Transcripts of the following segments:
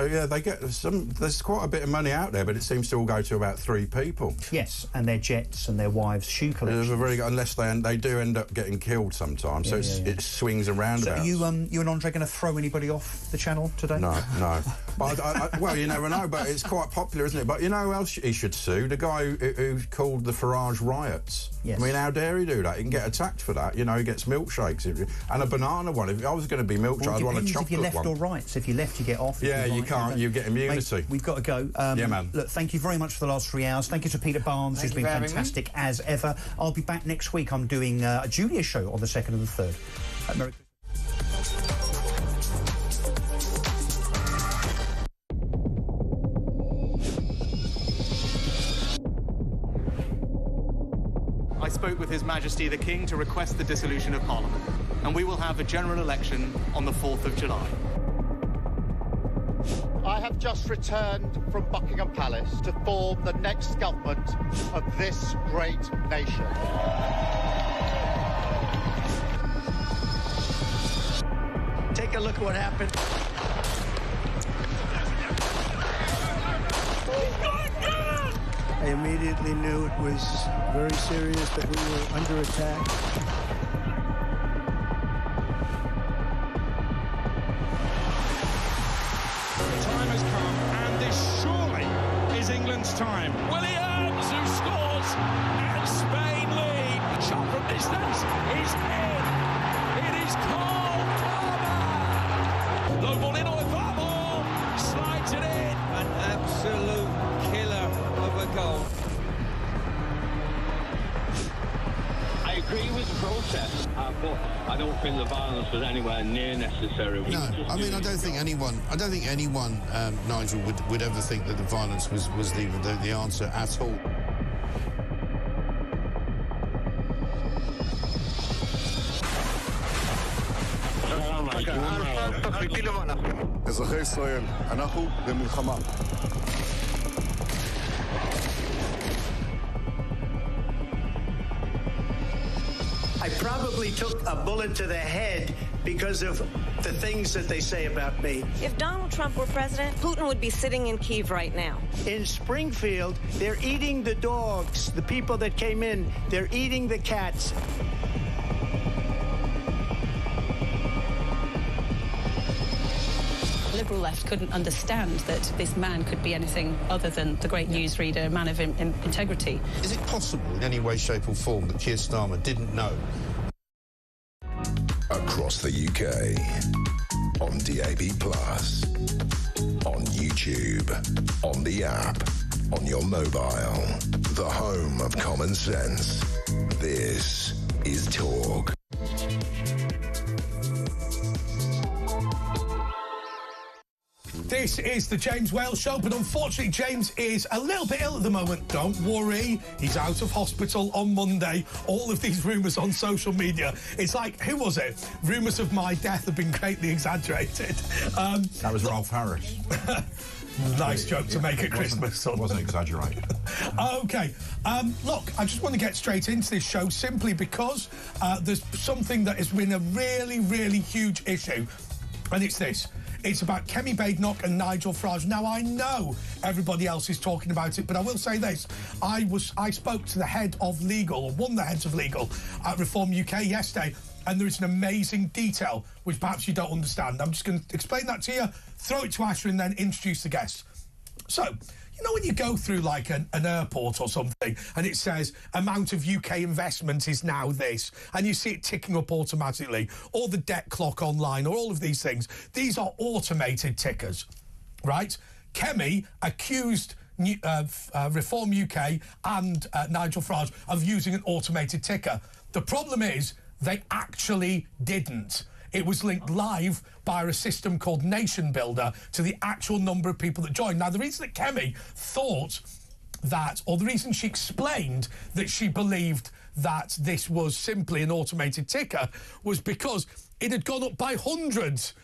yeah, they get some. There's quite a bit of money out there, but it seems to all go to about 3 people. Yes, and their jets and their wives' shoe collections. Unless they do end up getting killed sometimes, so it swings around. So you and Andre going to throw anybody off the channel today? No. But well, you never know. But it's quite popular, isn't it? But you know who else he should sue? The guy who called the Farage riots. Yes. I mean, how dare he do that? He can get attacked for that. You know, he gets milkshakes and a banana one. If I was going to be milkshake, I'd want a chocolate one. If you're left or right. So if you're left, you get off. Yeah, you can't. You get immunity. Mate, we've got to go. Yeah, man. Look, thank you very much for the last 3 hours. Thank you to Peter Barnes, who's been fantastic as ever. I'll be back next week. I'm doing a Julia show on the 2nd and the 3rd. Merry I spoke with His Majesty the King to request the dissolution of Parliament, and we will have a general election on the 4th of July. I have just returned from Buckingham Palace to form the next government of this great nation. Take a look at what happened. I immediately knew it was very serious, that we were under attack. The time has come, and this surely is England's time. Williams, who scores, and Spain lead. The shot from distance is in. It is Cole Palmer. Low ball in, or far ball, slides it in. An absolute killer of a goal. I agree with the protest, but I don't think the violence was anywhere near necessary. No, I mean, I don't think anyone, Nigel, would ever think that the violence was the answer at all. אזרחי ישראל, אנחנו במלחמה. I probably took a bullet to the head because of the things that they say about me. If Donald Trump were president, Putin would be sitting in Kyiv right now. In Springfield, they're eating the dogs. The people that came in, they're eating the cats. Liberal left couldn't understand that this man could be anything other than the great newsreader, a man of integrity. Is it possible in any way, shape or form that Keir Starmer didn't know? Across the UK, on DAB+, on YouTube, on the app, on your mobile, the home of common sense. This is Talk. This is the James Wales Show, but unfortunately James is a little bit ill at the moment. Don't worry, he's out of hospital on Monday. All of these rumours on social media, it's like, who was it? Rumours of my death have been greatly exaggerated. That was Ralph Harris. Nice joke to make at Christmas, son. It wasn't exaggerated. OK, look, I just want to get straight into this show simply because there's something that has been a really, really huge issue, and it's this. It's about Kemi Badenoch and Nigel Farage. Now, I know everybody else is talking about it, but I will say this. I spoke to the head of legal, or one of the heads of legal, at Reform UK yesterday, and there is an amazing detail which perhaps you don't understand. I'm just going to explain that to you, throw it to Asher, and then introduce the guests. So, you know when you go through like an airport or something and it says amount of UK investment is now this, and you see it ticking up automatically, or the debt clock online, or all of these things. These are automated tickers, right? Kemi accused Reform UK and Nigel Farage of using an automated ticker. The problem is they actually didn't. It was linked live by a system called Nation Builder to the actual number of people that joined. Now, the reason that Kemi thought that, or the reason she explained that she believed that this was simply an automated ticker, was because it had gone up by hundreds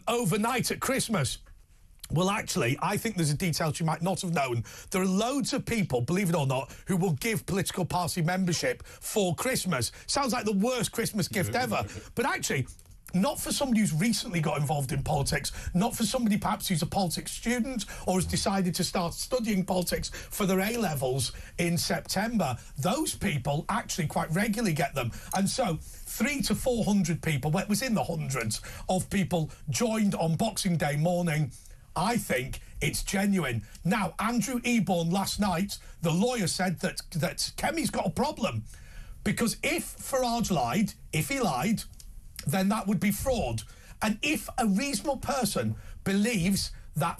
overnight at Christmas. Well, actually, I think there's a detail you might not have known. There are loads of people, believe it or not, who will give political party membership for Christmas. Sounds like the worst Christmas gift ever. But actually, not for somebody who's recently got involved in politics, not for somebody perhaps who's a politics student or has decided to start studying politics for their A-levels in September. Those people actually quite regularly get them. And so 300 to 400 people, well, it was in the hundreds of people, joined on Boxing Day morning. I think it's genuine. Now, Andrew Eborn last night, the lawyer said that Kemi's got a problem, because if Farage lied, if he lied, then that would be fraud. And if a reasonable person believes that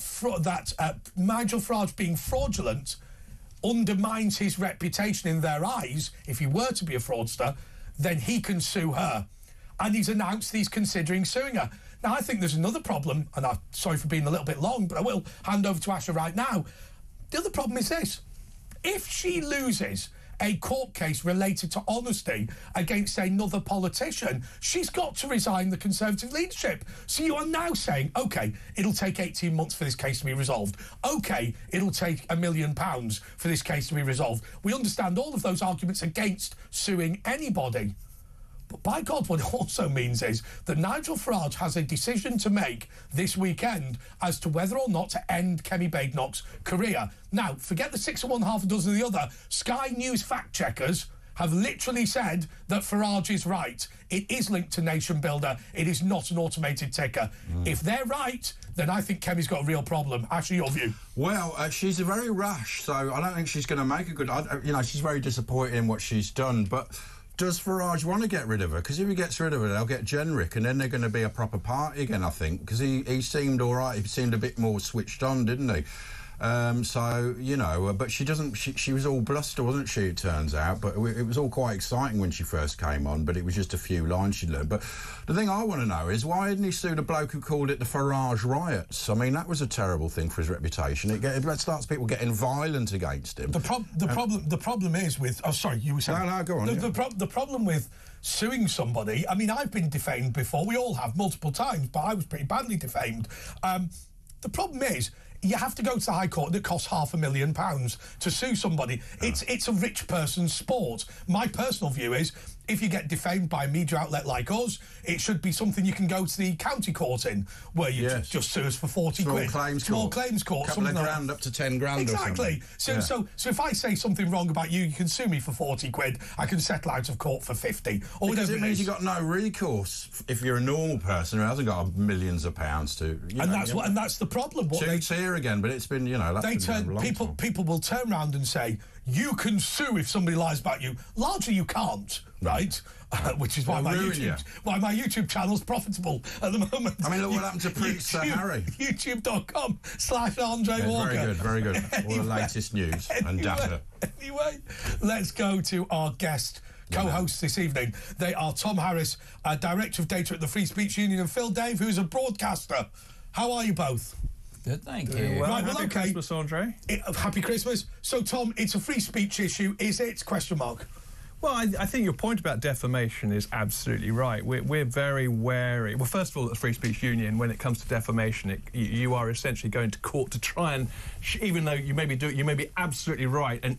Nigel Farage being fraudulent undermines his reputation in their eyes, if he were to be a fraudster, then he can sue her. And he's announced he's considering suing her. Now, I think there's another problem, and I'm sorry for being a little bit long, but I will hand over to Asha right now. The other problem is this. If she loses a court case related to honesty against another politician, she's got to resign the Conservative leadership. So you are now saying, OK, it'll take 18 months for this case to be resolved. OK, it'll take £1 million for this case to be resolved. We understand all of those arguments against suing anybody. But by God, what it also means is that Nigel Farage has a decision to make this weekend as to whether or not to end Kemi Badenoch's career. Now, forget the 6 of one, half a dozen of the other. Sky News fact-checkers have literally said that Farage is right. It is linked to Nation Builder. It is not an automated ticker. If they're right, then I think Kemi's got a real problem. Actually, your view? Well, she's very rash, so I don't think she's going to make a good... she's very disappointed in what she's done, but... Does Farage want to get rid of her? Because if he gets rid of her, they'll get Jenrick, and then they're going to be a proper party again, I think, because he seemed all right. He seemed a bit more switched on, didn't he? So, you know, but she doesn't... She was all bluster, wasn't she, it turns out? But it was all quite exciting when she first came on, but it was just a few lines she learned. But the thing I want to know is, why didn't he sue the bloke who called it the Farage riots? I mean, that was a terrible thing for his reputation. It starts people getting violent against him. The problem is with... Oh, sorry, you were saying... No, go on. The problem with suing somebody... I mean, I've been defamed before. We all have, multiple times, but I was pretty badly defamed. The problem is... You have to go to the High Court and it costs £500,000 to sue somebody. It's a rich person's sport. My personal view is, if you get defamed by a media outlet like us, it should be something you can go to the county court in, where you just sue us for 40 quid. Small claims court. Couple of grand up to 10 grand exactly. or something. So if I say something wrong about you, you can sue me for 40 quid. I can settle out of court for 50. Or because it means you've got no recourse if you're a normal person who hasn't got millions of pounds to... And that's the problem. It's here again, but it's been, people will turn around and say, you can sue if somebody lies about you. Largely you can't, right? Which is why my YouTube channel's profitable at the moment. I mean, look what happened to Prince Harry. YouTube.com/Andre Walker. Very good. All the latest news and data. Anyway, let's go to our guest co-hosts this evening. They are Tom Harris, Director of Data at the Free Speech Union, and Phil Dave, who's a broadcaster. How are you both? Good, thank you. Well, happy Christmas, Andre. Happy Christmas. So, Tom, it's a free speech issue, is it? ? Well, I think your point about defamation is absolutely right. We're very wary. Well, first of all, at the Free Speech Union, when it comes to defamation, you are essentially going to court to try and, even though you may be absolutely right, and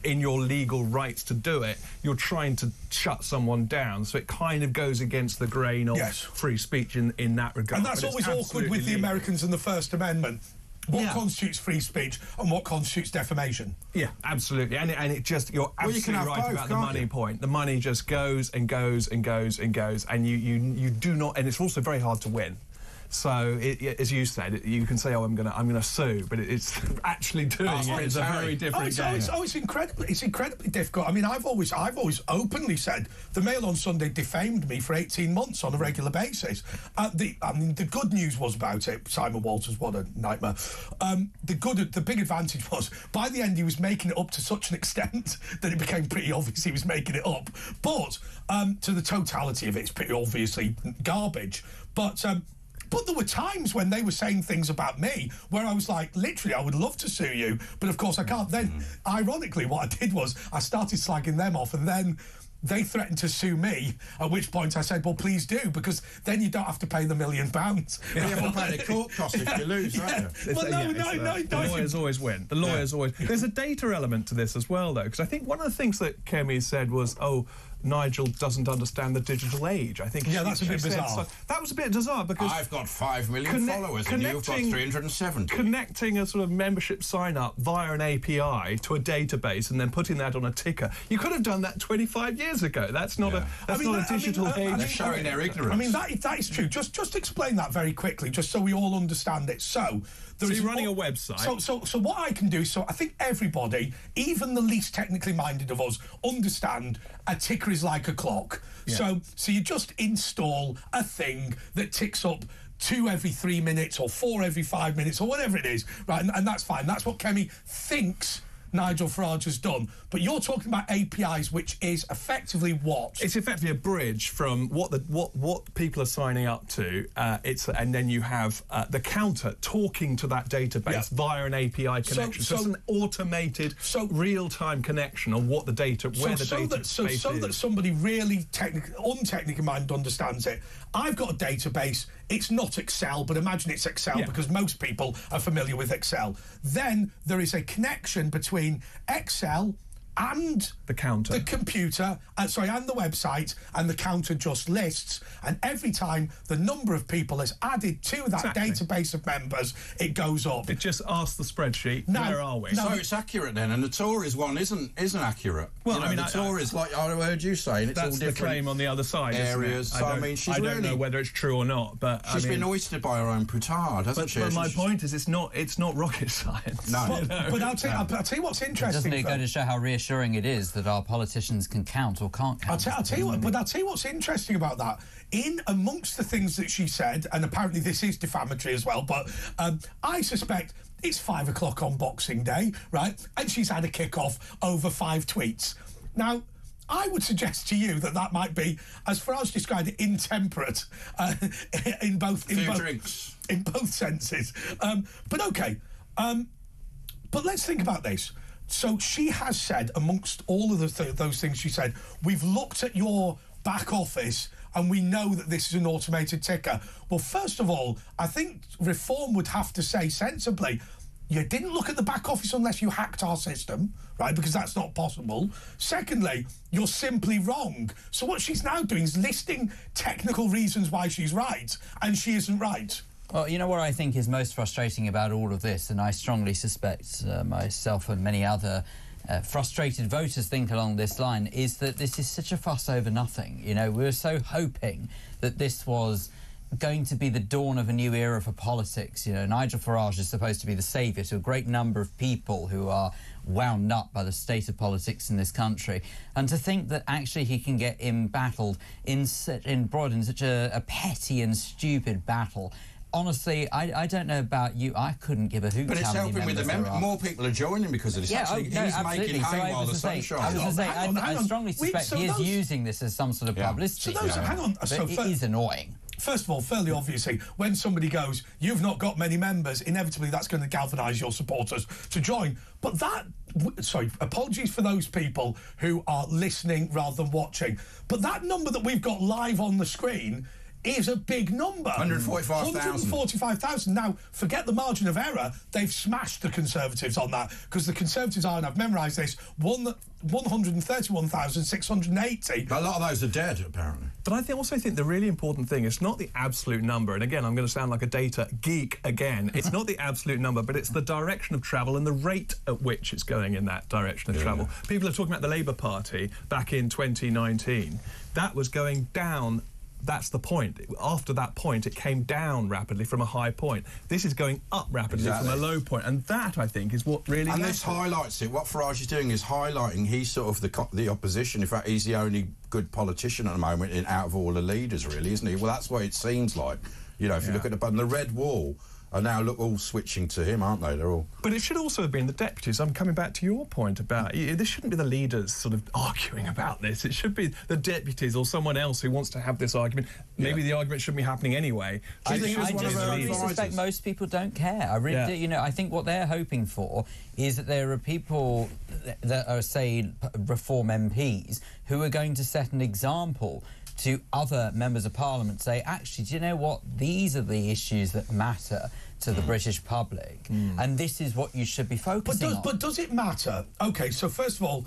in your legal rights to do it, you're trying to shut someone down. So it kind of goes against the grain of free speech in that regard. And that's always awkward with the Americans and the First Amendment. What constitutes free speech and what constitutes defamation? Yeah, absolutely. And it just, you're absolutely right about the money point. The money just goes and goes and goes and goes, and you do not, and it's also very hard to win. So, as you said, you can say, "Oh, I'm gonna sue," but it's actually doing it is a very different game. It's incredibly difficult. I mean, I've always openly said the Mail on Sunday defamed me for 18 months on a regular basis. The good news was about it. Simon Walters, what a nightmare. The big advantage was by the end he was making it up to such an extent that it became pretty obvious he was making it up. But to the totality of it, it's pretty obviously garbage. But there were times when they were saying things about me where I was like, literally, I would love to sue you, but of course I can't. Then, ironically, what I did was I started slagging them off, and then they threatened to sue me, at which point I said, well, please do, because then you don't have to pay the £1 million. You have to pay the court costs if you lose, don't you? Well, no. The lawyers always win. The lawyers always... There's a data element to this as well, though, because I think one of the things that Kemi said was, Nigel doesn't understand the digital age. I think that's a bit bizarre. So that was a bit bizarre because I've got 5 million followers and you've got 370. Connecting a sort of membership sign-up via an API to a database and then putting that on a ticker. You could have done that 25 years ago. That's not a digital age. They're showing their ignorance. I mean, that is true. Just explain that very quickly, just so we all understand it. So you're running a website. So what I can do, so I think everybody, even the least technically minded of us, understand a ticker is like a clock. Yeah. So you just install a thing that ticks up 2 every 3 minutes or 4 every 5 minutes or whatever it is, right? And that's fine. That's what Kemi thinks Nigel Farage has done. But you're talking about APIs, which is effectively what? It's effectively a bridge from what people are signing up to. And then you have the counter talking to that database via an API connection. So it's an automated, real-time connection on what the data, where the data is. So that somebody really untechnically minded understands it. I've got a database. It's not Excel, but imagine it's Excel because most people are familiar with Excel. Then there is a connection between Excel and the counter, the computer, and the website, and the counter just lists. And every time the number of people is added to that database of members, it goes up. It just asks the spreadsheet, where are we? So it's accurate then, and the Tories one isn't accurate. Well, I mean, the Tories, like I heard you saying, it's all different. That's the claim on the other side, areas. So I mean, I don't know whether it's true or not, but she's been oystered by her own petard, hasn't she? But my point is, it's not rocket science. No, but I'll tell you what's interesting. Doesn't it go to show how reassuring it is that our politicians can count or can't count? I'll tell you what's interesting about that. In amongst the things that she said, and apparently this is defamatory as well, but I suspect it's 5 o'clock on Boxing Day, right? And she's had a kick-off over 5 tweets. Now, I would suggest to you that might be, as Farage described it, intemperate in both senses. But okay. But let's think about this. So she has said, amongst all of those things she said, we've looked at your back office and we know that this is an automated ticker. Well, first of all, I think Reform would have to say sensibly, you didn't look at the back office unless you hacked our system, right? Because that's not possible. Secondly, you're simply wrong. So what she's now doing is listing technical reasons why she's right, and she isn't right. Well, you know what I think is most frustrating about all of this, and I strongly suspect myself and many other frustrated voters think along this line, is that this is such a fuss over nothing. You know, we were so hoping that this was going to be the dawn of a new era for politics. You know, Nigel Farage is supposed to be the saviour to a great number of people who are wound up by the state of politics in this country, and to think that actually he can get embroiled in such a petty and stupid battle. Honestly, I don't know about you. I couldn't give a hoot. But it's helping with the members. More people are joining because of this. Yeah, he's making hay while the sun shines. I strongly suspect he is using this as some sort of publicity. Hang on. But it is annoying. First of all, fairly obviously, when somebody goes, you've not got many members, inevitably that's going to galvanise your supporters to join. But apologies for those people who are listening rather than watching. But that number that we've got live on the screen is a big number. 145,000. 145,000. Now, forget the margin of error. They've smashed the Conservatives on that, because the Conservatives are, and I've memorised this, 131,680. A lot of those are dead, apparently. But I also think the really important thing is not the absolute number, and again, I'm going to sound like a data geek again. It's not the absolute number, but it's the direction of travel and the rate at which it's going in that direction of travel. People are talking about the Labour Party back in 2019. That was going down. That's the point. After that point, it came down rapidly from a high point. This is going up rapidly from a low point, and that, I think, is what really And this highlights it. What Farage is doing is highlighting he's sort of the opposition. In fact, he's the only good politician at the moment out of all the leaders, really, isn't he? Well, that's what it seems like. You know, if you look at the button, the red wall are now all switching to him, aren't they? They're all. But it should also have been the deputies. I'm coming back to your point about this shouldn't be the leaders sort of arguing about this. It should be the deputies or someone else who wants to have this argument. Maybe the argument shouldn't be happening anyway. I just suspect most people don't care. I really do. You know, I think what they're hoping for is that there are people that are, say, Reform MPs who are going to set an example to other members of Parliament, say, actually, do you know what? These are the issues that matter to the British public, and this is what you should be focusing on. But does it matter? OK, so first of all,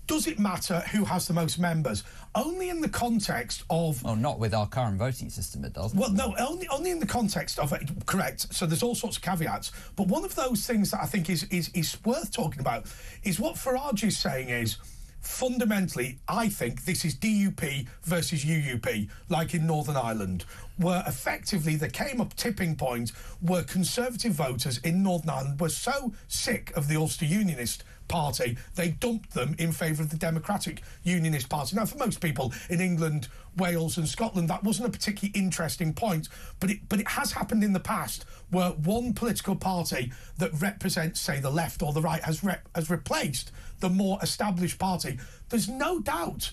does it matter who has the most members? Only in the context of... Well, not with our current voting system, it doesn't. Well, no, only in the context of it, correct. So there's all sorts of caveats. But one of those things that I think is worth talking about is what Farage is saying is, fundamentally, I think this is DUP versus UUP, like in Northern Ireland, where effectively there came a tipping point where Conservative voters in Northern Ireland were so sick of the Ulster Unionist Party, they dumped them in favour of the Democratic Unionist Party. Now, for most people in England, Wales and Scotland, that wasn't a particularly interesting point, but it has happened in the past where one political party that represents, say, the left or the right has replaced the more established party. There's no doubt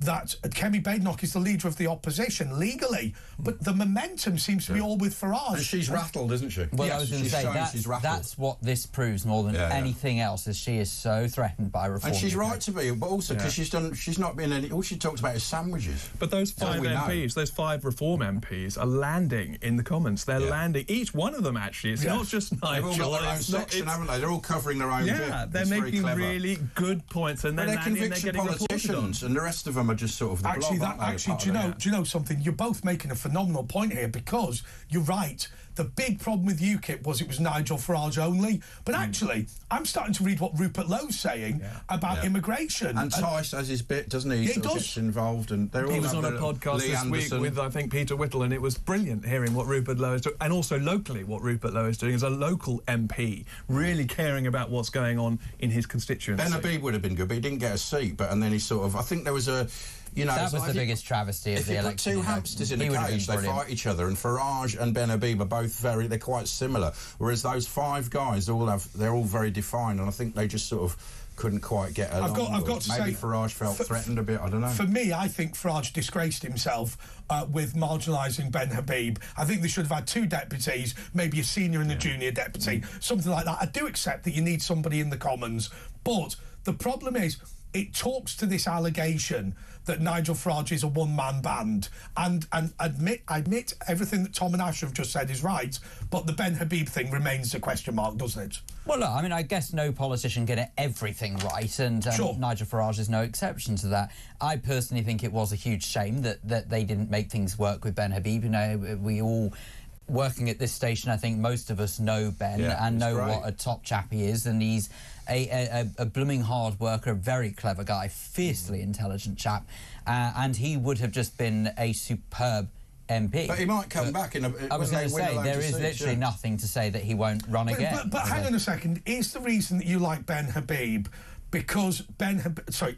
that Kemi Badenoch is the leader of the opposition legally, but the momentum seems to be all with Farage. And she's rattled, isn't she? Well, yes, I was going to say, that's what this proves more than anything else, is she is so threatened by reform. And she's right to be, but also because she's not been any... All she talks about is sandwiches. But those 5 MPs, those 5 reform MPs are landing in the Commons. They're landing, each one of them, actually. It's not just Nigel. They've all got their own section, haven't they? They're all covering their own bit. Yeah, they're making really good points, and they're conviction politicians, and the rest of them are just sort of the do you know something? You're both making a phenomenal point here, because you're right. The big problem with UKIP was it was Nigel Farage only, but actually, I'm starting to read what Rupert Lowe's saying about immigration. And Tice has his bit, doesn't he? He does. Gets involved, and they're all... He was on a podcast this week with, I think, Peter Whittle, and it was brilliant hearing what Rupert Lowe is doing, and also locally what Rupert Lowe is doing as a local MP, really caring about what's going on in his constituency. Ben Habib would have been good, but he didn't get a seat, and then he sort of... I think there was a... You know, that was the biggest travesty of the election. If you put 2 hamsters in a cage, they fight each other, and Farage and Ben Habib are both they're quite similar, whereas those 5 guys they're all very defined, and I think they just sort of couldn't quite get along. I've got to say, maybe Farage felt threatened a bit, I don't know. For me, I think Farage disgraced himself with marginalising Ben Habib. I think they should have had 2 deputies, maybe a senior and a junior deputy, something like that. I do accept that you need somebody in the Commons, but the problem is, it talks to this allegation that Nigel Farage is a one-man band, and I admit everything that Tom and Ash have just said is right, but the Ben Habib thing remains a question mark, doesn't it? Well, look, I mean, I guess no politician can get everything right, and Nigel Farage is no exception to that. I personally think it was a huge shame that they didn't make things work with Ben Habib. You know, we all... Working at this station, I think most of us know Ben and know what a top chap he is, and he's a blooming hard worker, a very clever guy, fiercely intelligent chap, and he would have just been a superb MP. But he might come back in a... I was going to say, there is literally nothing to say that he won't run again. But hang on a second, is the reason that you like Ben Habib because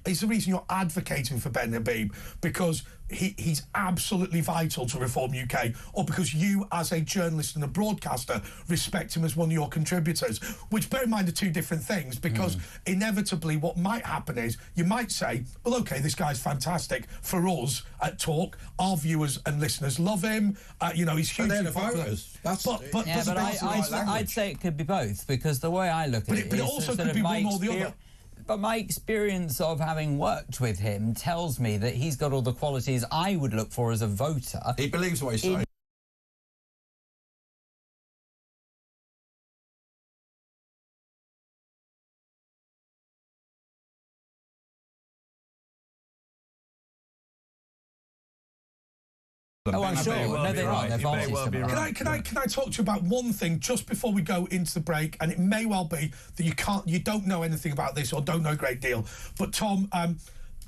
is the reason you're advocating for Ben Habib because he's absolutely vital to Reform UK, or because you, as a journalist and a broadcaster, respect him as one of your contributors? Which, bear in mind, are 2 different things, because inevitably what might happen is you might say, well, OK, this guy's fantastic. For us at Talk, our viewers and listeners love him. You know, he's hugely popular. I'd say it could be both, because the way I look at it, but it also could be one or the other. But my experience of having worked with him tells me that he's got all the qualities I would look for as a voter. He believes what he's saying. Oh, I'm sure. No, they're right. Can I talk to you about one thing just before we go into the break? And it may well be that you don't know anything about this or don't know a great deal. But Tom,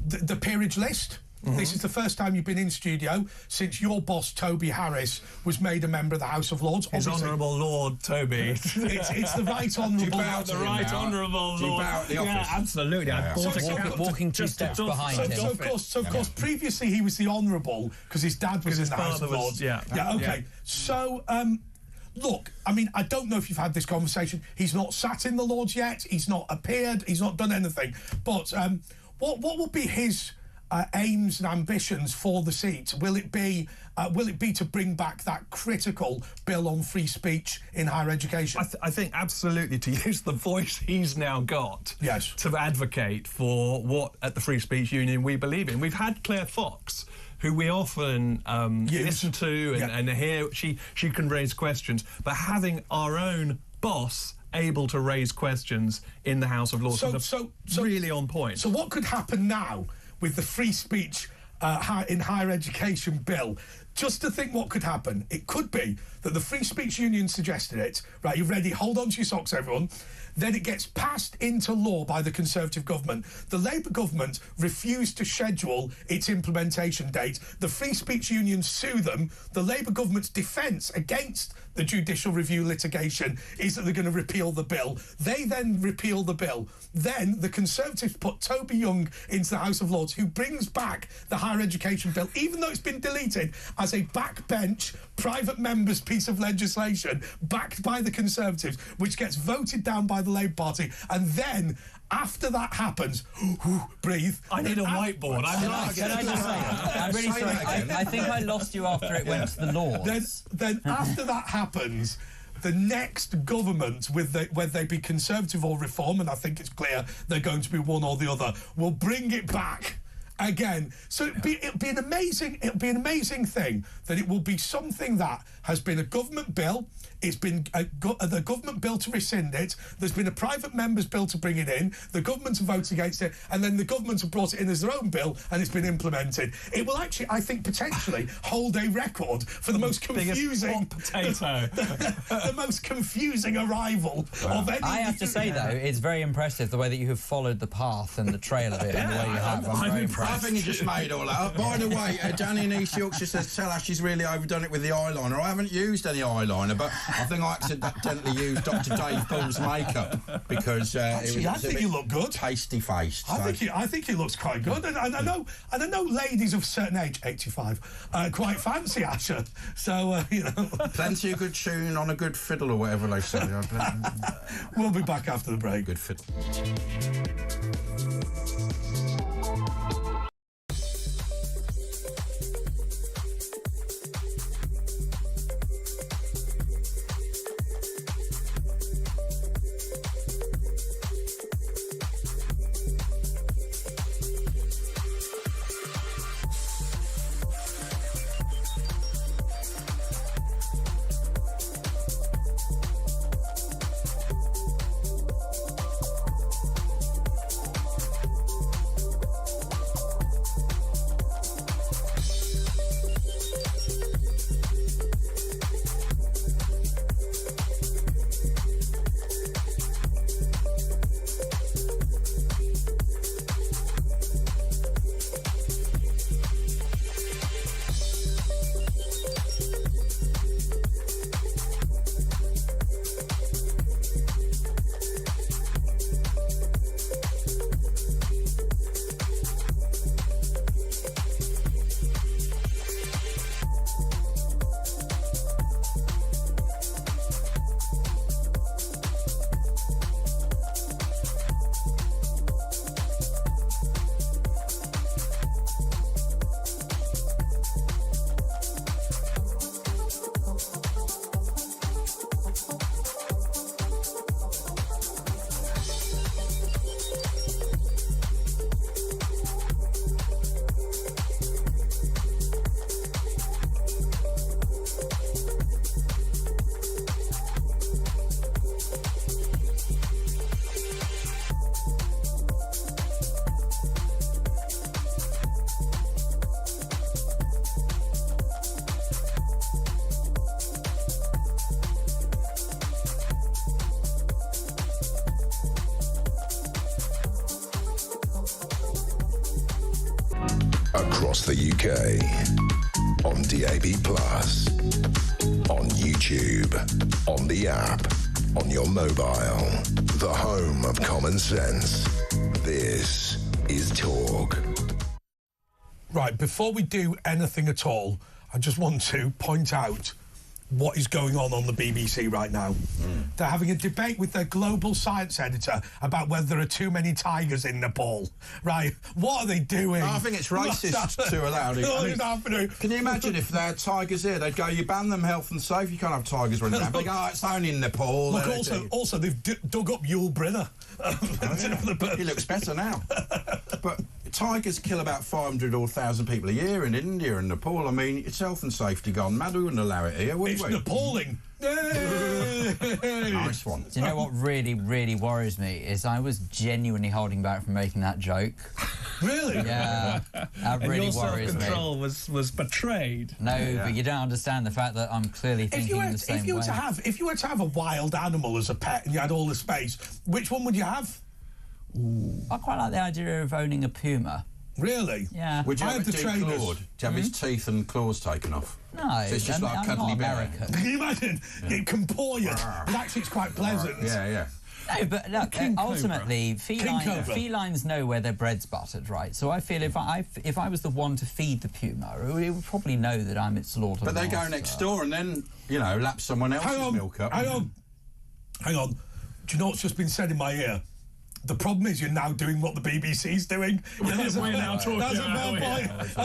the peerage list. This is the first time you've been in studio since your boss, Toby Harris, was made a member of the House of Lords. His Honourable Lord Toby. It's the Right Honourable... The Right Honourable Lord. Yeah, absolutely. I bought walking 2 steps behind him. So, of course, previously he was the Honourable because his dad was in the House of Lords. OK. So... look, I mean, I don't know if you've had this conversation. He's not sat in the Lords yet. He's not appeared. He's not done anything. But what will be his... aims and ambitions for the seat? Will it be to bring back that critical bill on free speech in higher education? I think absolutely, to use the voice he's now got to advocate for what at the Free Speech Union we believe in. We've had Claire Fox, who we often listen to and hear. She can raise questions, but having our own boss able to raise questions in the House of Lords. So really on point. So what could happen now with the free speech in higher education bill? Just to think what could happen. It could be that the Free Speech Union suggested it. Right, you ready? Hold on to your socks, everyone. Then it gets passed into law by the Conservative government. The Labour government refused to schedule its implementation date. The Free Speech Union sue them. The Labour government's defence against the judicial review litigation is that they're going to repeal the bill. They then repeal the bill. Then the Conservatives put Toby Young into the House of Lords, who brings back the higher education bill, even though it's been deleted, as a backbench private members piece of legislation backed by the Conservatives, which gets voted down by the Labour Party. And then after that happens, breathe. I need a whiteboard. Can I just say, I'm really sorry. I think I lost you after it went to the Lords. Then after that happens, the next government, whether they be Conservative or Reform, and I think it's clear they're going to be one or the other, will bring it back again. So it'll be an amazing thing that it will be something that has been a government bill. It's been the government bill to rescind it. There's been a private member's bill to bring it in. The government have voted against it, and then the government have brought it in as their own bill, and it's been implemented. It will actually, I think, potentially hold a record for the most confusing the most confusing arrival of any. I have to say though, it's very impressive the way that you have followed the path and the trail of it, and the way you have. I'm very impressed. I think he just made all that up. By the way, Danny in East Yorkshire says, tell her she's really overdone it with the eyeliner. I haven't used any eyeliner, but I think I accidentally used Dr. Dave Bull's makeup because actually, I think you look good. Pasty faced. I think he looks quite good, and I know ladies of a certain age, 85, quite fancy Asher. So you know, plenty of good tune on a good fiddle or whatever they say. We'll be back after the break. Good fiddle. Across the UK, on DAB+, on YouTube, on the app, on your mobile, the home of common sense. This is Talk. Right, before we do anything at all, I just want to point out what is going on the BBC right now. They're having a debate with their global science editor about whether there are too many tigers in Nepal. Right, what are they doing? I think it's racist to allow it. Can you imagine if they had tigers here? They'd go, you ban them health and safety, you can't have tigers running around. They go, oh, it's only in Nepal. Look, also they've dug up Yul Brynner. He looks better now. But tigers kill about 500 or 1,000 people a year in India and Nepal. I mean, it's health and safety gone mad. We wouldn't allow it here, would we? It's appalling. Nice one. Do you know what really, really worries me is I was genuinely holding back from making that joke. Really? Yeah, that and really your worries me. self-control was betrayed. No, but you don't understand the fact that I'm clearly thinking in the same way. If you were to have a wild animal as a pet and you had all the space, which one would you have? Ooh. I quite like the idea of owning a puma. Really? Yeah. Would you have it declawed? Do you have his teeth and claws taken off? No, so it's just like a cuddly bear. Can you imagine? Yeah. It can paw you. But actually, it's quite pleasant. Yeah. No, but look, ultimately, felines know where their bread's buttered, right? So I feel if I was the one to feed the puma, it would probably know that I'm its lord. But they go next door and then, you know, lap someone else's milk up. Hang on. Do you know what's just been said in my ear? The problem is you're now doing what the BBC's doing. Yeah, that's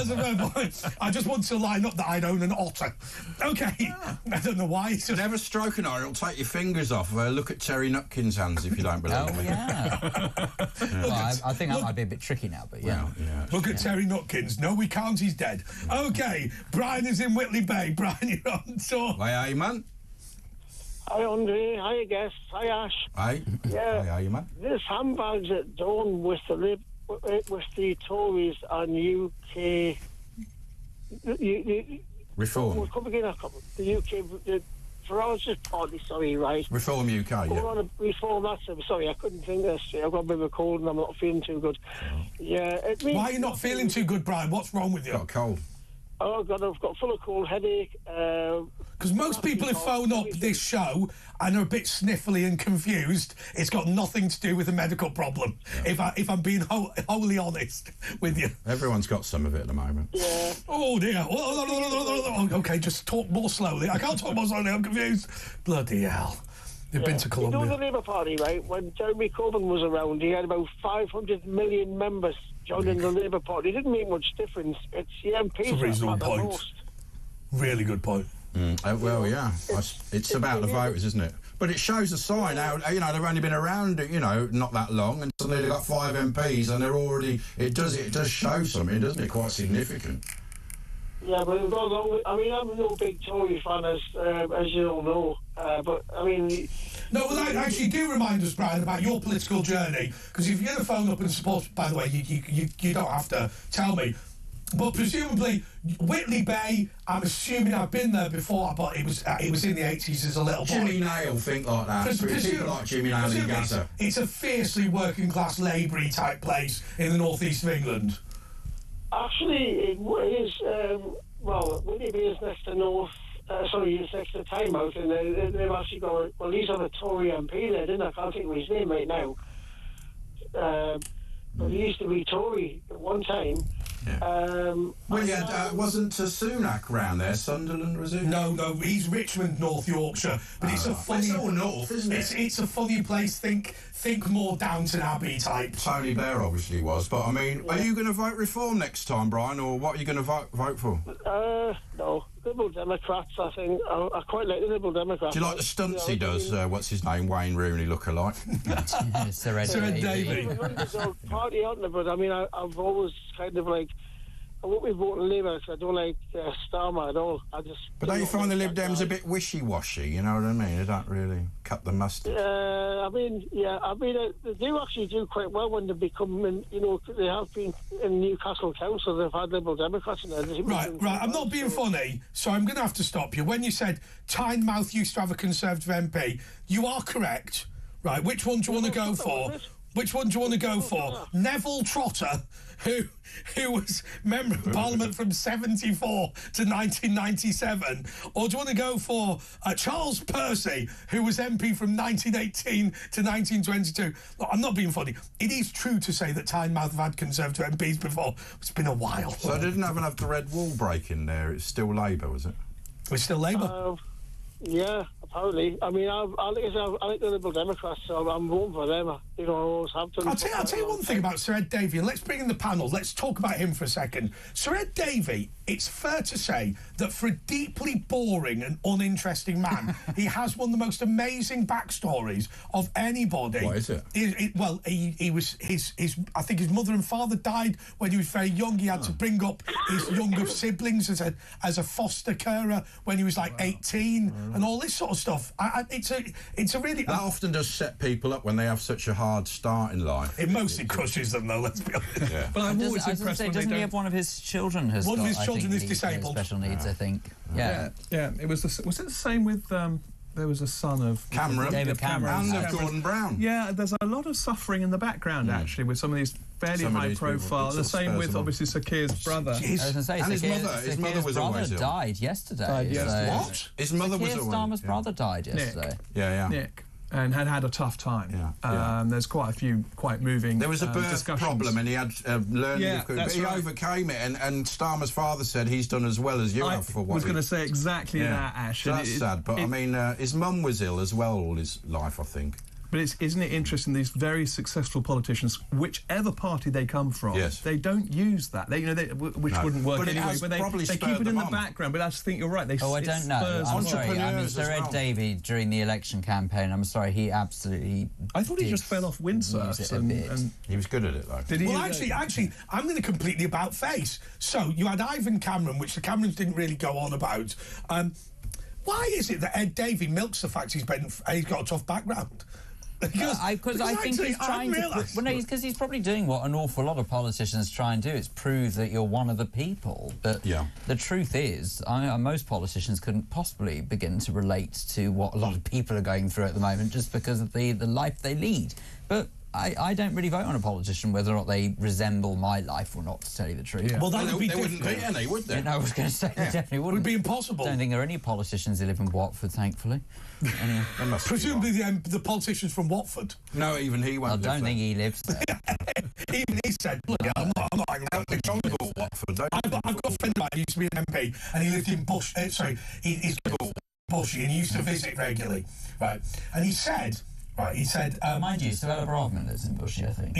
a fair point. I just want to line up that I'd own an otter. Okay. I don't know why. It's just... Never stroke an otter, it'll take your fingers off. Look at Terry Nutkin's hands if you don't believe me. Well, I think that might be a bit tricky now, but yeah. Look at Terry Nutkins. No, we can't, he's dead. Okay, Brian is in Whitley Bay. Brian, you're on tour. Hey, man. Hi, Andre. Hi, guests. Hi, Ash. Hi. Yeah. Hi, man. This handbags at dawn with the Tories and UK... Reform. We're coming in the UK... The Farage's party, sorry, right? Reform UK, yeah. On a reform, that's... Sorry, I couldn't think this. I've got a bit of a cold and I'm not feeling too good. Yeah, it means... Why are you not feeling too good, Brian? What's wrong with you? Got a cold. Oh, God, I've got full of cold, headache. Because most people who phone up this show and are a bit sniffly and confused, it's got nothing to do with a medical problem, if I'm being wholly honest with you. Everyone's got some of it at the moment. Yeah. Oh, dear. OK, just talk more slowly. I can't talk more slowly, I'm confused. Bloody hell. They've been to Colombia. You know the Labour Party, right? When Jeremy Corbyn was around, he had about 500 million members joining the Labour Party. It didn't make much difference. It's the MPs. It's a reasonable point. Most. Really good point. Well, yeah. It's about the voters, isn't it? But it shows a sign how, you know, they've only been around, you know, not that long, and suddenly they've got 5 MPs and they're already... It does show something, doesn't it? Quite significant. Yeah, but I mean, I'm no big Tory fan, as you all know. But I mean, no. Well, actually, do remind us, Brian, about your political journey. Because if you're going to phone up and support, by the way, you don't have to tell me. But presumably, Whitley Bay. I'm assuming I've been there before, but it was in the 80s as a little boy. Jimmy Nail, think like that. People like Jimmy Nail in Gaza. It's a fiercely working class laboury type place in the northeast of England. Actually, it is. Well, Whitley Bay is next to it's next to Tynemouth, and they've actually got. Well, he's on a Tory MP there, didn't I? I can't think of his name right now. But he used to be Tory at one time. Yeah. Wasn't Sunak round there? Sunderland, was it? No, he's Richmond, North Yorkshire. But it's a funny. It's all north, isn't it? It's a funny place. Think more Downton Abbey type. Tony Blair obviously was, but I mean, are you going to vote Reform next time, Brian, or what are you going to vote for? No, Liberal Democrats. I think I quite like the Liberal Democrats. Do you like the stunts he does? What's his name? Wayne Rooney look-alike. Sir Ed Davey. Party out there, but I mean, I've always kind of like. I won't be voting Labour because I don't like Starmer at all. But don't you find the Lib Dems a bit wishy-washy? You know what I mean? They don't really cut the mustard. They do actually do quite well when they become, they have been in Newcastle Council. They've had Liberal Democrats in there. Right. I'm not being funny, so I'm going to have to stop you. When you said Tynemouth used to have a Conservative MP, you are correct. Right. Which one do you want to go for? Which one do you want to go for? Neville Trotter, who was Member of Parliament from 74 to 1997? Or do you want to go for Charles Percy, who was MP from 1918 to 1922? Look, I'm not being funny. It is true to say that Tynemouth have had Conservative MPs before. It's been a while. So they didn't have the red wall break in there. It's still Labour, was it? It's still Labour. Yeah, apparently. I mean, I think the Liberal Democrats, so I'm voting for them. You know, I always have done. I'll tell you one thing about Sir Ed Davey, and let's bring in the panel. Let's talk about him for a second. Sir Ed Davey, it's fair to say that for a deeply boring and uninteresting man, he has one of the most amazing backstories of anybody. What is it? He was I think his mother and father died when he was very young. He had to bring up his younger siblings as a foster carer when he was like 18 and all this sort of stuff. It's a really... That often does set people up when they have such a hard start in life. It mostly crushes them, though, let's be honest. Yeah. But I'm always impressed when doesn't he have one of his children has one got, of his children is disabled. Special needs, I think. Yeah. It was it the same with... there was a son of... David Cameron. And Gordon Brown. Yeah, there's a lot of suffering in the background, actually, with some of these fairly high-profile. The same with, obviously, Sir Keir's brother. I was going to say, and his mother was always ill. died yesterday. What? His mother was Keir Starmer's brother died yesterday. Nick. And had a tough time. There's quite a few quite moving There was a birth problem and he had learning but he right. overcame it and Starmer's father said he's done as well as you have for what I was going to say exactly that, Ash. So that's sad, but I mean, his mum was ill as well all his life, I think. But isn't it interesting, these very successful politicians, whichever party they come from, they don't use that. Which wouldn't work anyway, but they keep it in the background. But I just think you're right. I don't know. I'm sorry. I mean, Sir Ed Davey, during the election campaign, I'm sorry, he absolutely... I thought he just fell off windsurfs. And he was good at it, though. Did he? Well, actually, I'm going to completely about face. So, you had Ivan Cameron, which the Camerons didn't really go on about. Why is it that Ed Davey milks the fact he's got a tough background? Because I think he's trying to... Well, no, because he's probably doing what an awful lot of politicians try and do. It's prove that you're one of the people. But the truth is, most politicians couldn't possibly begin to relate to what a lot of people are going through at the moment just because of the life they lead. But I don't really vote on a politician whether or not they resemble my life or not, to tell you the truth. Yeah. Well, that would be wouldn't be any, would there? I was going to say they definitely wouldn't. It would be impossible. I don't think there are any politicians who live in Watford, thankfully. Anyway. Presumably the politicians from Watford. No, even he won't. I don't think he lives there. Even he said, look, I'm not Watford. I've got a friend of mine who used to be an MP and he lived in Bush. He's Bushy and he used to visit regularly, right? And he said, mind you, Sir Broadman lives in Bushy, I think.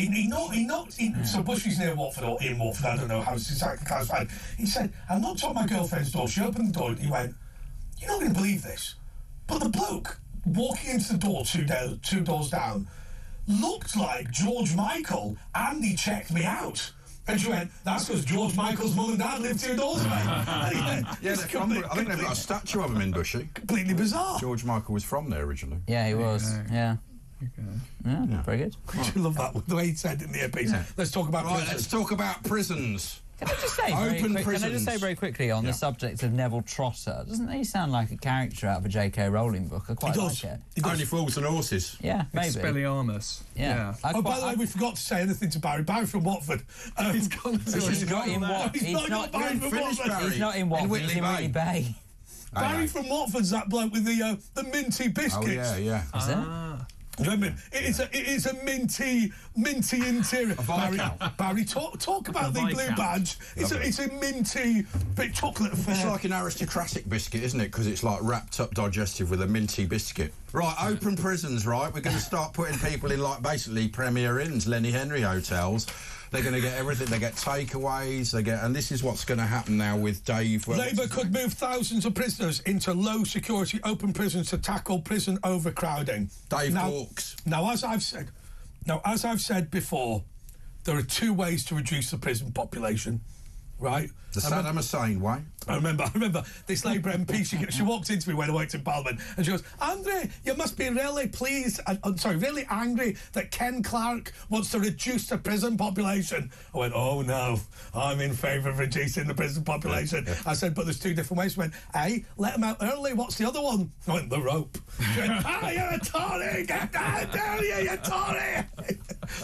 So Bushy's near Watford or in Watford, I don't know how it's exactly classified. He said, I knocked on my girlfriend's door, she opened the door and he went, you're not going to believe this, but the bloke walking into the door two doors down looked like George Michael and he checked me out. And she went, that's because George Michael's mum and dad live 2 doors away. I think they've got a statue of him in Bushy. Completely bizarre. George Michael was from there originally. Yeah, he was. Yeah, very good. I love that, the way he said it in the earpiece. Yeah. Let's talk about prisons. Let's talk about prisons. Can I just say very quickly on the subject of Neville Trotter, doesn't he sound like a character out of a J.K. Rowling book? I quite like it. Only Fools and Horses. Yeah, maybe. Expelliarmus. Yeah. Oh, by the way, we forgot to say anything to Barry. Barry from Watford. He's gone. He's not in Watford. He's not in Watford. He's in Whitley Bay. Barry from Watford's that bloke with the minty biscuits. Oh, yeah. Is that? Remember, it is a minty interior. Barry, talk about the blue badge. It's a minty bit chocolate affair. It's like an aristocratic biscuit, isn't it? Because it's like wrapped up digestive with a minty biscuit. Right, open prisons, right? We're going to start putting people in like basically Premier Inns, Lenny Henry hotels. They're going to get everything. They get takeaways. And this is what's going to happen now with Dave. Labour could move thousands of prisoners into low-security open prisons to tackle prison overcrowding. Dave Hawkes. Now, as I've said before, there are 2 ways to reduce the prison population, right? The Saddam Hussein way. I remember this Labour MP, she walked into me when I worked in Parliament and she goes, Andre, you must be really pleased, really angry that Ken Clarke wants to reduce the prison population. I went, oh no, I'm in favour of reducing the prison population. I said, but there's 2 different ways. She went, hey, let them out early, what's the other one? I went, the rope. She went, you're a Tory, get down, you Tory.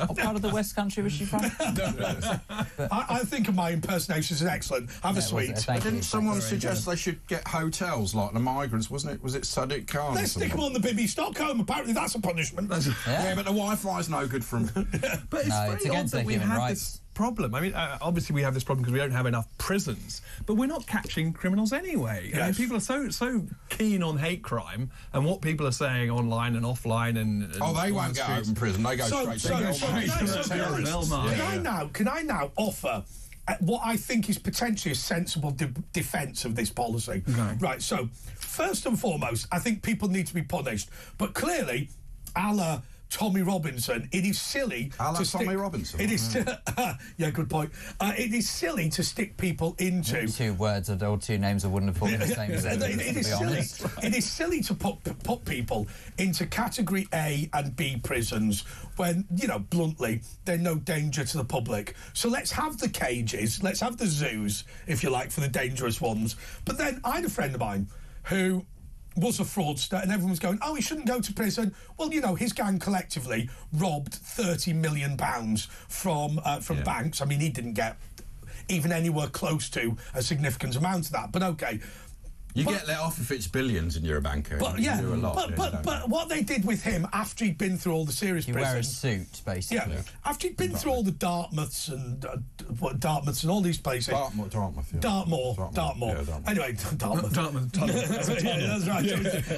What part of the West Country was she from? I think of my impersonations as excellent. Have a sweet. Didn't someone suggest they should get hotels like the migrants, wasn't it? Was it Sadiq Khan? Let's stick them on the Bibby Stockholm. Apparently that's a punishment. Yeah, but the Wi-Fi's no good for them. But it's very odd that we have this problem. I mean, obviously we have this problem because we don't have enough prisons, but we're not catching criminals anyway. Yes. I mean, people are so keen on hate crime and what people are saying online and offline and they won't get out in prison. They go straight to Can I now offer what I think is potentially a sensible defence of this policy? Right, so first and foremost, I think people need to be punished, but clearly, a la Tommy Robinson, it is silly to stick... Tommy Robinson? It is... yeah, good point. It is silly to stick people into... Two words or two names I wouldn't have put in the same sentence, It is silly to put people into Category A and B prisons when, you know, bluntly, they're no danger to the public. So let's have the cages, let's have the zoos, if you like, for the dangerous ones. But then I had a friend of mine who was a fraudster, and everyone was going, oh, he shouldn't go to prison. Well, you know, his gang collectively robbed £30 million from banks. I mean, he didn't get even anywhere close to a significant amount of that, but okay. You get let off if it's billions and you're a banker. But you do a lot, but what they did with him after he'd been through all the serious prisons... You wear a suit, basically. Yeah, after he'd been through all the Dartmouths and all these places... Dartmoor. Yeah, Anyway, Dartmouth. That's right.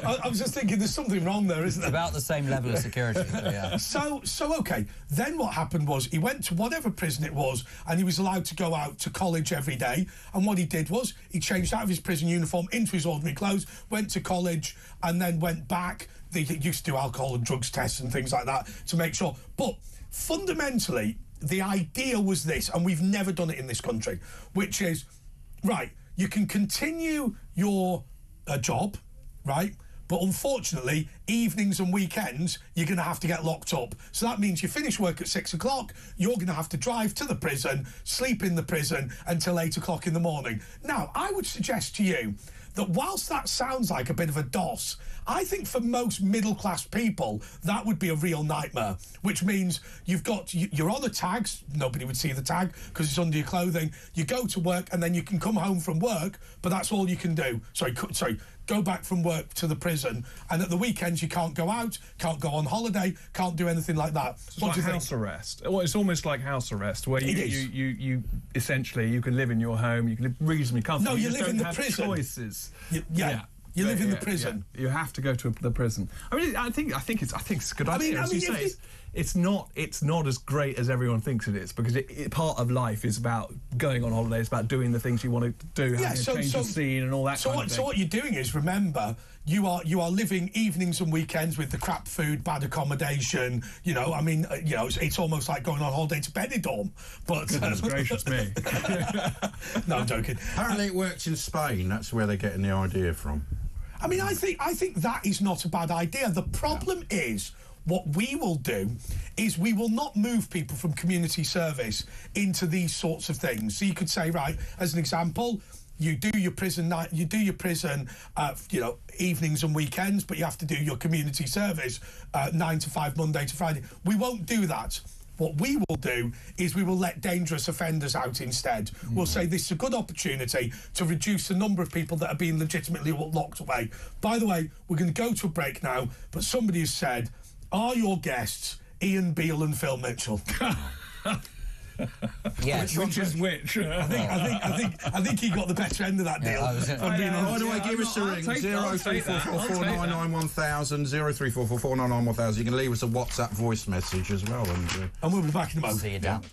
I was just thinking there's something wrong there, isn't there? It's about the same level of security, yeah. So, okay. Then what happened was he went to whatever prison it was and he was allowed to go out to college every day, and what he did was he changed out of his prison uniform into his ordinary clothes, went to college and then went back. They used to do alcohol and drugs tests and things like that to make sure. But fundamentally, the idea was this, and we've never done it in this country, which is, right, you can continue your job, right? But unfortunately, evenings and weekends, you're going to have to get locked up. So that means you finish work at 6 o'clock, you're going to have to drive to the prison, sleep in the prison until 8 o'clock in the morning. Now, I would suggest to you that whilst that sounds like a bit of a DOS, I think for most middle-class people, that would be a real nightmare, which means you're on the tags, nobody would see the tag because it's under your clothing, you go to work and then you can come home from work, but that's all you can do. Sorry, go back from work to the prison, and at the weekends you can't go out, can't go on holiday, can't do anything like that. It's like house arrest. Well, it's almost like house arrest, where you essentially you can live in your home, you can live reasonably comfortably. No, you live in the prison. Choices. You live in the prison. Yeah. You have to go to the prison. I mean, I think it's a good idea. As you say, it's not as great as everyone thinks it is, because part of life is about going on holidays, about doing the things you want to do, having a change of scene and all that kind of thing. So what you're doing is, remember, you are living evenings and weekends with the crap food, bad accommodation. You know, I mean, it's almost like going on holiday to Benidorm. But goodness gracious me. No, I'm joking. Apparently it works in Spain. That's where they're getting the idea from. I mean, I think that is not a bad idea. The problem is, what we will do is we will not move people from community service into these sorts of things. So you could say, right, as an example, you do your prison evenings and weekends, but you have to do your community service 9 to 5, Monday to Friday. We won't do that. What we will do is we will let dangerous offenders out instead. We'll say this is a good opportunity to reduce the number of people that are being legitimately locked away. By the way, we're going to go to a break now, but somebody has said, are your guests Ian Beale and Phil Mitchell? Yes. Which is which? I think he got the better end of that deal. By the way, give us a ring. 03444991000, 03444991000. You can leave us a WhatsApp voice message as well. And we'll be back in a moment. See you down.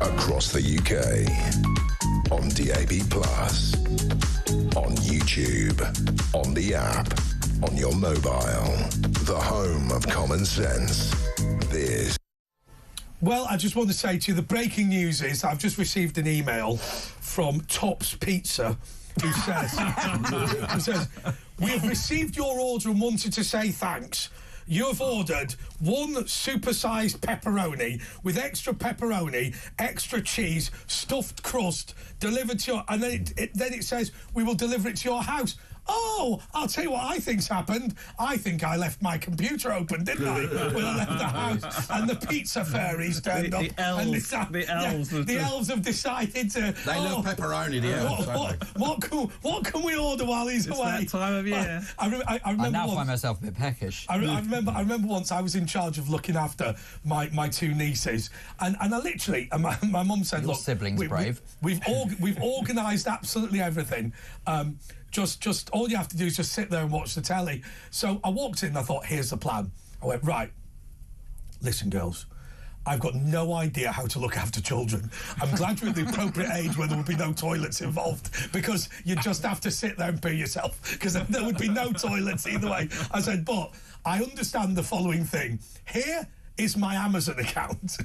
across the UK. On DAB+, on YouTube, on the app, on your mobile. The home of common sense. This. Well, I just want to say to you, the breaking news is I've just received an email from Tops Pizza who says, we have received your order and wanted to say thanks. You have ordered one supersized pepperoni with extra pepperoni, extra cheese, stuffed crust, delivered to your... And then it says, we will deliver it to your house. Oh, I'll tell you what I think's happened. I think I left my computer open, didn't I, when I left the house? And the pizza fairies turned up. The elves have decided to... They love pepperoni, the elves. What can we order while he's away? It's that time of year. I remember now once, find myself a bit peckish. I remember once I was in charge of looking after my two nieces, and I literally, and my mum said, Your look, siblings brave. We've organised absolutely everything. Just all you have to do is just sit there and watch the telly. So I walked in and I thought, here's the plan. I went, right, listen, girls, I've got no idea how to look after children. I'm glad you're at the appropriate age where there would be no toilets involved, because you just have to sit there and pee yourself, because there would be no toilets either way. I said, but I understand the following thing. Here is my Amazon account,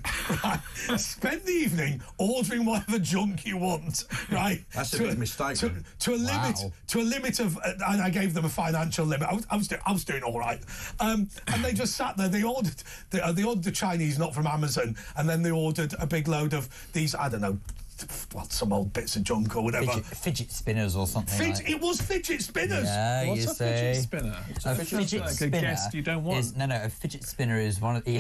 right? Spend the evening ordering whatever junk you want, right? That's a big mistake. To a limit of, and I gave them a financial limit. I was doing all right, and they just sat there. They ordered the Chinese, not from Amazon, and then they ordered a big load of these, I don't know, well, some old bits of junk or whatever. Fidget spinners or something. It was fidget spinners. Yeah, What's you a say. fidget spinner? A fidget spinner. A guest you don't want. A fidget spinner is one of the...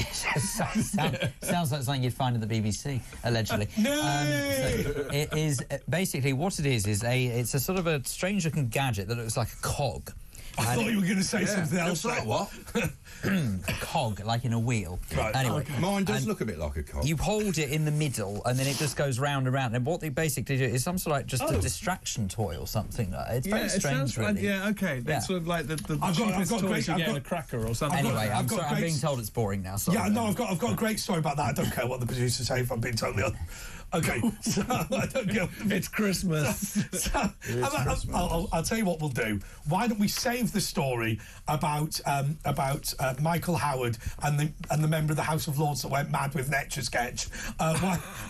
sounds like something you'd find at the BBC, allegedly. No! So it is... Basically, what it is it's a sort of a strange-looking gadget that looks like a cog. I thought you were going to say something else. Like what? A cog, like in a wheel. Right. Anyway, mine does look a bit like a cog. You hold it in the middle, and then it just goes round and round. And what they basically do is some sort of like just a distraction toy or something. It's very strange, really. Okay. It's sort of like the cheapest toys you get in a cracker or something. Anyway, I'm being told it's boring now. Sorry. Yeah, no, I've got a great story about that. I don't care what the producers say, if I'm being totally honest. Okay, so I don't get... It's Christmas. I'll tell you what we'll do. Why don't we save the story about Michael Howard and the member of the House of Lords that went mad with an Etch-a-Sketch?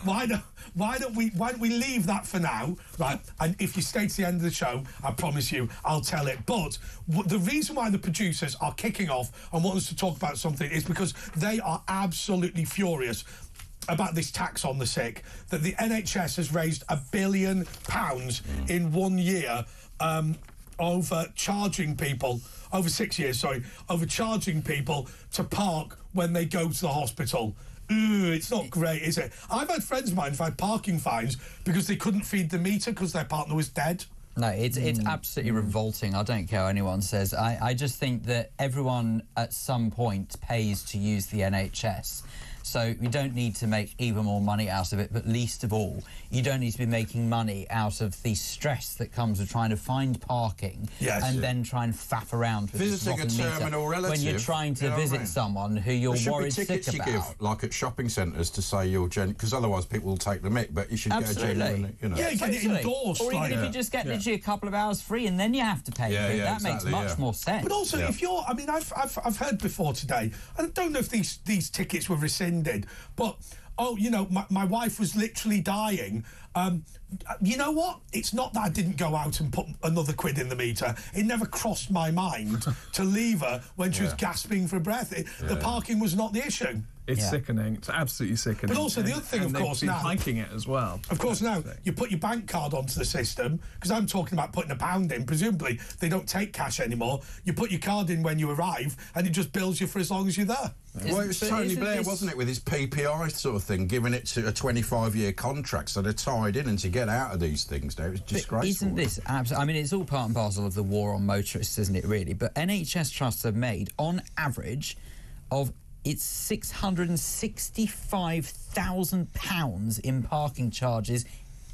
Why don't we leave that for now, right? And if you stay to the end of the show, I promise you, I'll tell it. But the reason why the producers are kicking off and want us to talk about something is because they are absolutely furious about this tax on the sick, that the NHS has raised £1 billion in 1 year over charging people, over 6 years, sorry, over charging people to park when they go to the hospital. It's not great, is it? I've had friends of mine who've had parking fines because they couldn't feed the meter because their partner was dead. No, it's absolutely revolting. I don't care what anyone says. I just think that everyone at some point pays to use the NHS. So you don't need to make even more money out of it, but least of all, you don't need to be making money out of the stress that comes with trying to find parking then try and faff around with visiting a terminal relative. When you're trying to visit someone who you're worried sick about. You give, like at shopping centres, to say you're because otherwise people will take the mick, but you should get a genuine, Yeah, get it endorsed. Or even if you just get literally a couple of hours free and then you have to pay for it. That makes much more sense. But also, if you're... I mean, I've heard before today, I don't know if these tickets were rescinded, but... Oh, you know, my wife was literally dying. You know what? It's not that I didn't go out and put another quid in the meter. It never crossed my mind to leave her when she was gasping for breath. The parking was not the issue. It's sickening. It's absolutely sickening. But also the other thing, of course, now... hiking it as well. Of course, now, you put your bank card onto the system, because I'm talking about putting £1 in. Presumably, they don't take cash anymore. You put your card in when you arrive, and it just bills you for as long as you're there. Well, it was Tony Blair, wasn't it, with his PPI sort of thing, giving it to a 25-year contract, so they're tied in, and to get out of these things now, it's disgraceful. Isn't this absolutely... I mean, it's all part and parcel of the war on motorists, isn't it, really? But NHS trusts have made, on average, of... It's £665,000 in parking charges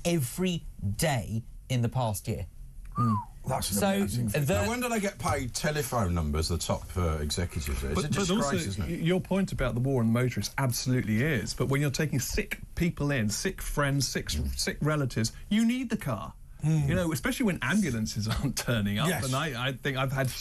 every day in the past year. That's an amazing thing. Now, when do they get paid telephone numbers, the top executives? It's a disgrace, isn't it? Your point about the war on motorists absolutely is, but when you're taking sick people in, sick friends, sick relatives, you need the car. You know, especially when ambulances aren't turning up. Yes. And I think I've heard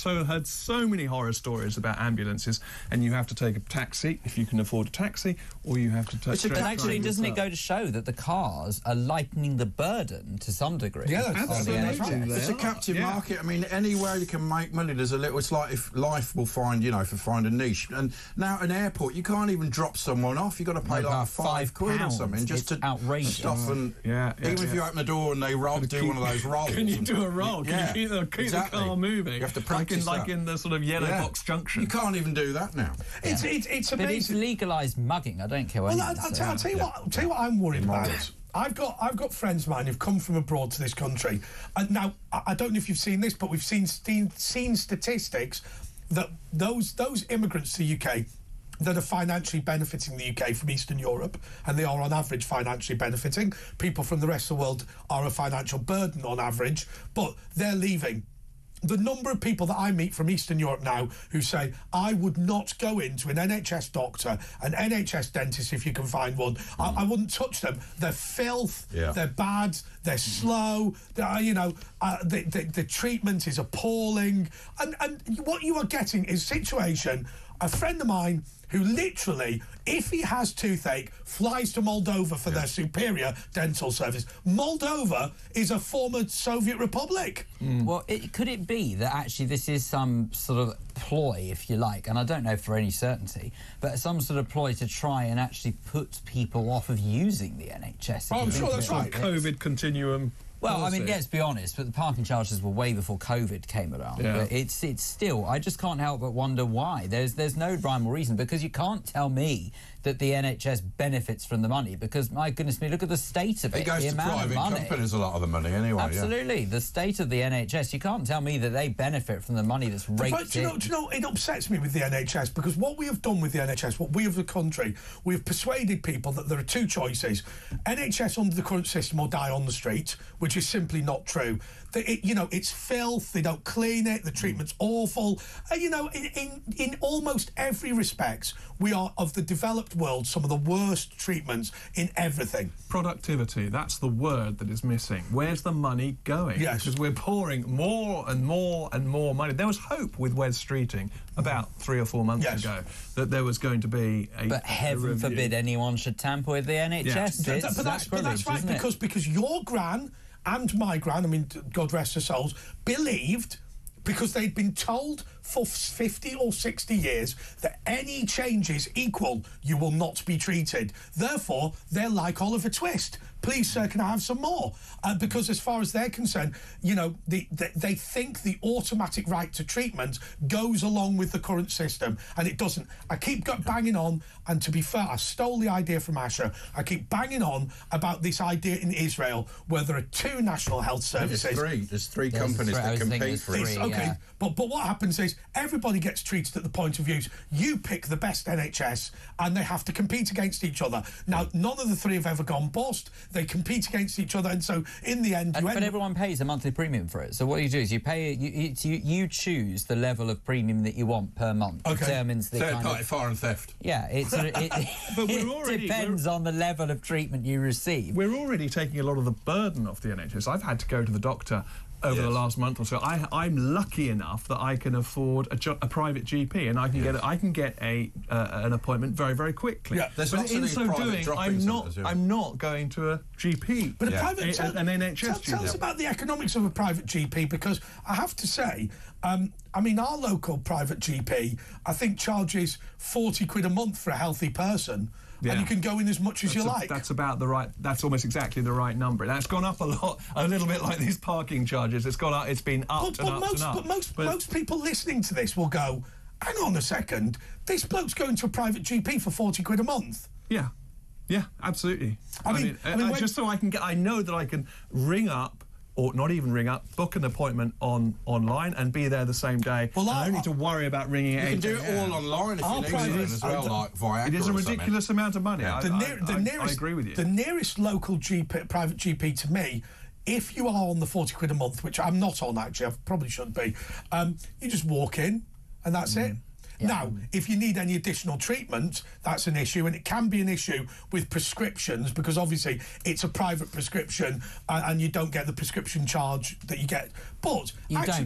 so many horror stories about ambulances, and you have to take a taxi if you can afford a taxi, or you have to take. But actually, doesn't it go to show that the cars are lightening the burden to some degree? Yeah, absolutely. It's a captive market. I mean, anywhere you can make money, there's a little. It's like if life will find, you know, if you find a niche. And now at an airport, you can't even drop someone off. You've got to pay like £5 or something just to stop and. Even if you open the door and they do one of those rolls. Can you do a roll? Can you keep the car moving? You have to practice like in the sort of yellow box junction. You can't even do that now. It's amazing. But it's legalised mugging. I don't care what. Well, I'll tell you what I'm worried about. I've got friends of mine who've come from abroad to this country, and now I don't know if you've seen this, but we've seen statistics that those immigrants to the UK that are financially benefiting the UK from Eastern Europe, and they are on average financially benefiting. People from the rest of the world are a financial burden on average, but they're leaving. The number of people that I meet from Eastern Europe now who say, I would not go into an NHS doctor, an NHS dentist if you can find one. I wouldn't touch them. They're filth, they're bad, they're slow, the treatment is appalling. And what you are getting is a situation, a friend of mine who literally, if he has toothache, flies to Moldova for their superior dental service. Moldova is a former Soviet republic. Well, could it be that actually this is some sort of ploy, if you like, and I don't know for any certainty, but some sort of ploy to try and actually put people off of using the NHS? I'm sure that's right. COVID continuum. Well, I mean, let's be honest, but the parking charges were way before COVID came around. Yeah. But it's still, I just can't help but wonder why. There's no rhyme or reason, because you can't tell me that the NHS benefits from the money, because, my goodness me, look at the state of it. It goes to private companies, a lot of the money, anyway. Absolutely. The state of the NHS, you can't tell me that they benefit from the money that's raked in. Do you know, it upsets me with the NHS, because what we have done with the NHS, what we as a country, we have persuaded people that there are two choices. NHS under the current system or die on the street, which is simply not true. It's filth, they don't clean it, the treatment's awful. In almost every respect, we are, of the developed world, some of the worst treatments in everything. Productivity, that's the word that is missing. Where's the money going? Yes. Because we're pouring more and more and more money. There was hope with Wes Streeting about 3 or 4 months ago that there was going to be a But heaven forbid anyone should tamper with the NHS. Yeah. But that's right, because your gran and my gran, I mean, God rest their souls, believed, because they'd been told for 50 or 60 years that any changes equal, you will not be treated. Therefore, they're like Oliver Twist. Please, sir, can I have some more? Because as far as they're concerned, they think the automatic right to treatment goes along with the current system, and it doesn't. I keep banging on, and to be fair, I stole the idea from Asher. I keep banging on about this idea in Israel where there are 2 national health services. There's three companies that compete for it. Okay, but what happens is everybody gets treated at the point of use. You pick the best NHS, and they have to compete against each other. Now, none of the 3 have ever gone bust. They compete against each other, and so in the end, but everyone pays a monthly premium for it. So what you do is you pay you choose the level of premium that you want per month. Okay. Determines the third party foreign theft. Yeah, but it depends on the level of treatment you receive. We're already taking a lot of the burden off the NHS. I've had to go to the doctor over the last month or so. I'm lucky enough that I can afford a private GP, and I can get an appointment very, very quickly. Yeah, but in so doing, I'm not going to a GP. But an NHS GP. Tell us about the economics of a private GP, because I have to say, I mean, our local private GP, I think, charges 40 quid a month for a healthy person. Yeah. And you can go in as much as you like. That's about the right. That's almost exactly the right number. That's gone up a little bit like these parking charges. It's gone up. It's been up and up. But most people listening to this will go, hang on a second, this bloke's going to a private GP for 40 quid a month. Yeah, absolutely. I mean, just so I know that I can ring up, or not even ring up, book an appointment online and be there the same day. Well, I don't need to worry about ringing it. You can do it all online if you need it as well, like Viagra. It is a ridiculous amount of money. Yeah. I agree with you. The nearest local GP, private GP to me, if you are on the 40 quid a month, which I'm not on actually, I probably should be, you just walk in and that's it. Yeah. Now, if you need any additional treatment, that's an issue, and it can be an issue with prescriptions because obviously it's a private prescription and you don't get the prescription charge that you get. But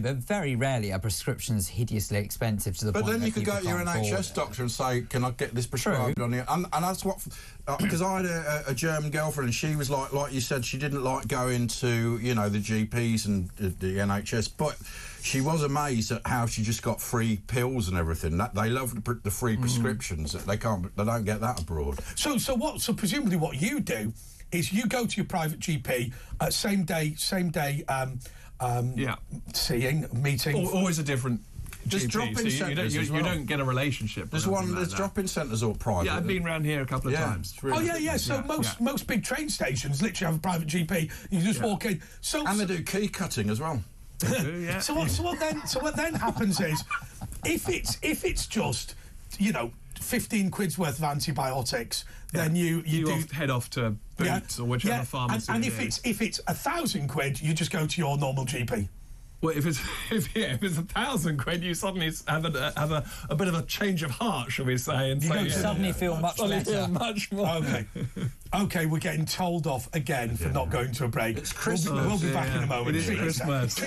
but very rarely are prescriptions hideously expensive to the point. But then you could go to your NHS doctor and say, "Can I get this prescribed on you?" And that's what, because I had a German girlfriend, and she was like you said, she didn't like going to the GPs and the NHS, but she was amazed at how she just got free pills and everything. That they love the free prescriptions. They don't get that abroad. So presumably what you do is you go to your private GP same day meeting. Always a different. There's GP, drop-in so centres as well. You don't get a relationship. There's drop-in centres all private. Yeah, I've been around here a couple of times. Really So most big train stations literally have a private GP. You just walk in. And they do key cutting as well. So what then happens is, if it's just 15 quid's worth of antibiotics, then you head off to Boots or whichever pharmacy. And if it's 1,000 quid, you just go to your normal GP. Well, if it's 1,000 quid, you suddenly have a bit of a change of heart, shall we say? And you suddenly feel much better. Much more. Okay, we're getting told off again for not going to a break. It's Christmas. We'll be back in a moment. It is Christmas.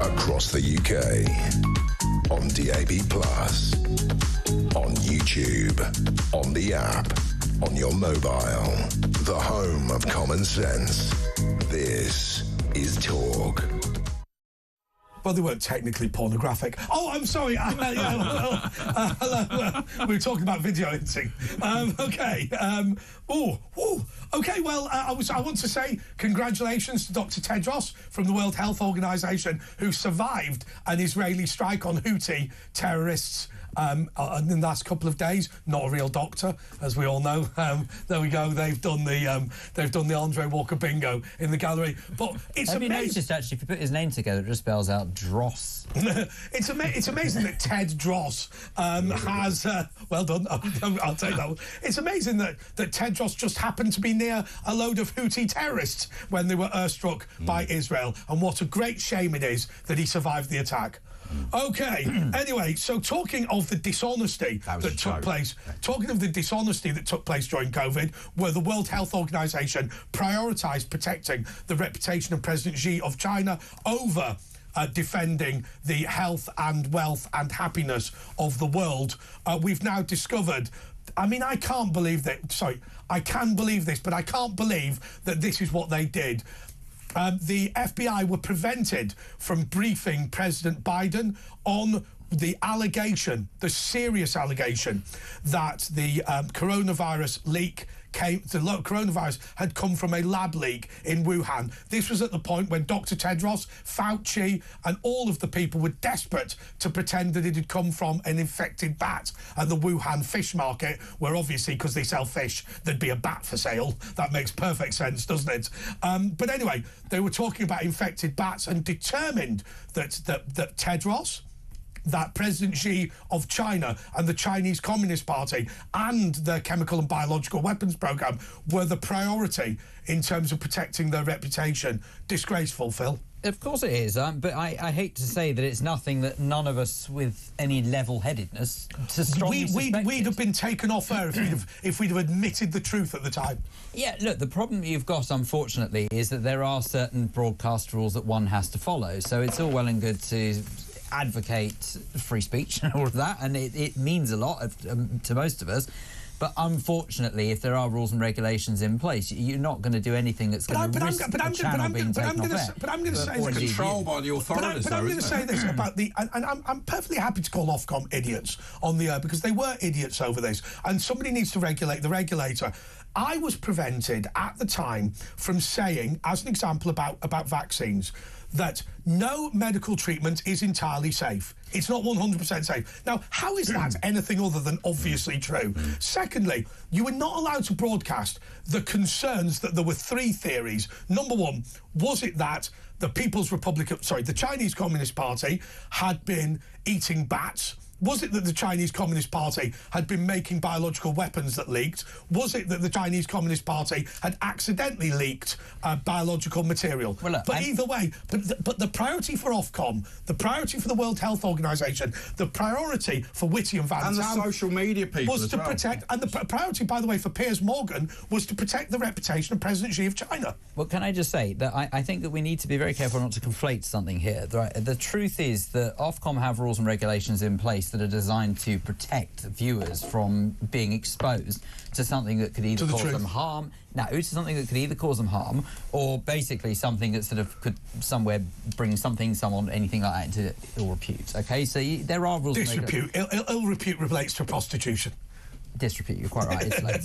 Across the UK, on DAB+, on YouTube, on the app, on your mobile, the home of common sense. This is Talk. Well, they weren't technically pornographic. Oh, I'm sorry. Hello. We were talking about video editing. Okay. Okay, well, I want to say congratulations to Dr. Tedros from the World Health Organization, who survived an Israeli strike on Houthi terrorists in the last couple of days. Not a real doctor, as we all know. There we go. They've done the Andre Walker bingo in the gallery. But it's amazing. Have you noticed, actually, if you put his name together, it just spells out Dross. It's amazing that Ted Dross has... well done. I'll take that one. It's amazing that Ted Dross just happened to be near a load of Houthi terrorists when they were airstruck by Israel. And what a great shame it is that he survived the attack. Okay. Anyway, so talking of the dishonesty that took place during COVID, where the World Health Organization prioritized protecting the reputation of President Xi of China over defending the health and wealth and happiness of the world, we've now discovered I mean, I can't believe that... Sorry, I can believe this, but I can't believe that this is what they did. The FBI were prevented from briefing President Biden on the allegation, the serious allegation, that the coronavirus had come from a lab leak in Wuhan. This was at the point when Dr. Tedros, Fauci, and all of the people were desperate to pretend that it had come from an infected bat at the Wuhan fish market, where obviously, because they sell fish, there'd be a bat for sale. That makes perfect sense, doesn't it? But anyway, they were talking about infected bats and determined that Tedros, that President Xi of China and the Chinese Communist Party and the chemical and biological weapons program were the priority in terms of protecting their reputation. Disgraceful, Phil. Of course it is, but I hate to say that it's nothing that none of us with any level-headedness to strongly suspect. We'd have been taken off air if we'd have admitted the truth at the time. Yeah, look, the problem you've got, unfortunately, is that there are certain broadcast rules that one has to follow. So it's all well and good to advocate free speech and all of that, and it means a lot to most of us. But unfortunately, if there are rules and regulations in place, you're not going to do anything that's going to risk the channel being taken off air. But I'm going to say... It's controlled by the authorities, But I'm going to say this about the... And I'm perfectly happy to call Ofcom idiots on the air, because they were idiots over this, and somebody needs to regulate the regulator. I was prevented at the time from saying, as an example about vaccines, that no medical treatment is entirely safe. It's not 100% safe. Now, how is that anything other than obviously true? Secondly, you were not allowed to broadcast the concerns that there were three theories. Number one, was it that the the Chinese Communist Party had been eating bats? Was it that the Chinese Communist Party had been making biological weapons that leaked? Was it that the Chinese Communist Party had accidentally leaked biological material? Well, look, but either way, but the priority for Ofcom, the priority for the World Health Organization, the priority for Whitty and Van and Dam the social media people was to protect, and the priority, by the way, for Piers Morgan was to protect the reputation of President Xi of China. Well, can I just say that I think that we need to be very careful not to conflate something here. The truth is that Ofcom have rules and regulations in place that are designed to protect viewers from being exposed to something that could either cause them harm. No, to something that could either cause them harm, or basically something that sort of could somewhere bring someone, anything like that into ill repute. Okay, so there are rules. Disrepute. Ill repute relates to prostitution. Disrepute, you're quite right. It's late.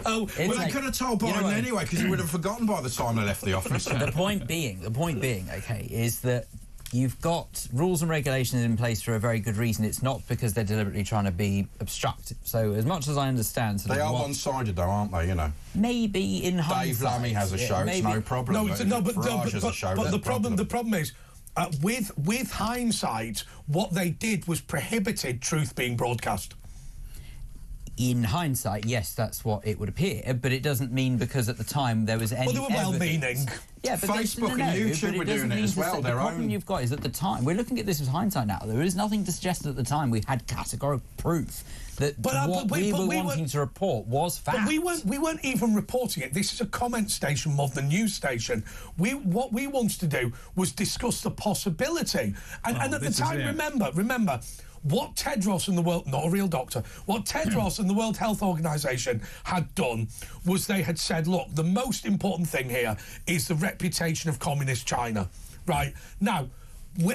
Well, they could have told Biden anyway, because he would have forgotten by the time they left the office. The point being, okay, is that you've got rules and regulations in place for a very good reason. It's not because they're deliberately trying to be obstructive. So as much as I understand... They are one-sided, though, aren't they, you know? Maybe in hindsight... Dave Lammy has a show, it's no problem. But the problem is, with hindsight, what they did was prohibited truth being broadcast. In hindsight, yes, that's what it would appear, but it doesn't mean because at the time there was any Well, they were well-meaning. Yeah, but Facebook and YouTube were doing it as well. The problem you've got is at the time, we're looking at this as hindsight now, there is nothing to suggest that at the time we had categorical proof that what we were wanting to report was fact. But we weren't even reporting it. This is a comment station more than a news station. What we wanted to do was discuss the possibility. And at the time, remember, what Tedros and the World... Not a real doctor. What Tedros and the World Health Organization had done was they had said, look, the most important thing here is the reputation of communist China. Right? Now,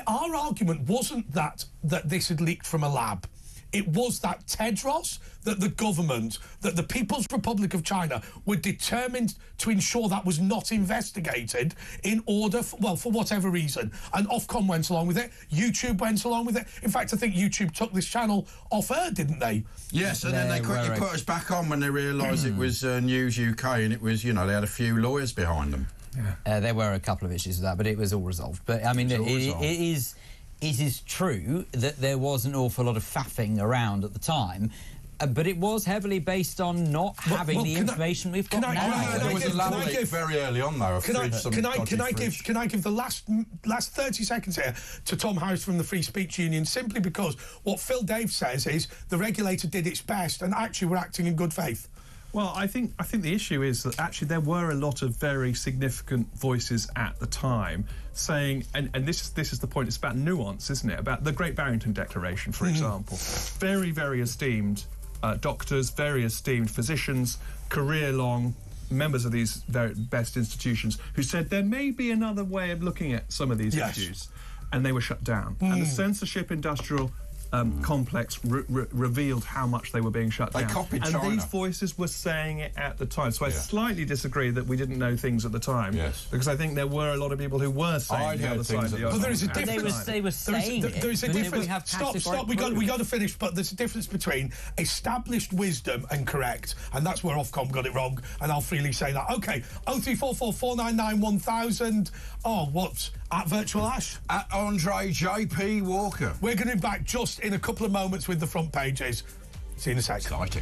our argument wasn't that this had leaked from a lab. It was that Tedros, that the government, that the People's Republic of China were determined to ensure that was not investigated in order, for whatever reason. And Ofcom went along with it. YouTube went along with it. In fact, I think YouTube took this channel off air, didn't they? Yes, and then they quickly put us back on when they realised it was News UK and it was, you know, they had a few lawyers behind them. Yeah. There were a couple of issues with that, but it was all resolved. But, I mean, it is true that there was an awful lot of faffing around at the time, but it was heavily based on not having the information we've got now. There was a lab leak very early on, though. Can I give the last 30 seconds here to Tom Harris from the Free Speech Union, simply because what Phil Dave says is the regulator did its best and actually we're acting in good faith. Well, I think the issue is that actually there were a lot of very significant voices at the time saying, and this is the point, it's about nuance, isn't it? About the Great Barrington Declaration, for example. Very, very esteemed doctors, very esteemed physicians, career-long members of these very best institutions, who said there may be another way of looking at some of these issues, and they were shut down. And the censorship industrial complex revealed how much they were being shut down. They copied and China. these voices were saying it at the time. So I slightly disagree that we didn't know things at the time. Yes. Because I think there were a lot of people who were saying the other side of the But there is a difference. They were saying there is a difference. Stop. We got to finish. But there's a difference between established wisdom and correct, and that's where Ofcom got it wrong. And I'll freely say that. Okay. 0344 499 1000. Oh, what? At Virtual Ash? At Andre J.P. Walker. We're going to be back just in a couple of moments with the front pages. See you in a sec. Exciting.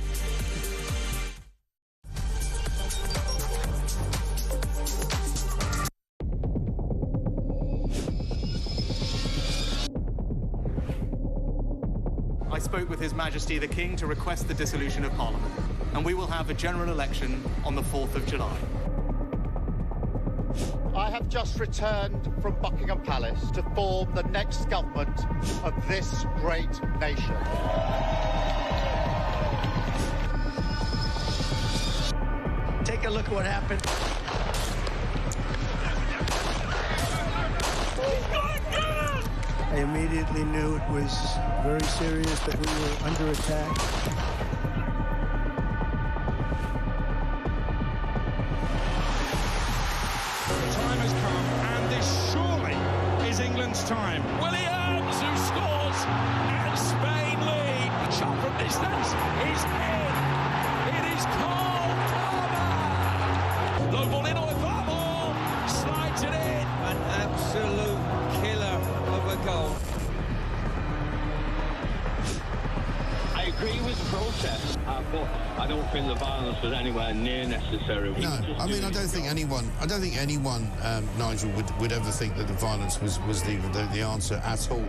I spoke with His Majesty the King to request the dissolution of Parliament, and we will have a general election on the 4th of July. I have just returned from Buckingham Palace to form the next government of this great nation. Take a look at what happened. I immediately knew it was very serious, that we were under attack. Time has come, and this surely is England's time. Williams, who scores, and Spain lead. The shot from distance is in. It is Cole Palmer. Low ball in, or far ball, slides it in. An absolute killer of a goal. I agree with the protest, but I don't think the violence was anywhere near necessary. No, I mean, I don't think anyone, Nigel, would ever think that the violence was the answer at all.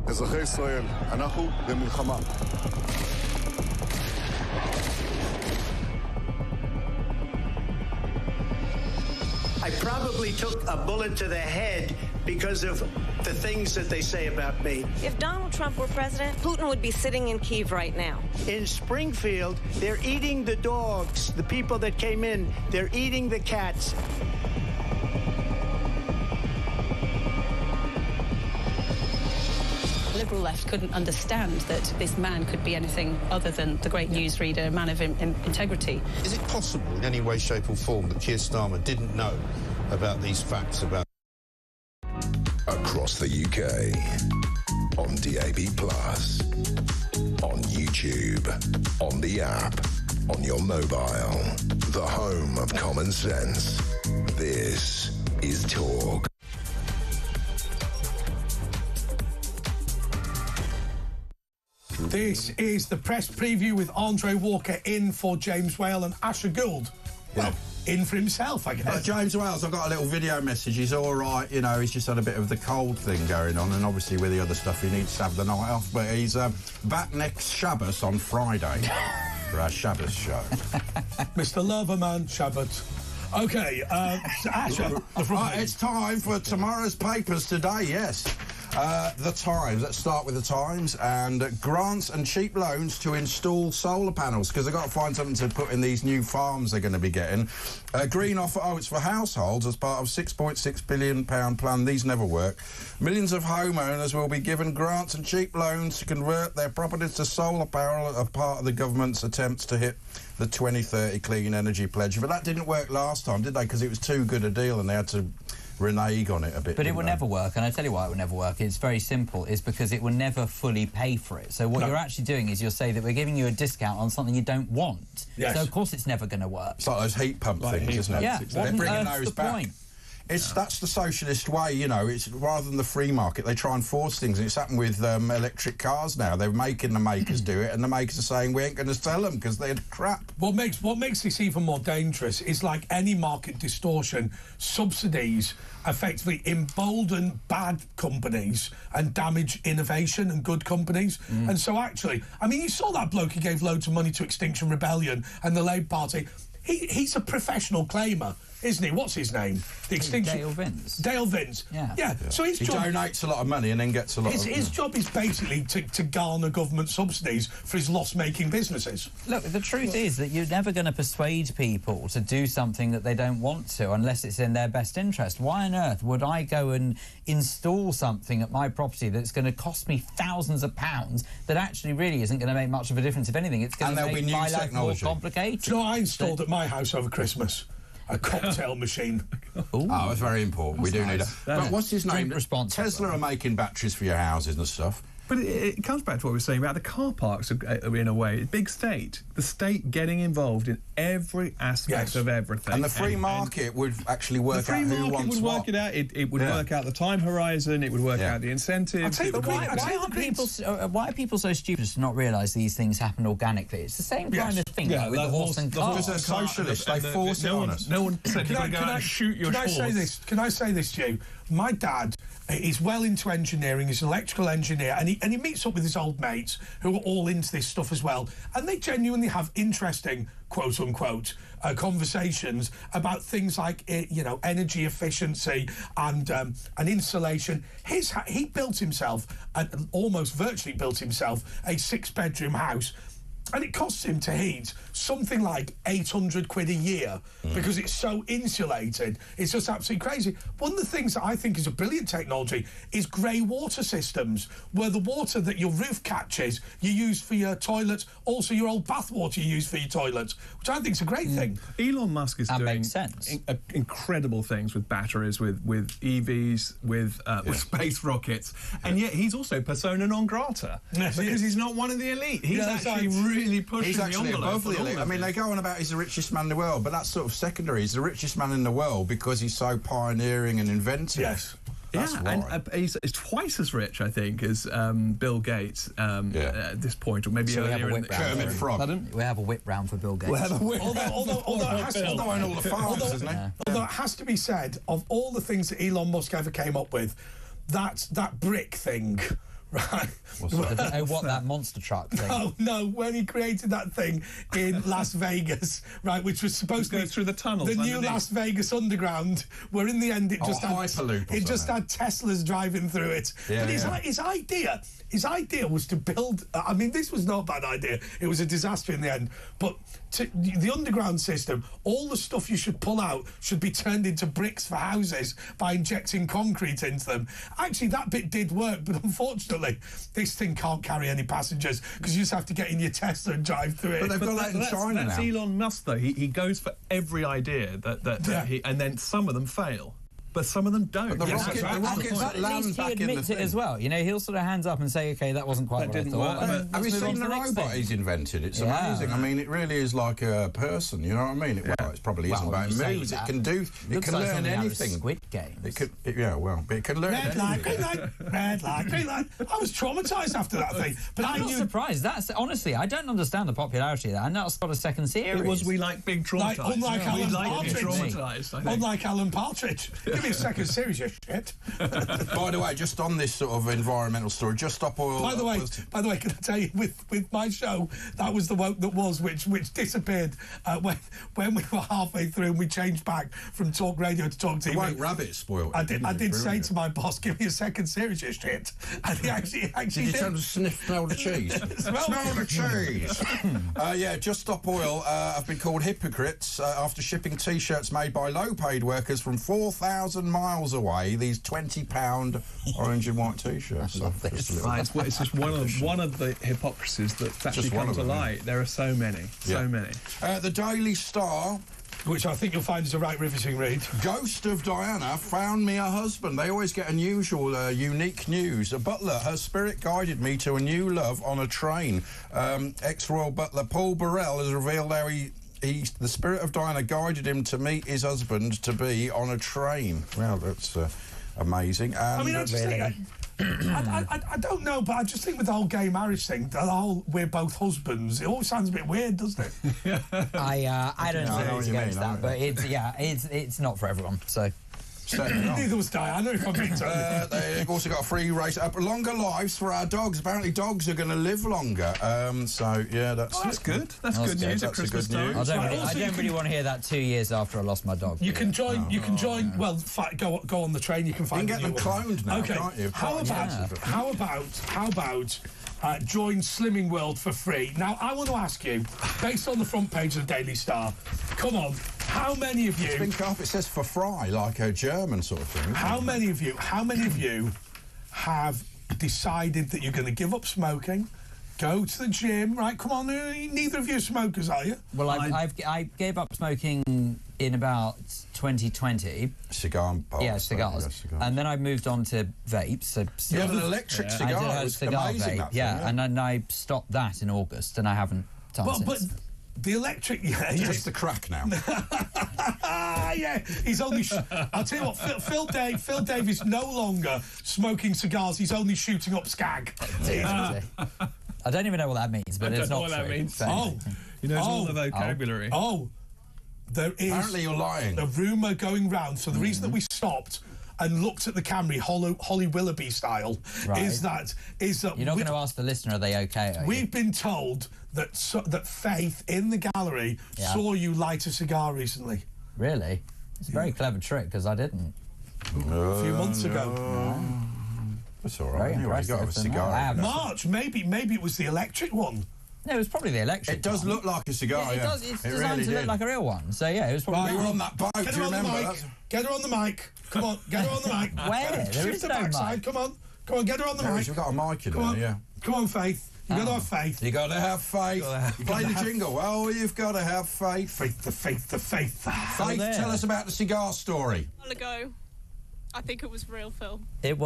אזרחי ישראל, אנחנו במלחמה. I probably took a bullet to the head because of the things that they say about me. If Donald Trump were president, Putin would be sitting in Kyiv right now. In Springfield, they're eating the dogs. The people that came in, they're eating the cats. The Liberal left couldn't understand that this man could be anything other than the great newsreader, a man of integrity. Is it possible in any way, shape or form that Keir Starmer didn't know about these facts about... Across the UK, on DAB+, on YouTube, on the app, on your mobile, the home of common sense. This is Talk. This is the press preview with Andre Walker in for James Whale and Asher Gould. Well, in for himself, I guess. James Wales, I've got a little video message. He's all right, you know, he's just had a bit of the cold thing going on, and obviously with the other stuff he needs to have the night off, but he's back next Shabbos on Friday for our Shabbos show. Mr. Loverman, Shabbat. OK, Asher, right, it's time for tomorrow's papers today, yes. The Times. Let's start with the Times. And grants and cheap loans to install solar panels, because they've got to find something to put in these new farms they're going to be getting. Green offer, it's for households as part of £6.6 billion plan. These never work. Millions of homeowners will be given grants and cheap loans to convert their properties to solar power as part of the government's attempts to hit the 2030 clean energy pledge. But that didn't work last time, did they? Because it was too good a deal and they had to renege on it a bit. But it will never work, and I tell you why it will never work. It's very simple. It's because it will never fully pay for it. So what you're actually doing is you'll say that we're giving you a discount on something you don't want. Yes. So of course it's never going to work. It's like those heat pump things, isn't it? Yeah. They're bringing those back. Point? That's the socialist way, you know. It's rather than the free market, they try and force things. And it's happened with electric cars now. They're making the makers do it, and the makers are saying we ain't going to sell them because they're crap. What makes this even more dangerous is, like any market distortion, subsidies effectively embolden bad companies and damage innovation and good companies. And so actually, I mean, you saw that bloke who gave loads of money to Extinction Rebellion and the Labour Party. He's a professional claimer. isn't he? What's his name? The Extinction... Dale Vince. Dale Vince. Yeah. So his he job... donates a lot of money and then gets a lot of... His job is basically to garner government subsidies for his loss-making businesses. Look, the truth is that you're never going to persuade people to do something that they don't want to unless it's in their best interest. Why on earth would I go and install something at my property that's going to cost me thousands of pounds that actually really isn't going to make much of a difference? If anything, it's going to make my life more complicated. Do you know what I installed at my house over Christmas? A cocktail machine. Oh, that's very important. We do need it. But what's his name? Tesla are making batteries for your houses and stuff. But it comes back to what we were saying about the car parks, in a way. Big state. The state getting involved in every aspect of everything. And the free market would actually work out who wants what. The free market would work it out. It would work out the time horizon. It would work out the incentives. Why are people so stupid to not realise these things happen organically? It's the same kind of thing with the horse and car. Because they're socialists. They force it on us. No one said you're going to go out and shoot your horse. Can I say this to you? My dad is well into engineering. He's an electrical engineer, and he meets up with his old mates who are all into this stuff as well, and they genuinely have interesting, quote unquote, conversations about things like energy efficiency and insulation. He built himself, almost virtually built himself, a 6-bedroom house. And it costs him to heat something like 800 quid a year because it's so insulated. It's just absolutely crazy. One of the things that I think is a brilliant technology is grey water systems, where the water that your roof catches you use for your toilets, also your old bath water you use for your toilets, which I think is a great thing. Elon Musk is doing makes sense. Incredible things with batteries, with EVs, with space rockets, and yet he's also persona non grata because he's not one of the elite. He's actually really pushing He's actually the envelope. above the elite. I mean, they go on about he's the richest man in the world, but that's sort of secondary. He's the richest man in the world because he's so pioneering and inventive. Yes. That's and he's twice as rich, I think, as Bill Gates at this point, or maybe earlier in the... Kermit Frog. We have a whip round for Bill Gates. Although it has to all the farms, isn't he? Although it has to be said, of all the things that Elon Musk ever came up with, that brick thing... Right. I don't know what that monster truck thing. No, when he created that thing in Las Vegas, right, which was supposed to be through the tunnels, the new Las Vegas Underground, where in the end it just had Teslas driving through it. But his idea was to build. I mean, this was not a bad idea. It was a disaster in the end. But the underground system, all the stuff you should pull out should be turned into bricks for houses by injecting concrete into them. Actually, that bit did work, but unfortunately, this thing can't carry any passengers because you just have to get in your Tesla and drive through it. But they've got that in China now. That's Elon Musk, though. He goes for every idea and then some of them fail. But some of them don't. But the rockets that land back in the admits it as well. You know, he'll sort of hands up and say, "Okay, that wasn't quite what I thought." Have you seen the robot he's invented? It's amazing. I mean, it really is like a person. You know what I mean? Well, it probably isn't about moves. It can do. It can learn anything. Squid Games. It could. But it can learn anything. Red light, green light. I was traumatised after that thing. But I'm not surprised. That's honestly, I don't understand the popularity of that. And that's got a second series. It was we like being traumatised. Unlike Alan Partridge. Give me a second series, you shit. By the way, just on this sort of environmental story, Just Stop Oil. By the way, can I tell you, with my show, that was the woke that was, which disappeared when we were halfway through and we changed back from Talk Radio to Talk TV. The woke rabbit spoiled. I did say to my boss, "Give me a second series, you shit," and he actually did. You tell him to smell the cheese? Smell the cheese. Just Stop Oil have been called hypocrites after shipping T-shirts made by low-paid workers from 4,000 miles away. These £20 orange and white T-shirts. It's just one of the hypocrisies that's actually come to light. There are so many, many. The Daily Star, which I think you'll find is a right riveting read. Ghost of Diana found me a husband. They always get unusual, unique news. A butler, her spirit guided me to a new love on a train. Ex-royal butler Paul Burrell has revealed how the spirit of Diana guided him to meet his husband-to-be on a train. Well, that's amazing. I mean, I just think... I don't know, but I just think with the whole gay marriage thing, the whole "we're both husbands," it all sounds a bit weird, doesn't it? I don't know how to go into that, but it's not for everyone. So Certainly not. Neither was Diana, if I'm being told. They've also got a free race. Longer lives for our dogs. Apparently dogs are going to live longer. So, yeah, that's good. That's good news at Christmas time. I don't really want to hear that 2 years after I lost my dog. You can join. You can join. Well, go on the train. You can find. You can get them cloned now, okay. can't you? How about join Slimming World for free? Now, I want to ask you, based on the front page of the Daily Star, come on, how many of you... It's been carved, it says for fry, like a German sort of thing. How many of you have decided that you're going to give up smoking, go to the gym, right? Come on, neither of you are smokers, are you? Well, I gave up smoking in about 2020. Cigar. Yeah, cigars. And then I moved on to vapes. So you had an electric cigar. I did have a cigar amazing, vape, and then I stopped that in August, and I haven't done since. But the electric... Yeah, just the crack now. Yeah, he's only... I'll tell you what, Phil Dave is no longer smoking cigars, he's only shooting up skag. I don't even know what that means, but it's not true. I don't know what that means. Oh. He knows all the vocabulary. There is... Apparently you're lying. A rumour going round, so the reason that we stopped and looked at the camera, Holly Willoughby style, is that you're not going to ask the listener, are they okay? We've been told that that Faith in the gallery saw you light a cigar recently. Really? It's a very clever trick, because I didn't. A few months ago. That's all right. Anyway, you got to have a cigar. March, maybe it was the electric one. No, it was probably the electric. It does look like a cigar. Yeah, it does. It's designed to look like a real one. So yeah, it was probably. You were on that boat. Get Do you remember? Get her on the mic. Come on, get her on the mic. Where? There is the no backside. mic. Come on, get her on the mic. We've got a mic in Come there. Yeah. Come on, Faith. You got to have faith. You got to have faith. Play the jingle. Oh, you've got to have faith. Faith. Faith, tell us about the cigar story. A while ago, I think it was real, Phil.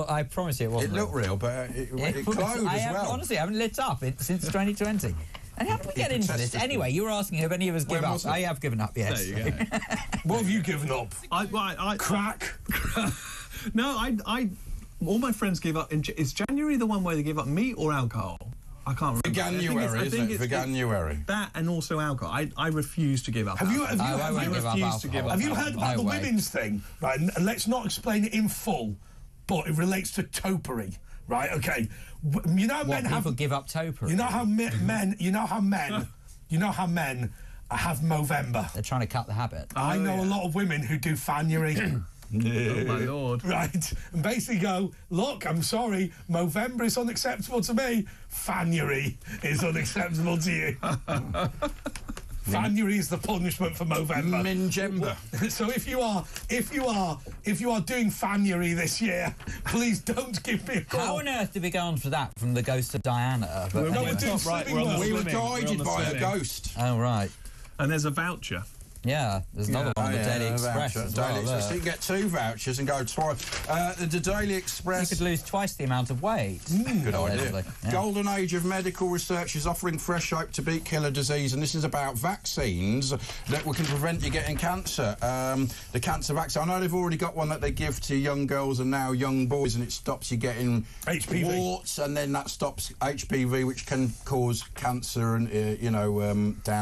I promise you it wasn't. It looked real, but it glowed as well. Honestly, I haven't lit up since 2020. And how did we get into this? Anyway, you were asking if any of us give up. I have given up, yes. There you go. What have you given up? Crack. No, all my friends give up. Is January the one where they give up meat or alcohol? I can't remember. January, isn't it? For January. That and also alcohol. I refuse to give up. Have you heard alcohol. about the women's thing? Right, and let's not explain it in full, but it relates to topiary. Right? Okay. You know, people give up topiary. You know how men. You know how men have Movember. They're trying to cut the habit. I know a lot of women who do Fanuary. Oh my Lord. Right, and basically go, look, I'm sorry, Movember is unacceptable to me, Fanuary is unacceptable to you. Fanuary is the punishment for Movember. Mingember. So if you are doing Fanuary this year, please don't give me a call. How on earth did we go on for that from the ghost of Diana? We're doing we were guided by a ghost. Oh right. And there's a voucher. Yeah, there's another one on the Daily Express as well. So you get 2 vouchers and go twice. The Daily Express... You could lose twice the amount of weight. Good idea. Yeah. Golden age of medical research is offering fresh hope to beat killer disease, and this is about vaccines that can prevent you getting cancer. The cancer vaccine, I know they've already got one that they give to young girls and now young boys, and it stops you getting HPV. Warts, and then that stops HPV, which can cause cancer and,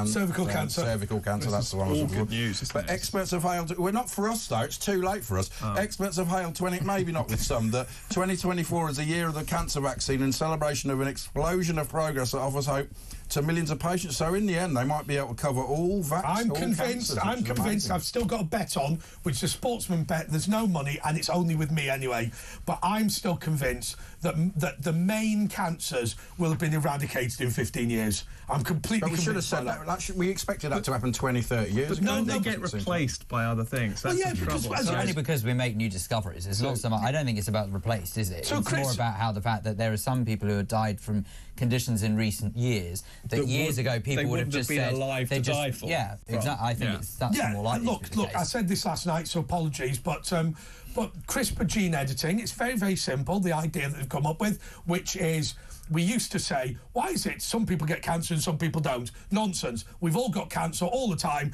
cervical cancer. Cervical cancer, that's the one. Good news, but experts have hailed... Well, not for us, though. It's too late for us. Experts have hailed, maybe not with some, that 2024 is the year of the cancer vaccine in celebration of an explosion of progress that offers hope to millions of patients. So in the end, they might be able to cover all vaccines. I'm convinced. I've still got a bet on, which is a sportsman bet. There's no money, and it's only with me anyway. But I'm still convinced that the main cancers will have been eradicated in 15 years. I'm completely convinced. We should have said that. We expected that to happen 20, 30 years ago. No, they get replaced by other things. That's the trouble. It's only because we make new discoveries. It's not so much. I don't think it's about replaced, is it? It's more about how the fact that there are some people who have died from conditions in recent years that years ago people would have just been said alive to die for. Yeah, exactly. I think that's more likely. Look, I said this last night, so apologies, but CRISPR gene editing, it's very, very simple, the idea that they've come up with, which is... We used to say, why is it some people get cancer and some people don't? Nonsense. We've all got cancer all the time.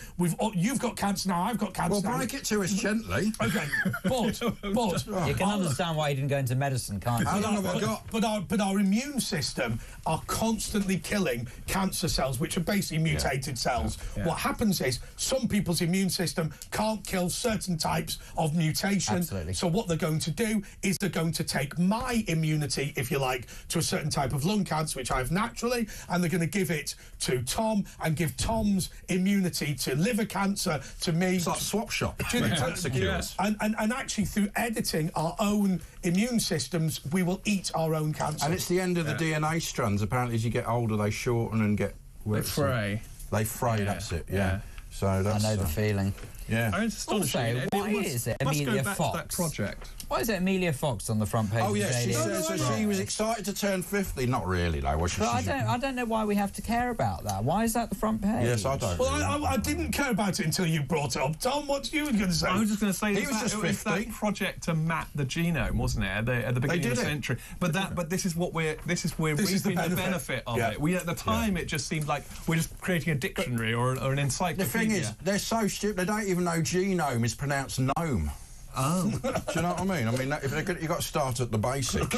You've got cancer now, I've got cancer now. Well, break it to us gently. Okay, but... You can understand why you didn't go into medicine, can't you? How long have I got? But our immune system are constantly killing cancer cells, which are basically mutated cells. Yeah. What happens is some people's immune system can't kill certain types of mutations, Absolutely. So what they're going to do is they're going to take my immunity, if you like, to a certain type of lung cancer, which I have naturally, and they're going to give it to Tom and give Tom's immunity to liver cancer to me. It's like swap shop. And actually, through editing our own immune systems, we will eat our own cancer. And it's the end of the DNA strands. Apparently, as you get older, they shorten and get... They fray. They fray, that's it, yeah. So that's... I know the feeling. Yeah. I mean, it's astonishing. Also, why is it Amelia Fox? That project. Why is it Amelia Fox on the front page? Oh, yeah, of she says she was excited to turn 50. Not really, though, was she? But I don't know why we have to care about that. Why is that the front page? Yes, I don't. Well, I didn't care about it until you brought it up. Tom, what you were going to say? I was just going to say he was just 50. It was that project to map the genome, wasn't it? At the beginning of the century. But this is what we're reaping the benefit of it. At the time, it just seemed like we're just creating a dictionary or an encyclopedia. The thing is, they're so stupid. They don't even know genome is pronounced gnome. Oh. Do you know what I mean? I mean, you've got to start at the basics.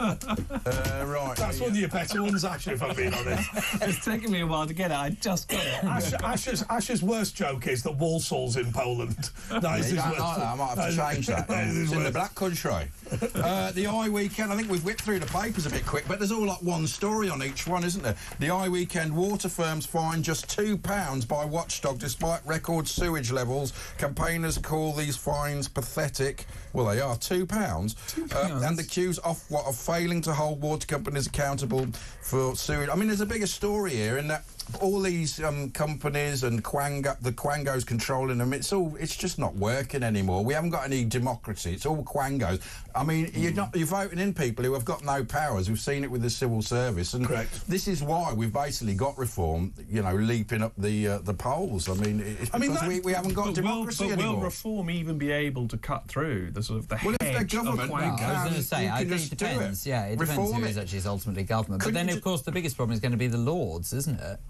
Right. That's one of your better ones, actually, if I'm being honest. It's taken me a while to get it. I just got it. Ash's worst joke is that Walsall's in Poland. That is his worst. I might have to change that. It's in the Black Country. The Eye Weekend, I think we've whipped through the papers a bit quick, but there's all like one story on each one, isn't there? The Eye Weekend, water firms fined just £2 by Watchdog despite record sewage levels. Campaigners call these fines pathetic. Well, they are, £2. And accused of failing to hold water companies accountable for sewage. I mean, there's a bigger story here in that all these companies and the Quangos controlling them, it's just not working anymore. We haven't got any democracy. It's all Quangos. I mean, you're voting in people who have got no powers. We've seen it with the civil service, and this is why we've basically got reform, leaping up the polls. I mean, it's because we haven't got democracy anymore. Will reform even be able to cut through the sort of the hedge if the government of Quangos? I was going to say, I think it depends. Yeah, it depends who is actually ultimately government. But then, of course, the biggest problem is going to be the Lords, isn't it?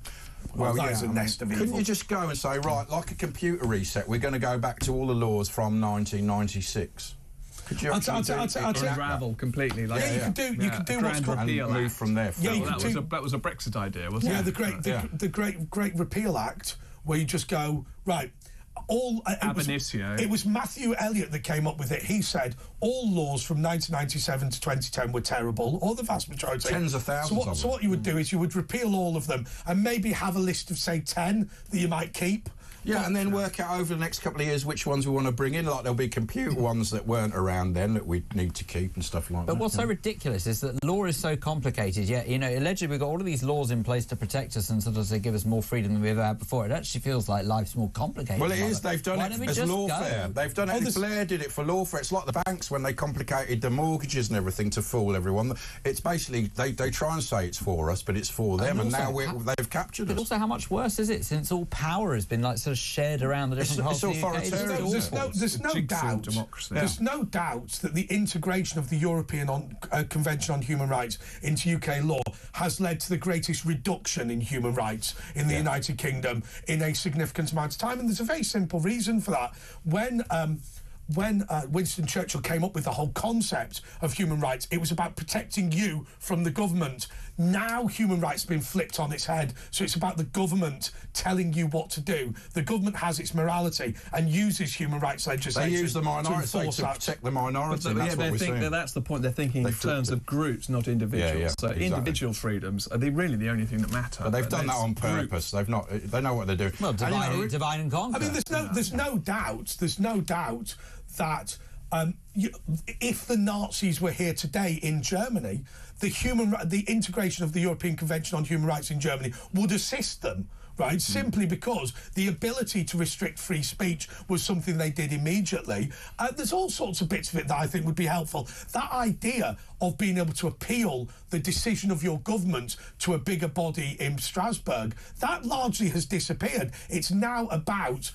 Well, that is a nest of evil. Couldn't you just go and say, right, like a computer reset, we're going to go back to all the laws from 1996? Could you unravel completely? You could do what's called and move from there. That was a Brexit idea, wasn't it? The Great Repeal Act, where you just go, right, ab initio. It was Matthew Elliott that came up with it. He said all laws from 1997 to 2010 were terrible, or the vast majority. Tens of thousands. So what you would do is you would repeal all of them and maybe have a list of, say, 10 that you might keep. Yeah, and then work out over the next couple of years which ones we want to bring in. Like, there'll be computer ones that weren't around then that we need to keep and stuff like that. But what's so ridiculous is that law is so complicated, yet, allegedly we've got all of these laws in place to protect us and sort of give us more freedom than we've ever had before. It actually feels like life's more complicated. Well, it is. They've done it as lawfare. They've done it. Blair did it for lawfare. It's like the banks when they complicated the mortgages and everything to fool everyone. It's basically, they try and say it's for us, but it's for them, and now they've captured us. But also, how much worse is it since all power has been, sort of shared around the different parts of the UK? There's no doubt that the integration of the European Convention on Human Rights into UK law has led to the greatest reduction in human rights in the United Kingdom in a significant amount of time, and there's a very simple reason for that. When Winston Churchill came up with the whole concept of human rights, it was about protecting you from the government. Now human rights have been flipped on its head, so it's about the government telling you what to do. The government has its morality and uses human rights legislation. They use the minority to protect the minority. That's the point. They're thinking in terms of groups, not individuals. So individual freedoms are really the only thing that matter. But they've done that on purpose. They've not. They know what they're doing. Well, divide and conquer. I mean, there's no doubt that if the Nazis were here today in Germany, the integration of the European Convention on Human Rights in Germany would assist them, right? Simply because the ability to restrict free speech was something they did immediately. There's all sorts of bits of it that I think would be helpful. That idea of being able to appeal the decision of your government to a bigger body in Strasbourg, that largely has disappeared. It's now about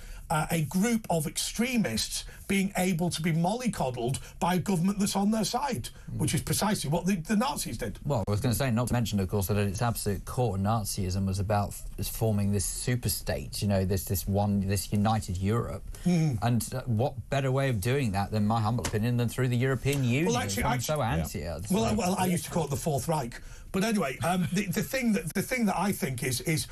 a group of extremists being able to be mollycoddled by a government that's on their side, which is precisely what the Nazis did. Well, I was going to say, not to mention, of course, that at its absolute core, Nazism was about forming this super-state, this united Europe. And what better way of doing that, in my humble opinion, than through the European Union? Well, actually, so anti us. Well, I used to call it the Fourth Reich. But anyway, the thing that I think is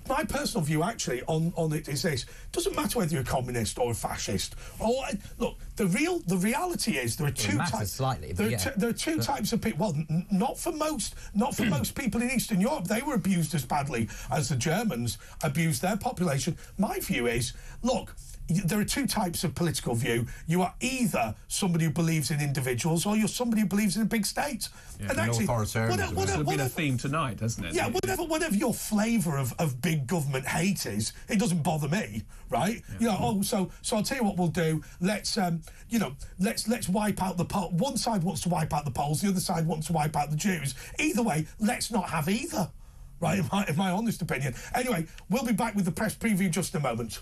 my personal view actually on it is this: doesn't matter whether you're a communist or a fascist. Or look, the reality is there are two types. Slightly, but there are two types of people. Well, not for most people in Eastern Europe. They were abused as badly as the Germans abused their population. My view is, look, there are two types of political view. You are either somebody who believes in individuals, or you're somebody who believes in a big state. Yeah, and actually, this has been a theme tonight, hasn't it? Yeah, whatever your flavour of big government hate is, it doesn't bother me, right? Yeah. So I'll tell you what we'll do. Let's let's wipe out the Poles. One side wants to wipe out the Poles, the other side wants to wipe out the Jews. Either way, let's not have either, right? In my honest opinion. Anyway, we'll be back with the press preview just in a moment.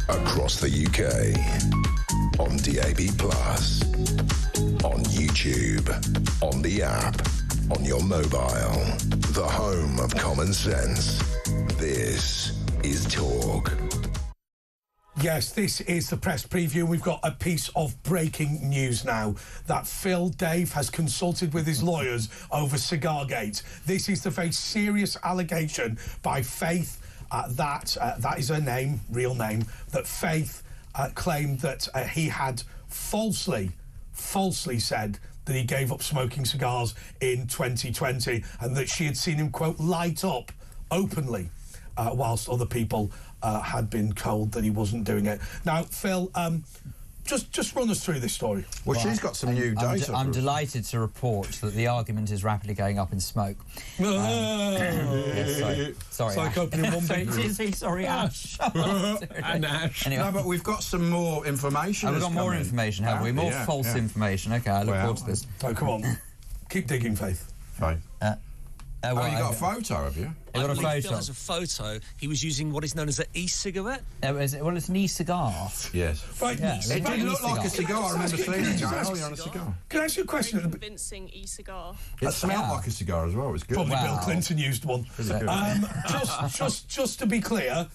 Across the UK, on DAB+, on YouTube, on the app, on your mobile, the home of common sense. This is Talk. Yes, this is the press preview. We've got a piece of breaking news now that Phil Dave has consulted with his lawyers over Cigargate. This is the very serious allegation by Faith, that is her name, real name, that Faith claimed that he had falsely said that he gave up smoking cigars in 2020 and that she had seen him, quote, light up openly whilst other people had been told that he wasn't doing it. Now, Phil, just run us through this story. Well, she's got some new data. I'm delighted to report that the argument is rapidly going up in smoke. Sorry, it's like opening one big room. Sorry, Ash. And Ash. Anyway. No, but we've got some more information. We've got more information, have we? More false information. OK, I look forward to this. Oh, come on. Keep digging, Faith. Faith. Well, you got a photo, have you? I got a photo. Phil has a photo. He was using what is known as an e-cigarette. Well, it's an e-cigar. Yes. Right. Yeah, it did look like a cigar. I remember seeing it. On a cigar. Can I ask you a question? Convincing e-cigar. It smelled like a cigar as well. It was good. Probably Bill Clinton used one. Just to be clear,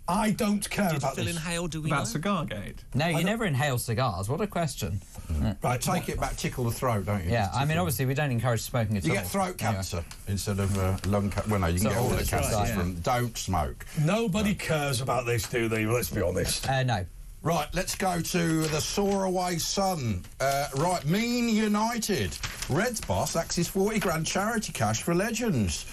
I don't care about Phil this. inhale, do we About know? Cigargate? No, you never inhale cigars. What a question. Right, take it back, tickle the throat, don't you? Yeah, I mean, obviously, we don't encourage smoking at all. You get throat cancer instead of lung cancer. Well, no, you can get all the cancers from... Don't smoke. Nobody cares about this, do they? Let's be honest. No. Right, let's go to the Soaraway Sun. Right, Mean United. Reds boss axes 40 grand charity cash for legends.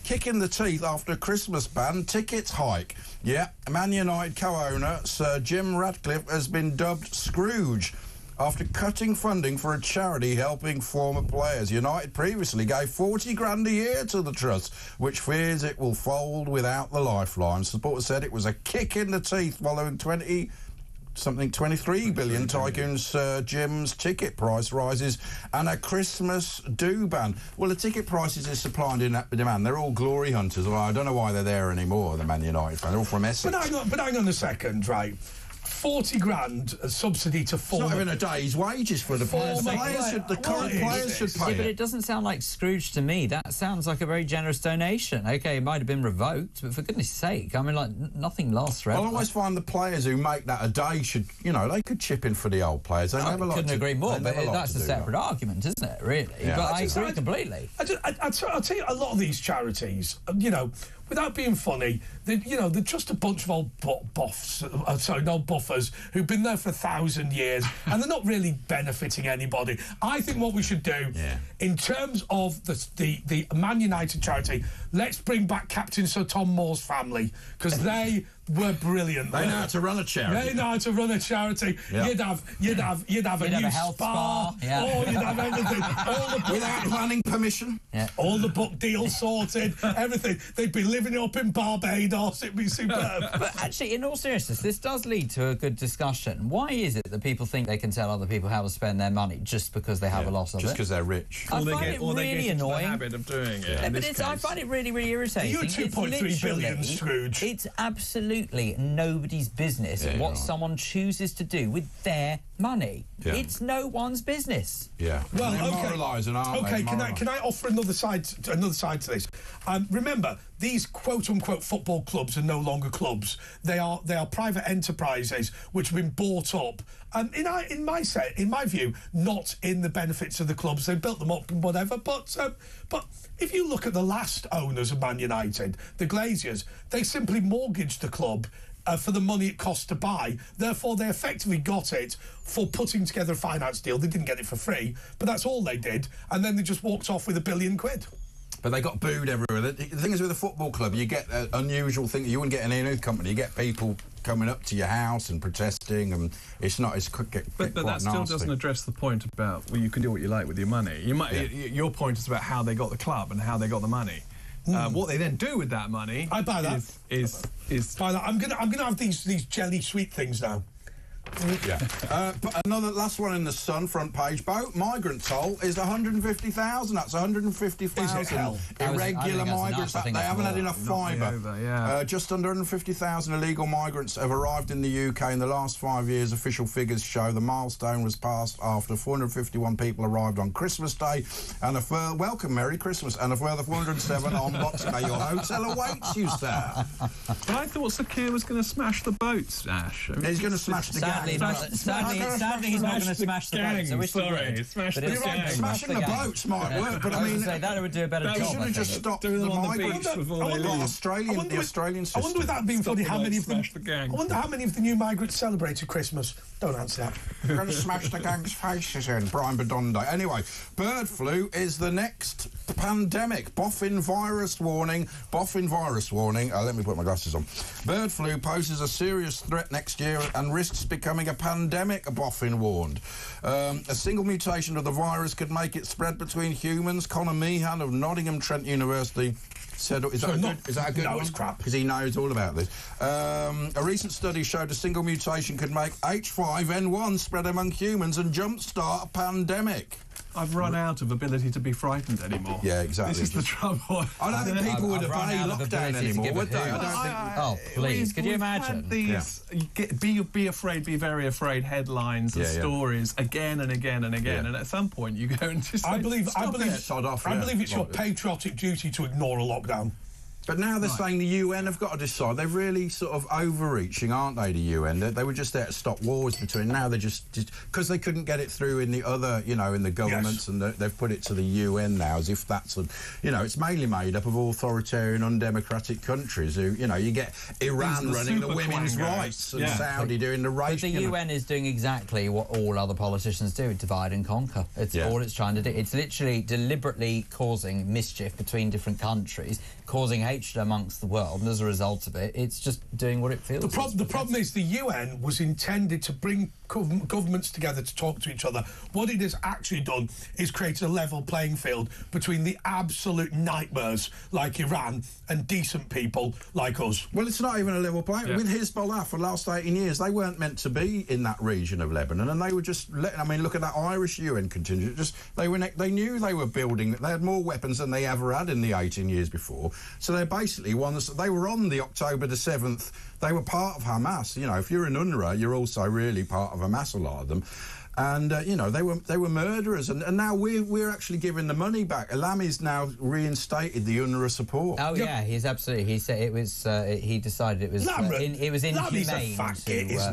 Kick in the teeth after a Christmas ban, tickets hike. Yeah, Man United co-owner Sir Jim Ratcliffe has been dubbed Scrooge after cutting funding for a charity helping former players. United previously gave 40 grand a year to the trust, which fears it will fold without the lifeline. Supporters said it was a kick in the teeth following 23 billion tycoon Sir Jim's ticket price rises and a Christmas do ban. Well, the ticket prices is supply and demand. They're all glory hunters. Well, I don't know why they're there anymore, the Man United fans. They're all from Essex. But hang on a second, right? 40 grand subsidy to former... It's not even a day's wages for the players. The current players should pay it. But it doesn't sound like Scrooge to me. That sounds like a very generous donation. OK, it might have been revoked, but for goodness sake, I mean, like, nothing lasts forever. I always find the players who make that a day should, you know, they could chip in for the old players. They never couldn't agree more, but that's a separate argument, isn't it, really? Yeah. But I agree completely. I'll tell you, a lot of these charities, you know, without being funny, they're just a bunch of old old buffers who've been there for 1,000 years, and they're not really benefiting anybody. I think what we should do, in terms of the Man United charity, let's bring back Captain Sir Tom Moore's family, because they were brilliant. They know how to run a charity. They know how to run a charity. Yeah. You'd have a new health spa. Yeah. Oh, you'd have everything. Without planning permission. Yeah. All the book deals sorted. Everything. They'd be living up in Barbados. It'd be superb. But actually, in all seriousness, this does lead to a good discussion. Why is it that people think they can tell other people how to spend their money just because they have a loss of just it? because they're rich. I find it really annoying. The habit of doing it. Yeah, but I find it really, really irritating. You're 2.3 billion, Scrooge. It's absolutely nobody's business what someone chooses to do with their money. Yeah. It's no one's business. Yeah. Well, they're moralising, aren't they? Can I offer another side to this? Remember, these quote-unquote football clubs are no longer clubs. They are private enterprises which have been bought up. In my view, not in the benefits of the clubs. They built them up and whatever. But if you look at the last owners of Man United, the Glaziers, they simply mortgaged the club for the money it cost to buy. Therefore, they effectively got it for putting together a finance deal. They didn't get it for free, but that's all they did. And then they just walked off with £1 billion. But they got booed everywhere. The thing is, with a football club, you get an unusual thing. You wouldn't get in any company. You get people coming up to your house and protesting, and it's not. But that still doesn't address the point about, well, you can do what you like with your money. Your point is about how they got the club and how they got the money. What they then do with that money, I buy that. Is buy that. I'm gonna have these jelly sweet things now. Yeah. But another last one in the Sun front page. Boat migrant toll is 150,000. That's 150,000 irregular migrants. They haven't had enough fibre. Just under 150,000 illegal migrants have arrived in the UK in the last 5 years. Official figures show the milestone was passed after 451 people arrived on Christmas Day, and welcome, Merry Christmas, and a further 407 on Boxing Day. Your hotel awaits you, sir. But I thought Sir Keir was going to smash the boats, Ash. He's going to smash the gang. Sadly, he's not going to smash the boats. Smashing the boats might work, but I mean, that would do a better job. He should have just stopped the migrants. The Australian system. I wonder if that'd been funny. How many of them? I wonder how many of the new migrants celebrated Christmas. Don't answer that. We're going to smash the gang's faces in. Brian Badonde. Anyway, bird flu is the next pandemic. Boffin virus warning. Let me put my glasses on. Bird flu poses a serious threat next year and risks becoming a pandemic, Boffin warned. A single mutation of the virus could make it spread between humans. Conor Meehan of Nottingham Trent University said, is that a good one? It's crap. Because he knows all about this. A recent study showed a single mutation could make H5N1 spread among humans and jumpstart a pandemic. I've run out of ability to be frightened anymore. Yeah, exactly. This is the trouble. I don't think people would obey lockdown anymore, would they? Oh, please, could you imagine? These be afraid, be very afraid headlines and stories again and again and again, and at some point you go and just I believe it's your patriotic duty to ignore a lockdown. But now they're saying the UN have got to decide. They're really sort of overreaching, aren't they, the UN? They were just there to stop wars between. Now they're just because they couldn't get it through in the other, in the governments, and they've put it to the UN now as if that's it's mainly made up of authoritarian, undemocratic countries who, you get Iran running the women's rights and Saudi doing the race. But the UN is doing exactly what all other politicians do, divide and conquer. It's all it's trying to do. It's literally deliberately causing mischief between different countries, causing hate hatred amongst the world, and as a result of it, it's just doing what it feels. The problem is the UN was intended to bring governments together to talk to each other. What it has actually done is created a level playing field between the absolute nightmares like Iran and decent people like us. Well, it's not even a level playing field. With Hezbollah for the last 18 years, they weren't meant to be in that region of Lebanon, and they were just letting. I mean, look at that Irish UN contingent. They knew they were building. They had more weapons than they ever had in the 18 years before. So they basically they were on the October the 7th. They were part of Hamas. You know, if you're in UNRWA, you're also really part of Hamas, a lot of them. And, you know, they were murderers. And now we're actually giving the money back. Elami's now reinstated the UNRWA support. Oh, yeah, he's absolutely... He said it was... he decided it was... it was inhumane.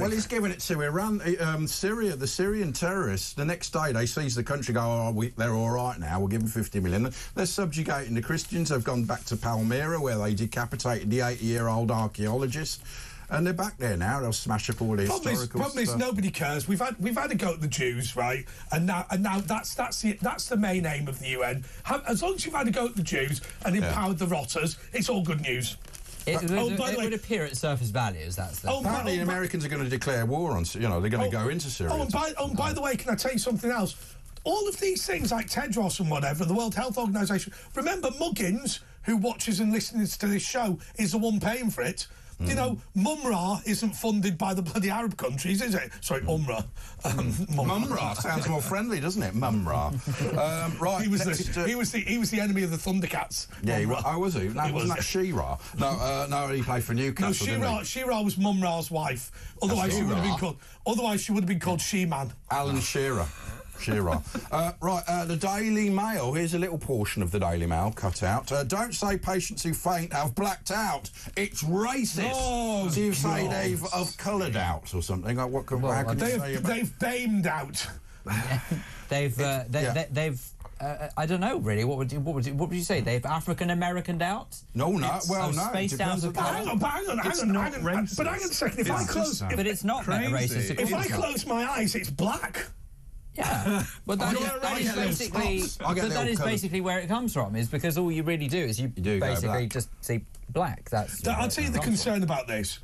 Well, he's giving it to Iran. Syria, the Syrian terrorists, the next day they seize the country, go, they're all right now, we'll give them 50 million. They're subjugating the Christians. They've gone back to Palmyra, where they decapitated the 80-year-old archaeologist. And they're back there now. They'll smash up all the historical stuff. Problem is, nobody cares. We've had a go at the Jews, right? And now that's the main aim of the UN. As long as you've had a go at the Jews and empowered the rotters, it's all good news. It would appear at surface value as that's the... Apparently, the Americans are going to declare war on... You know, they're going to go into Syria. By the way, can I tell you something else? All of these things like Tedros and whatever, the World Health Organization... Remember, Muggins, who watches and listens to this show, is the one paying for it. You know, Mumra isn't funded by the bloody Arab countries, is it? Sorry, UMRA. Mumra sounds more friendly, doesn't it? Mumra. Right. He was the enemy of the Thundercats. Yeah, was he? No, wasn't that She-Ra? No, he played for Newcastle. No, She-Ra was Mumra's wife. Otherwise, she would have been called She-Man. Alan Shearer. The Daily Mail. Here's a little portion of the Daily Mail cut out. Don't say patients who faint have blacked out. It's racist. Oh, so you say they've coloured out or something. Like, what could you say about... They've bamed out. They've I don't know really. What would you say? They've African Americaned out? No. Spaced out. Hang on. But hang on a second. If I close, but it's not racist. If I close my eyes, it's black. Yeah, but that is basically where it comes from. Is because all you really do is you basically just see black. I'll tell you the concern about this.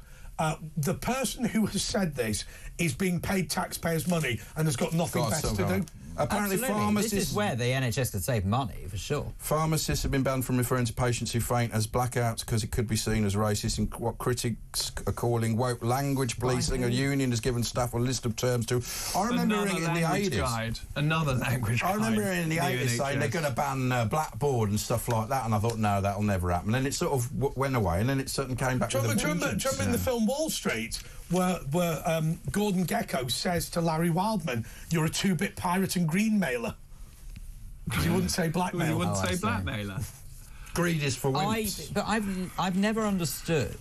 The person who has said this is being paid taxpayers' money and has got nothing better to do. Apparently, pharmacists... This is where the NHS could save money, for sure. Pharmacists have been banned from referring to patients who faint as blackouts because it could be seen as racist and what critics are calling woke language policing. A union has given staff a list of terms to... I remember in the 80s... Another language guide. I remember in the 80s saying they're going to ban Blackboard and stuff like that, and I thought, no, that'll never happen. And then it sort of went away, and then it certainly came back with a vengeance. Do you remember in the film Wall Street... where Gordon Gekko says to Larry Wildman, "You're a two-bit pirate and green mailer." Because he wouldn't say blackmailer. He wouldn't say blackmailer. Greed is for wimps. But I've never understood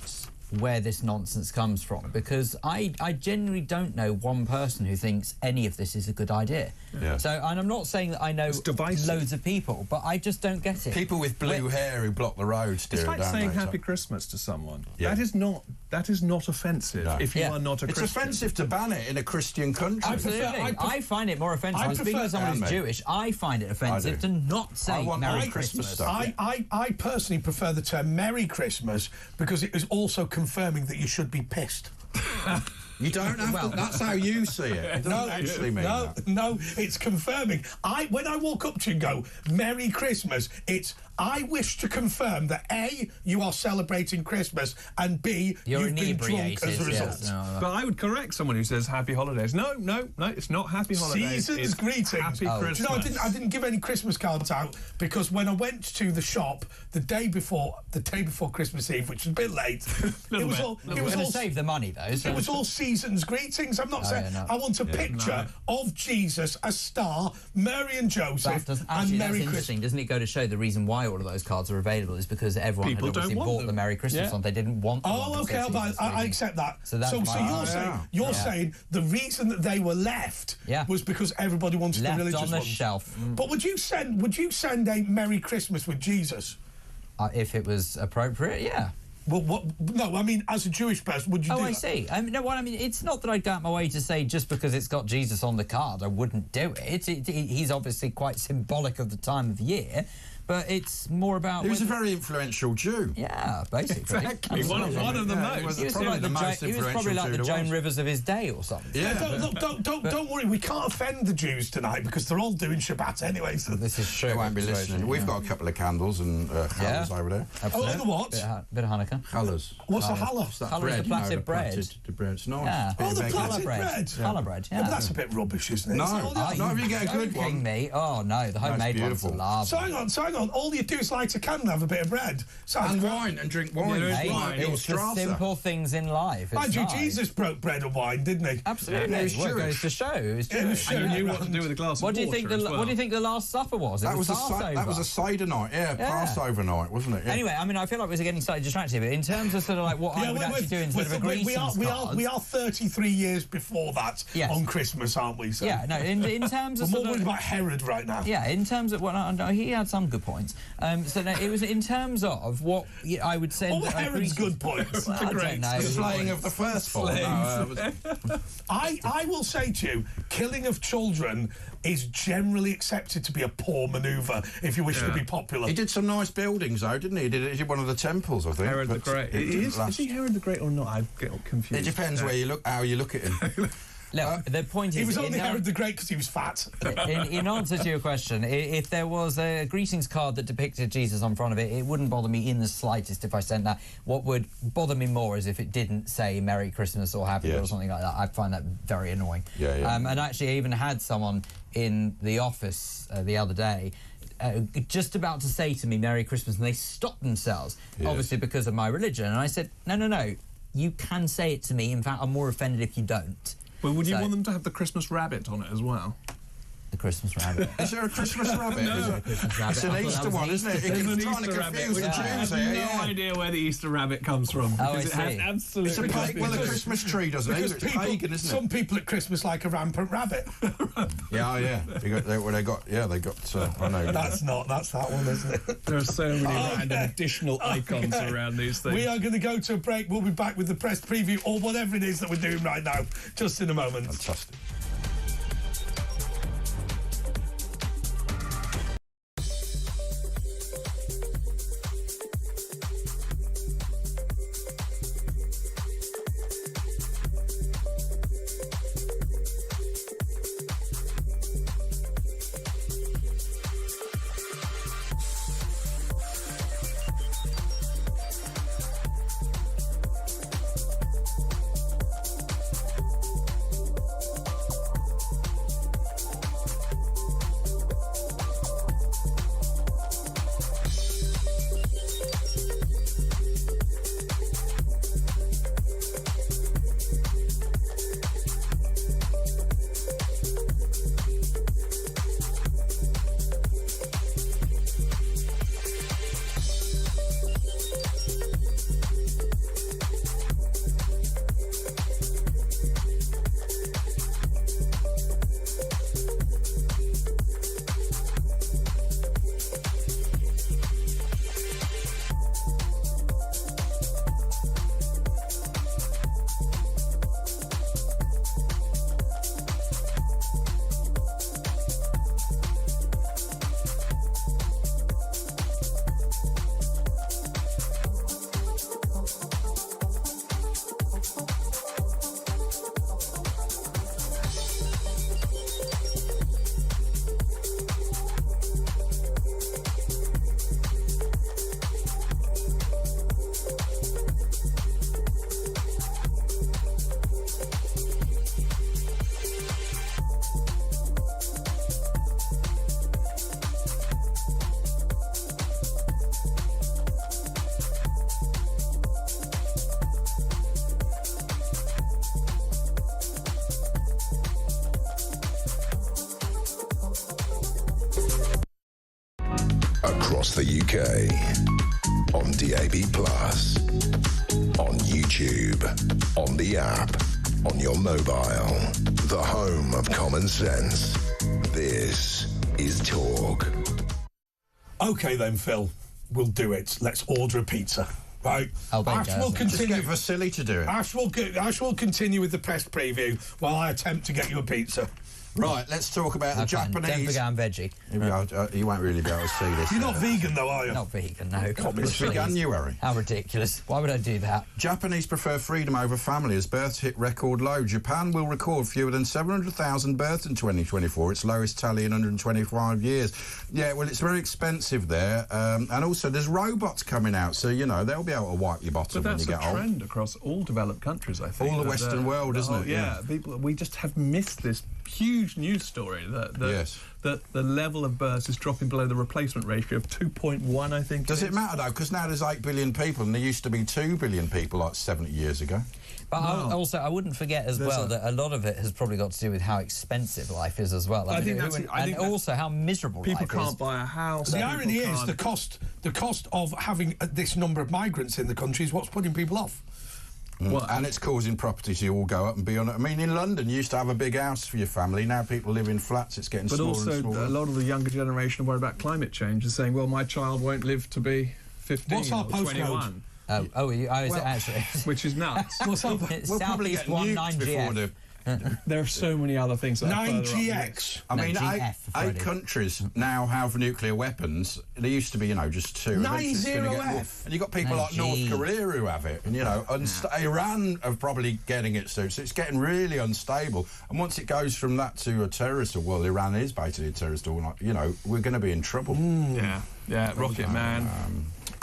where this nonsense comes from, because I genuinely don't know one person who thinks any of this is a good idea. Yeah. So, and I'm not saying that I know loads of people, but I just don't get it. People with blue hair who block the road steer it down. It's like saying Happy Christmas to someone. Yeah. That is not offensive if you are not a Christian. It's offensive to ban it in a Christian country. I find it more offensive. Speaking of someone who's Jewish, I find it offensive to not say Merry Christmas. I personally prefer the term Merry Christmas because it is also confirming that you should be pissed. You don't have to... That's how you see it. It doesn't actually mean that. No, it's confirming. When I walk up to you and go, Merry Christmas, it's... I wish to confirm that A, you are celebrating Christmas, and B, you've been drunk as a result. Yes. No. But I would correct someone who says Happy Holidays. No, it's not Happy Holidays. Season's greetings. Happy Christmas. Do you know, I didn't give any Christmas cards out because when I went to the shop the day before Christmas Eve, which was a bit late, it was all save the money though. It was all season's greetings. I'm not saying I want a picture of Jesus, a star, Mary and Joseph, and Merry Christmas. Doesn't it go to show the reason why all of those cards are available is because everyone had obviously bought the Merry Christmas one. They didn't want them. Oh, okay, I accept that. So you're saying the reason that they were left was because everybody wanted the religious ones. Left on the shelf. But would you send a Merry Christmas with Jesus? If it was appropriate, yeah. Well, no, I mean, as a Jewish person, would you do that? I see. It's not that I'd go out my way to say just because it's got Jesus on the card, I wouldn't do it. He's obviously quite symbolic of the time of year, but it's more about... He was a very influential Jew. Yeah, basically. Exactly. One of the most. He was probably like the Joan Rivers of his day or something. Yeah. Don't worry, we can't offend the Jews tonight because they're all doing Shabbat anyway. So this is true. They won't be listening. We've got a couple of candles and challahs over there. Oh, the what? Bit of Hanukkah. Challahs. What's a challah? Challah is the platted bread. The bread's nice. Yeah. Oh, the platted bread. Challah bread, yeah. But that's a bit rubbish, isn't it? No, not if you get a good one. Me. Oh, no, the homemade ones are lovely. So hang on. All you do is light a candle and have a bit of bread. And wine, and drink wine. It's the simple things in life. Mind you, Jesus broke bread and wine, didn't he? Absolutely. It goes to show. And you knew what to do with a glass of water. What do you think the Last Supper was? That was a cider night, Passover night, wasn't it? Yeah. Anyway, I mean, I feel like we're getting slightly distracted, but in terms of sort of like what I would actually do instead of a greetings card... We are 33 years before that on Christmas, aren't we? So. Yeah, no, in terms of... We're more worried about Herod right now. Yeah, in terms of... Well, no, he had some good points. So no, it was in terms of what I would say... All Herod's good points. I don't know. The slaying of the firstborn. I will say to you, killing of children is generally accepted to be a poor manoeuvre if you wish to be popular. He did some nice buildings, though, didn't he? He did one of the temples, I think. Herod the Great. Is he Herod the Great or not? I get confused. It depends where you look, how you look at him. Look, the point is... He was only Herod the Great because he was fat. In answer to your question, if there was a greetings card that depicted Jesus on front of it, it wouldn't bother me in the slightest if I sent that. What would bother me more is if it didn't say Merry Christmas or Happy or something like that. I'd find that very annoying. And actually, I even had someone in the office the other day just about to say to me Merry Christmas, and they stopped themselves, obviously because of my religion. And I said, no, you can say it to me. In fact, I'm more offended if you don't. Well, would you want them to have the Christmas rabbit on it as well? The Christmas rabbit. Is there a Christmas rabbit? No. It's an Easter one, isn't it? There's an Easter rabbit. I have no idea where the Easter rabbit comes from. Oh, I see. It has absolutely well, the Christmas tree doesn't it? It's pagan, isn't it? Some people at Christmas like a rampant rabbit. They got. I know. That's that one, isn't it? There are so many random additional icons around these things. We are going to go to a break. We'll be back with the press preview or whatever it is that we're doing right now, just in a moment. Fantastic. Across the UK, on DAB+, on YouTube, on the app, on your mobile, the home of common sense. This is Talk. OK then, Phil, we'll do it. Let's order a pizza. Right. Ash will continue. Just get Vasily to do it. Ash will continue with the press preview while I attempt to get you a pizza. Right, let's talk about the Japanese... Don't forget I'm veggie. You won't really be able to see this. You're not vegan, though, are you? Not vegan, no. It's veganuary. How ridiculous. Why would I do that? Japanese prefer freedom over family as births hit record low. Japan will record fewer than 700,000 births in 2024, its lowest tally in 125 years. Yeah, well, it's very expensive there. And also, there's robots coming out, so, you know, they'll be able to wipe your bottom when you get old. But that's a trend across all developed countries, I think. All the Western world, isn't it? Yeah, we just have missed this huge news story that the level of births is dropping below the replacement ratio of 2.1, I think. Does it matter, though? Because now there's 8 billion people, and there used to be 2 billion people, like 70 years ago. But also, I wouldn't forget as well that a lot of it has probably got to do with how expensive life is as well. I think also how miserable life is. People can't buy a house. The irony is the cost of having this number of migrants in the country is what's putting people off. Well, and it's causing properties to all go up and be on it. I mean, in London, you used to have a big house for your family. Now people live in flats. It's getting smaller and smaller. But also, a lot of the younger generation are worried about climate change and saying, well, my child won't live to be 15 What's our or 21. Is it actually? Which is nuts. We'll probably get nuked before the... There are so many other things that 9GX. I mean, eight countries now have nuclear weapons. There used to be, you know, just 2. 90F. And you've got people like North Korea who have it. And, you know, Iran are probably getting it soon. So it's getting really unstable. And once it goes from that to a terrorist, well, Iran is basically a terrorist, you know, we're going to be in trouble. Yeah, Rocket Man.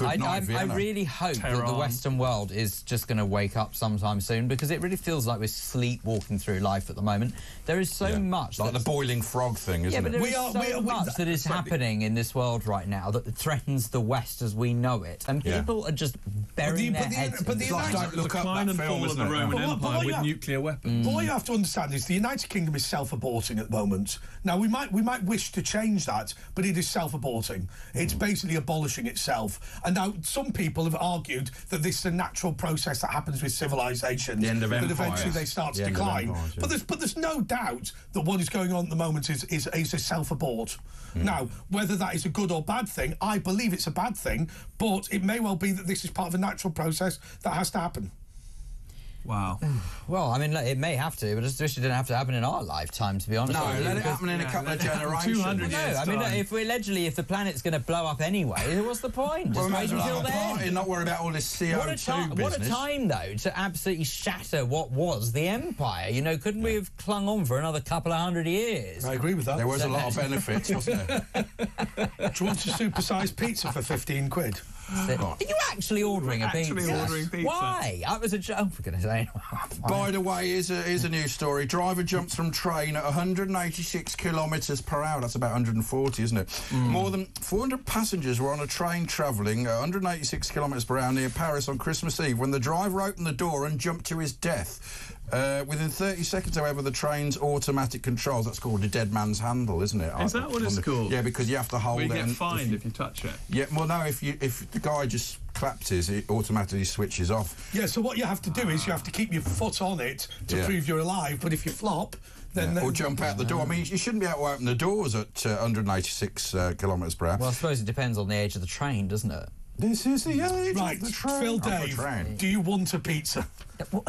I really hope that the Western world is just going to wake up sometime soon, because it really feels like we're sleepwalking through life at the moment. There is so much... Like the boiling frog thing, isn't it? But there is so much that is happening in this world right now that threatens the West as we know it. And people are just burying their heads in don't look up that film, of the Roman Empire with nuclear weapons. What you have to understand is the United Kingdom is self-aborting at the moment. Now, we might wish to change that, but it is self-aborting. It's basically abolishing itself. And now some people have argued that this is a natural process that happens with civilizations. The end of empire. That eventually they start to decline. But there's no doubt that what is going on at the moment is a self-abort. Now, whether that is a good or bad thing, I believe it's a bad thing, but it may well be that this is part of a natural process that has to happen. Wow. Well, I mean, it may have to, but it just didn't have to happen in our lifetime, to be honest. No, let it happen in a couple of generations. 200 years. I mean, if the planet's going to blow up anyway, what's the point? Just wait until then. Not worry about all this CO2 business. What a time, though, to absolutely shatter what was the empire. You know, couldn't we have clung on for another couple of 100 years? I agree with that. There was a lot of benefits, wasn't there? Do you want a supersized pizza for 15 quid? Are you actually ordering a pizza? Pizza? Why? That was a joke, for goodness sake. By the way, here's a news story. Driver jumps from train at 186 kilometres per hour. That's about 140, isn't it? More than 400 passengers were on a train travelling at 186 kilometres per hour near Paris on Christmas Eve when the driver opened the door and jumped to his death. Within 30 seconds, however, the train's automatic controls, that's called a dead man's handle, isn't it? Is that what it's called? Yeah, because you have to hold it. You get fined if you touch it. Yeah, well, no, if the guy just collapses, it automatically switches off. Yeah, so what you have to do is you have to keep your foot on it to prove you're alive, but if you flop, then... or jump out the door. I mean, you shouldn't be able to open the doors at 186 kilometres per hour. Well, I suppose it depends on the age of the train, doesn't it? This is the age of the train. Phil, Dave, do you want a pizza? Why?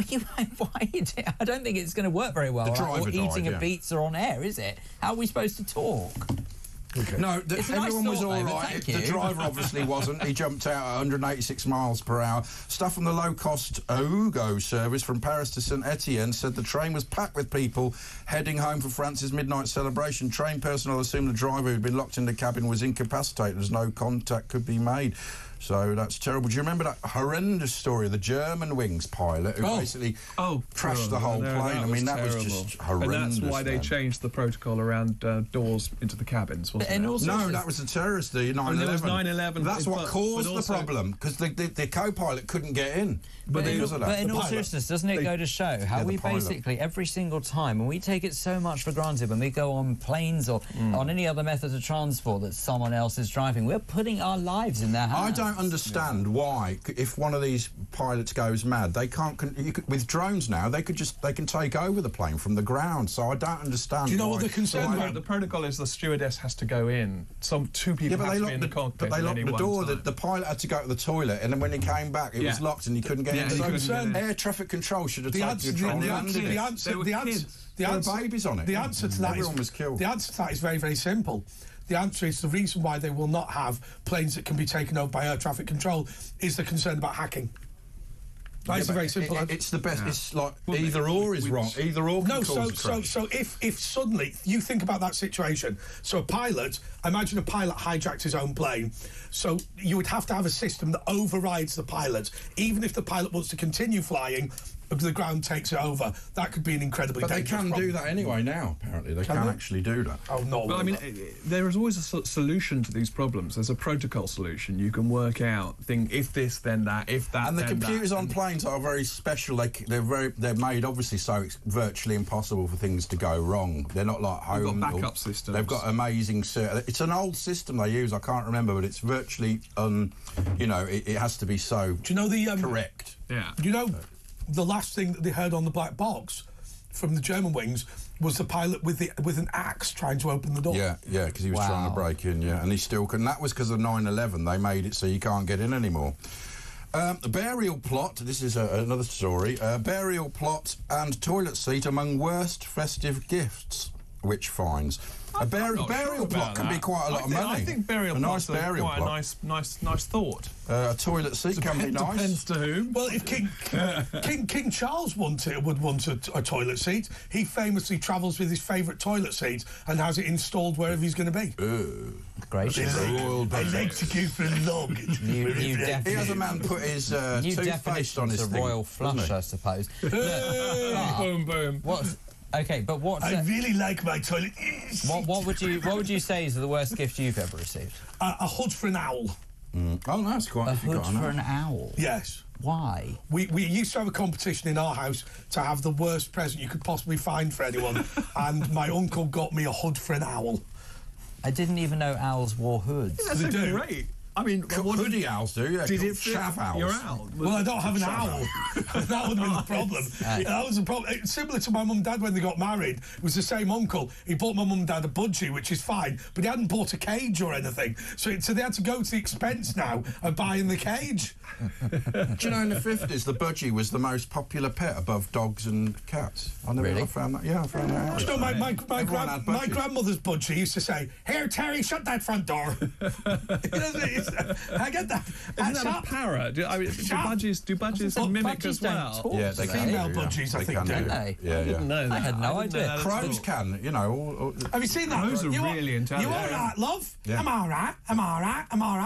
I don't think it's going to work very well. Or eating a pizza on air, is it? How are we supposed to talk? Okay. No, everyone was all right. The driver obviously wasn't. He jumped out at 186 miles per hour. Staff from the low-cost Ougo service from Paris to Saint-Etienne said the train was packed with people heading home for France's midnight celebration. Train personnel assumed the driver who'd been locked in the cabin was incapacitated as no contact could be made. So that's terrible. Do you remember that horrendous story of the Germanwings pilot who basically trashed the whole plane? I mean, that was just horrendous. And that's why they changed the protocol around doors into the cabins, wasn't it? No, that was the terrorist, the 9/11. It was 9/11. That's what caused the problem, because the co-pilot couldn't get in. But in all seriousness, doesn't it go to show how we basically, every single time, and we take it so much for granted when we go on planes or on any other method of transport that someone else is driving, we're putting our lives in their hands. don't understand why, if one of these pilots goes mad, they can't. With drones now, they can take over the plane from the ground. So I don't understand. Do you know why, what the concern about? The protocol is the stewardess has to go in. Two people have to be in the cockpit. But they locked the door. The pilot had to go to the toilet, and then when he came back, it was locked, and he couldn't get in. Air traffic control should have taken control. The answer, babies on it. The answer to that everyone was killed. The answer to that is very, very simple. The answer is the reason why they will not have planes that can be taken over by air traffic control is the concern about hacking. That's a very simple answer. It's the best. Yeah. It's like either or is wrong. Either or can cause a crash. So if suddenly you think about that situation, so a pilot, imagine a pilot hijacked his own plane, so you would have to have a system that overrides the pilot, even if the pilot wants to continue flying. The ground takes it over. That could be an incredibly dangerous But they can do that anyway now, apparently. They can actually do that. Oh, no. Well, I mean, there is always a solution to these problems. There's a protocol solution. You can work out, if this, then that, if that, and the then computers that. on planes are very special. They're made, obviously, so it's virtually impossible for things to go wrong. They're not like home. They've got backup systems. They've got amazing... It's an old system they use, I can't remember, but it's virtually, it has to be so correct. Yeah. Do you know... The last thing that they heard on the black box from the German wings was the pilot with an axe trying to open the door. Yeah, because he was trying to break in, and he still couldn't. That was because of 9/11. They made it so you can't get in anymore. The burial plot, this is another story. Burial plot and toilet seat among worst festive gifts. Which finds a burial plot can be quite a lot of money. I think burial plots are quite a nice thought. A toilet seat can be nice. Depends to whom. Well, if King Charles would want a toilet seat, he famously travels with his favourite toilet seat and has it installed wherever he's going to be. Gracious. I like to go for a log. He has a man put his toothpaste on his thing. Royal flush, I suppose. Boom, boom. Okay, but what? I really like my toilet. What would you say is the worst gift you've ever received? A hood for an owl. Oh, that's quite. A hood for an owl. Yes. Why? We used to have a competition in our house to have the worst present you could possibly find for anyone, and my uncle got me a hood for an owl. I didn't even know owls wore hoods. Yeah, that's great. I mean, hoodie owls do, yeah. Did it chav owls? Your owl? Well, I don't have an owl. That would have been the problem. That was the problem. It's similar to my mum and dad when they got married. It was the same uncle. He bought my mum and dad a budgie, which is fine, but he hadn't bought a cage or anything. So they had to go to the expense now of buying the cage. Do you know, in the 50s, the budgie was the most popular pet above dogs and cats? I found that. Yeah, I found that out. You know, my grandmother's budgie used to say, "Here, Terry, shut that front door." I get that. Isn't that a parrot? Do budgies mimic as well? Yeah, they can. Female budgies, I think, do. Yeah. I didn't know that. I had no idea. Crows can, Have you seen that? Crows are really intelligent. You all right, love? Yeah. I'm all right.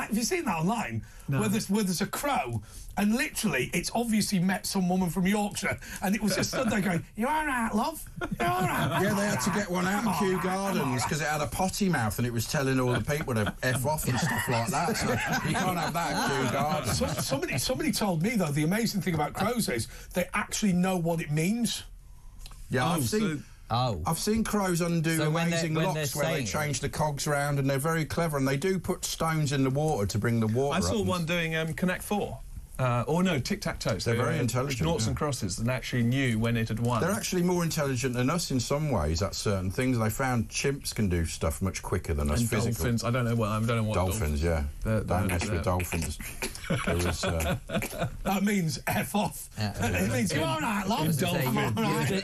Have you seen that online? No. Where there's a crow, and literally, it's obviously met some woman from Yorkshire, and it was just stood there going, "You all right, love? You all right?" Yeah, they had to get one out of Kew Gardens because it had a potty mouth and it was telling all the people to F off and stuff like that. So you can't have that at Kew Gardens. Somebody told me, though, the amazing thing about crows is they actually know what it means. Yeah, I've seen crows undo amazing locks where they change the cogs around, and they're very clever, and they do put stones in the water to bring the water up. I saw one doing Connect 4. Tic-Tac-Toe. They're very intelligent. Noughts and crosses, and actually knew when it had won. They're actually more intelligent than us in some ways at certain things. They found chimps can do stuff much quicker than us physically. Dolphins, I don't know what dolphins, yeah. Don't mess with dolphins. That means F off. It means you're all right, love.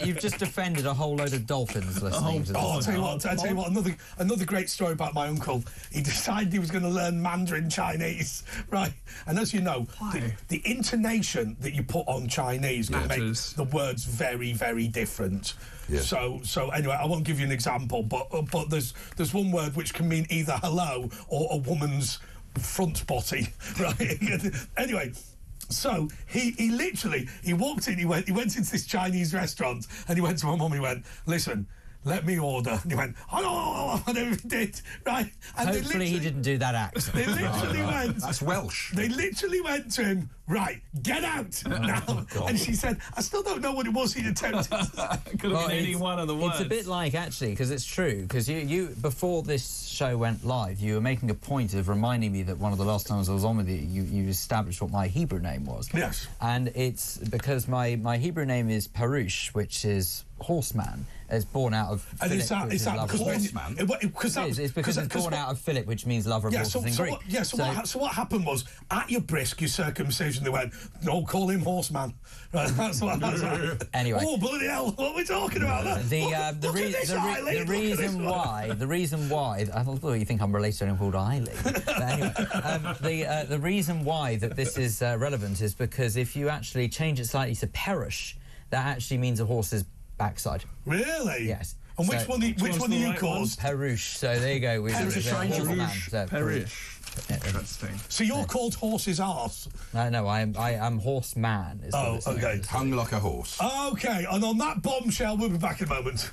You've just defended a whole load of dolphins listening to this. I'll tell you what, another great story about my uncle. He decided he was going to learn Mandarin Chinese, right? And as you know, the intonation that you put on Chinese can make the words very, very different. Yeah. So anyway, I won't give you an example, but there's one word which can mean either hello or a woman's front body, right? Anyway, so he literally walked in, he went into this Chinese restaurant, and he went to my mum, he went, "Listen, let me order. And he went, oh, and everything did, right? And hopefully he didn't do that accent. They literally went... That's Welsh. They literally went to him, right, get out now. And she said, I still don't know what it was he attempted. Could have been any one of the words. It's a bit like, actually, because it's true, because you before this show went live, you were making a point of reminding me that one of the last times I was on with you established what my Hebrew name was. Yes. And it's because my Hebrew name is Perush, which is horseman. It's born out of and Philip, is that because horseman? It's because it's born out of Philip, which means lover of horses in Greek. So what happened was, at your brisk, your circumcision, they went, no, call him horseman. Right, that's what Anyway. Oh, bloody hell, what are we talking about? The reason why, I thought you think I'm related to anyone called Eileen. But anyway, the reason why that this is relevant is because if you actually change it slightly to perish, that actually means a horse's backside. Really? Yes. And which one are you called? Perush. So there you go. Perish. Interesting. So you're called horse's arse? No, I am horseman. Oh, okay. Hung like a horse. Okay, and on that bombshell, we'll be back in a moment.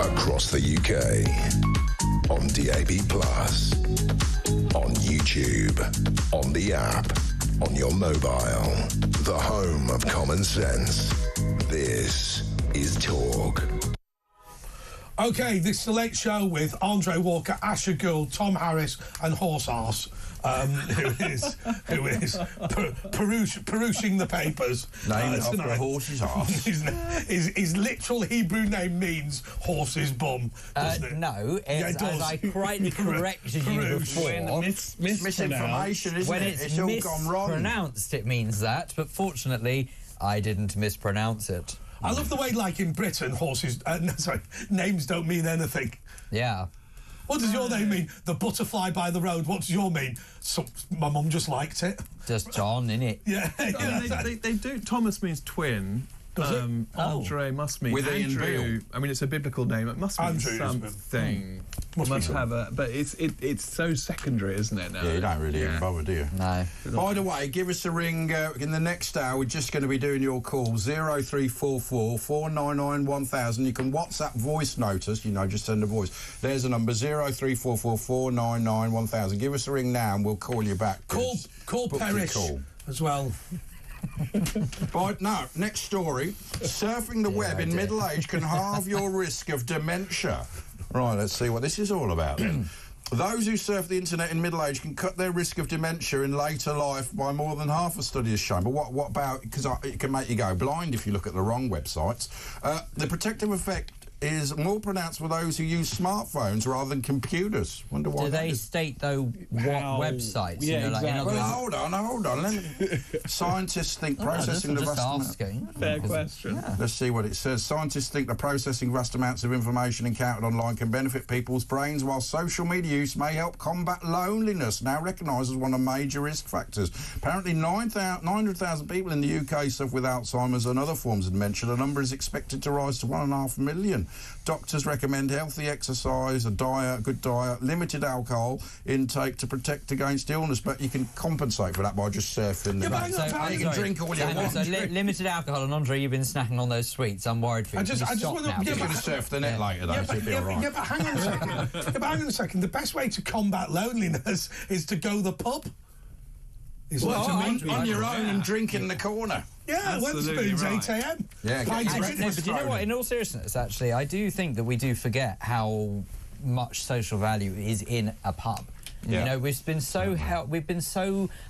Across the UK, on DAB+, on YouTube, on the app, on your mobile, the home of common sense. This is Talk. Okay, this is the Late Show with Andre Walker, Asher Gould, Tom Harris and Horse Arse, who is perusing the papers. Named after a horse's arse. His literal Hebrew name means horse's bum, doesn't it? No, it does. As I rightly corrected you before. Misinformation, isn't when it? It's all gone wrong. Mispronounced, it means that, but fortunately, I didn't mispronounce it. I love the way, like in Britain, horses... names don't mean anything. Yeah. What does your name mean? The butterfly by the road. What does your mean? My mum just liked it. Just John, innit? Yeah. They do. Thomas means twin. Andre must mean with Andrew. I mean, it's a biblical name. It must mean Andrew, something. Must have a. But it's so secondary, isn't it? Now. Yeah, you don't really even bother, do you? No. By the way, give us a ring in the next hour. We're just going to be doing your call 0344 499 1000. You can WhatsApp voice note us. Just send a voice. There's a number 0344 499 1000. Give us a ring now, and we'll call you back. Call Perish as well. Right, now, next story. Surfing the web in middle age can halve your risk of dementia. Right, let's see what this is all about then. Those who surf the internet in middle age can cut their risk of dementia in later life by more than half, a study has shown. But what about, because it can make you go blind if you look at the wrong websites. The protective effect is more pronounced for those who use smartphones rather than computers. Wonder why. Do they state, though, what websites? Yeah, like, exactly. Well, hold on. Scientists think processing the vast Fair question. Yeah. Let's see what it says. Scientists think the processing vast amounts of information encountered online can benefit people's brains, while social media use may help combat loneliness, now recognised as one of the major risk factors. Apparently 900,000 people in the UK suffer with Alzheimer's and other forms of dementia. The number is expected to rise to 1.5 million. Doctors recommend healthy exercise, a good diet, limited alcohol intake to protect against illness, but you can compensate for that by just surfing the net. You can drink all you want. So limited alcohol, and Andre, you've been snacking on those sweets. I'm worried for you. I just want to... You're going to surf the net later, though, so it'll be all right. Yeah, but hang on a second. The best way to combat loneliness is to go to the pub. On your own and drink in the corner. Yeah, Wetherspoons, right. 8 a.m. Yeah, but you know what? In all seriousness, actually, I do think that we do forget how much social value is in a pub. Yeah. You know, we've been so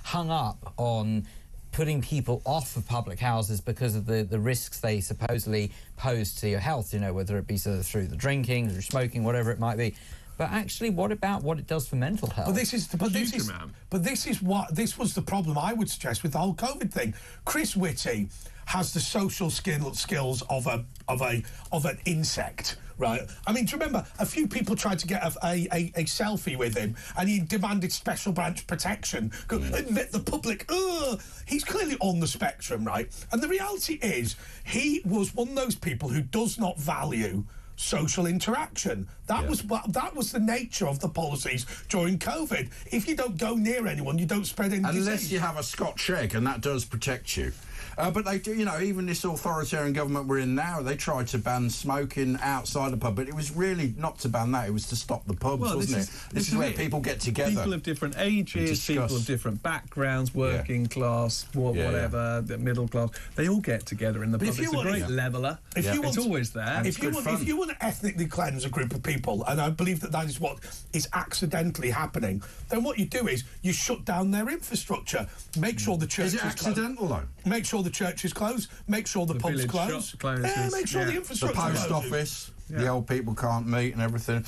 hung up on putting people off of public houses because of the risks they supposedly pose to your health. You know, whether it be through the drinking, through smoking, whatever it might be. But actually, what about what it does for mental health? This was the problem I would suggest with the whole COVID thing. Chris Whitty has the social skills of an insect, right? I mean, do you remember a few people tried to get a selfie with him, and he demanded special branch protection. Admit the public, he's clearly on the spectrum, right? And the reality is, he was one of those people who does not value social interaction. That was the nature of the policies during COVID. If you don't go near anyone, you don't spread any disease. Unless you have a Scotch egg, and that does protect you. But they do, you know, even this authoritarian government we're in now, they tried to ban smoking outside the pub, but it was really not to ban that, it was to stop the pubs, wasn't it? This is where people get together. People of different ages, people of different backgrounds, working class, whatever, the middle class, they all get together in the pub. It's a great leveller. It's always there. If you want to ethnically cleanse a group of people, and I believe that is what is accidentally happening, then what you do is you shut down their infrastructure. Make sure the church is accidental, though? Make sure the church is closed. Make sure the pubs close. Yeah, make sure the infrastructure. The post office. The old people can't meet and everything.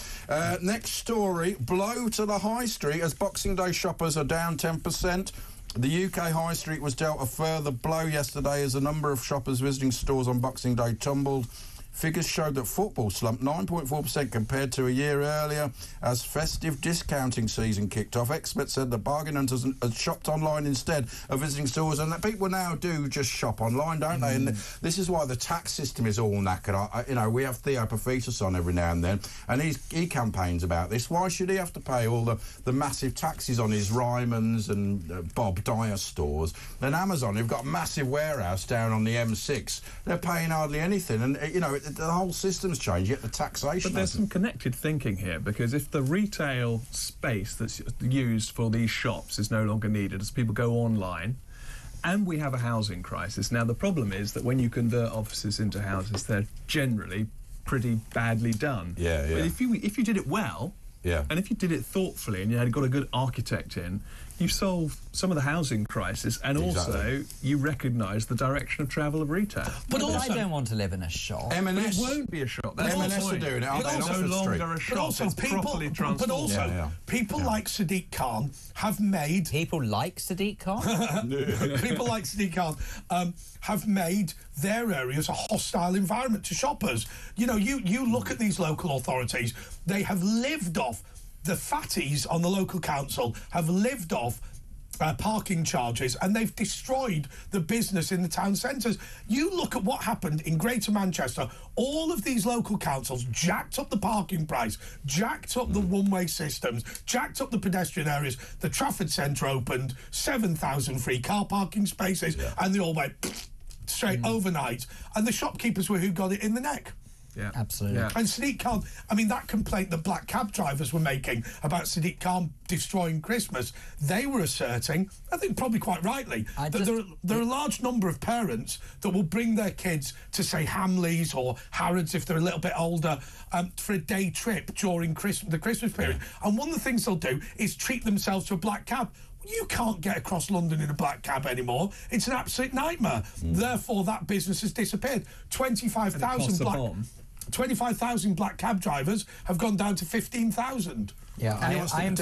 Next story: blow to the high street as Boxing Day shoppers are down 10%. The UK High Street was dealt a further blow yesterday as the number of shoppers visiting stores on Boxing Day tumbled. Figures showed that football slumped 9.4% compared to a year earlier as festive discounting season kicked off. Experts said the bargain hunters had shopped online instead of visiting stores, and that people now do just shop online, don't they? And this is why the tax system is all knackered. You know, we have Theo Paphitis on every now and then, and he campaigns about this. Why should he have to pay all the massive taxes on his Ryman's and Bob Dyer stores? And Amazon, who've got a massive warehouse down on the M6, they're paying hardly anything. And, you know, the whole system's changed, yet the taxation. But there's some connected thinking here, because if the retail space that's used for these shops is no longer needed as people go online, and we have a housing crisis. Now, the problem is that when you convert offices into houses, they're generally pretty badly done. Yeah. But if you did it well, and if you did it thoughtfully and you had got a good architect in, you solve some of the housing crisis, and also you recognise the direction of travel of retail. But also, I don't want to live in a shop. M&S it won't be a shop. That's M&S are doing it. It's no longer a shop. It's properly transformed. But also, people like Sadiq Khan have made... People like Sadiq Khan? People like Sadiq Khan have made their areas a hostile environment to shoppers. You know, you look at these local authorities, they have lived off... The fatties on the local council have lived off parking charges, and they've destroyed the business in the town centres. You look at what happened in Greater Manchester. All of these local councils jacked up the parking price, jacked up the one-way systems, jacked up the pedestrian areas. The Trafford Centre opened 7,000 free car parking spaces, and they all went straight overnight. And the shopkeepers were who got it in the neck. Yeah. Absolutely. Yeah. And Sadiq Khan, I mean, that complaint that black cab drivers were making about Sadiq Khan destroying Christmas, they were asserting, I think probably quite rightly, that there are a large number of parents that will bring their kids to, say, Hamleys or Harrods if they're a little bit older for a day trip during the Christmas period. And one of the things they'll do is treat themselves to a black cab. You can't get across London in a black cab anymore. It's an absolute nightmare. Therefore, that business has disappeared. 25,000 black cab drivers have gone down to 15,000. Yeah, I'm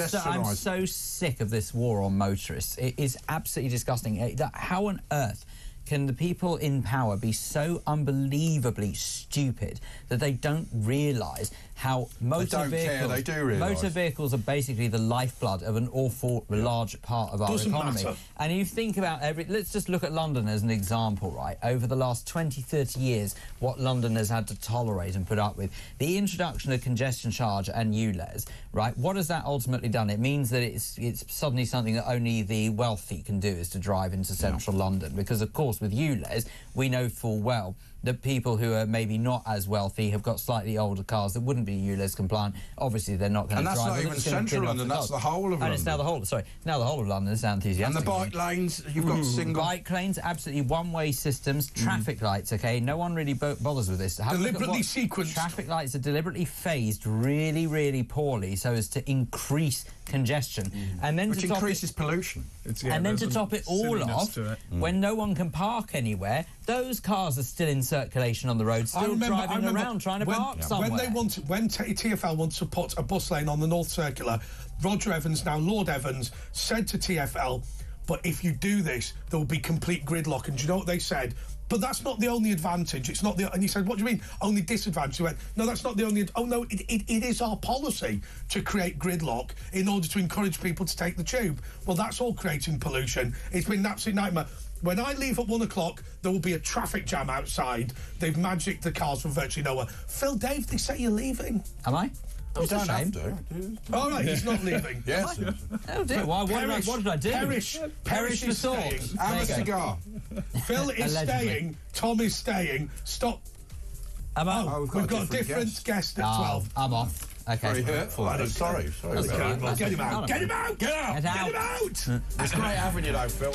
so sick of this war on motorists. It is absolutely disgusting. How on earth can the people in power be so unbelievably stupid that they don't realise how motor vehicles are basically the lifeblood of an awful large part of our economy. And you think about let's just look at London as an example, right? Over the last 20, 30 years, what London has had to tolerate and put up with. The introduction of congestion charge and ULEZ, right? What has that ultimately done? It means that it's suddenly something that only the wealthy can do, is to drive into central London. Because, of course, with ULEZ, we know full well that people who are maybe not as wealthy have got slightly older cars that wouldn't be ULEZ compliant. Obviously, they're not going to drive. And that's not even central London, that's the whole of London. And it's now the whole, sorry, it's now the whole of London. It's enthusiastic. And the bike lanes, you've got single... Bike lanes, absolutely one-way systems, traffic lights, OK? No one really bothers with this. Deliberately sequenced. Traffic lights are deliberately phased really, really poorly so as to increase congestion. And then which increases pollution. And then to top it all off, when no one can park anywhere, those cars are still in circulation on the road, still driving around trying to park somewhere. When TfL wanted to put a bus lane on the North Circular, Roger Evans, now Lord Evans, said to TfL, but if you do this, there will be complete gridlock. And do you know what they said? But that's not the only advantage. It's not the... And he said, what do you mean, only disadvantage? He went, no, that's not the only... Oh, no, it is our policy to create gridlock in order to encourage people to take the tube. Well, that's all creating pollution. It's been an absolute nightmare. When I leave at 1 o'clock, there will be a traffic jam outside. They've magicked the cars from virtually nowhere. Phil, Dave, they say you're leaving. Am I? You don't have to. All right, he's not leaving. Yes. Oh, dear. What did I do? Perish the thought. Have a cigar. Phil is staying. Tom is staying. Stop. Am I? Oh, we've got a different guest at 12. I'm off. Okay. Very hurtful. Sorry. Get him out. Get him out. Get out. Get him out. It's great having you, though, Phil.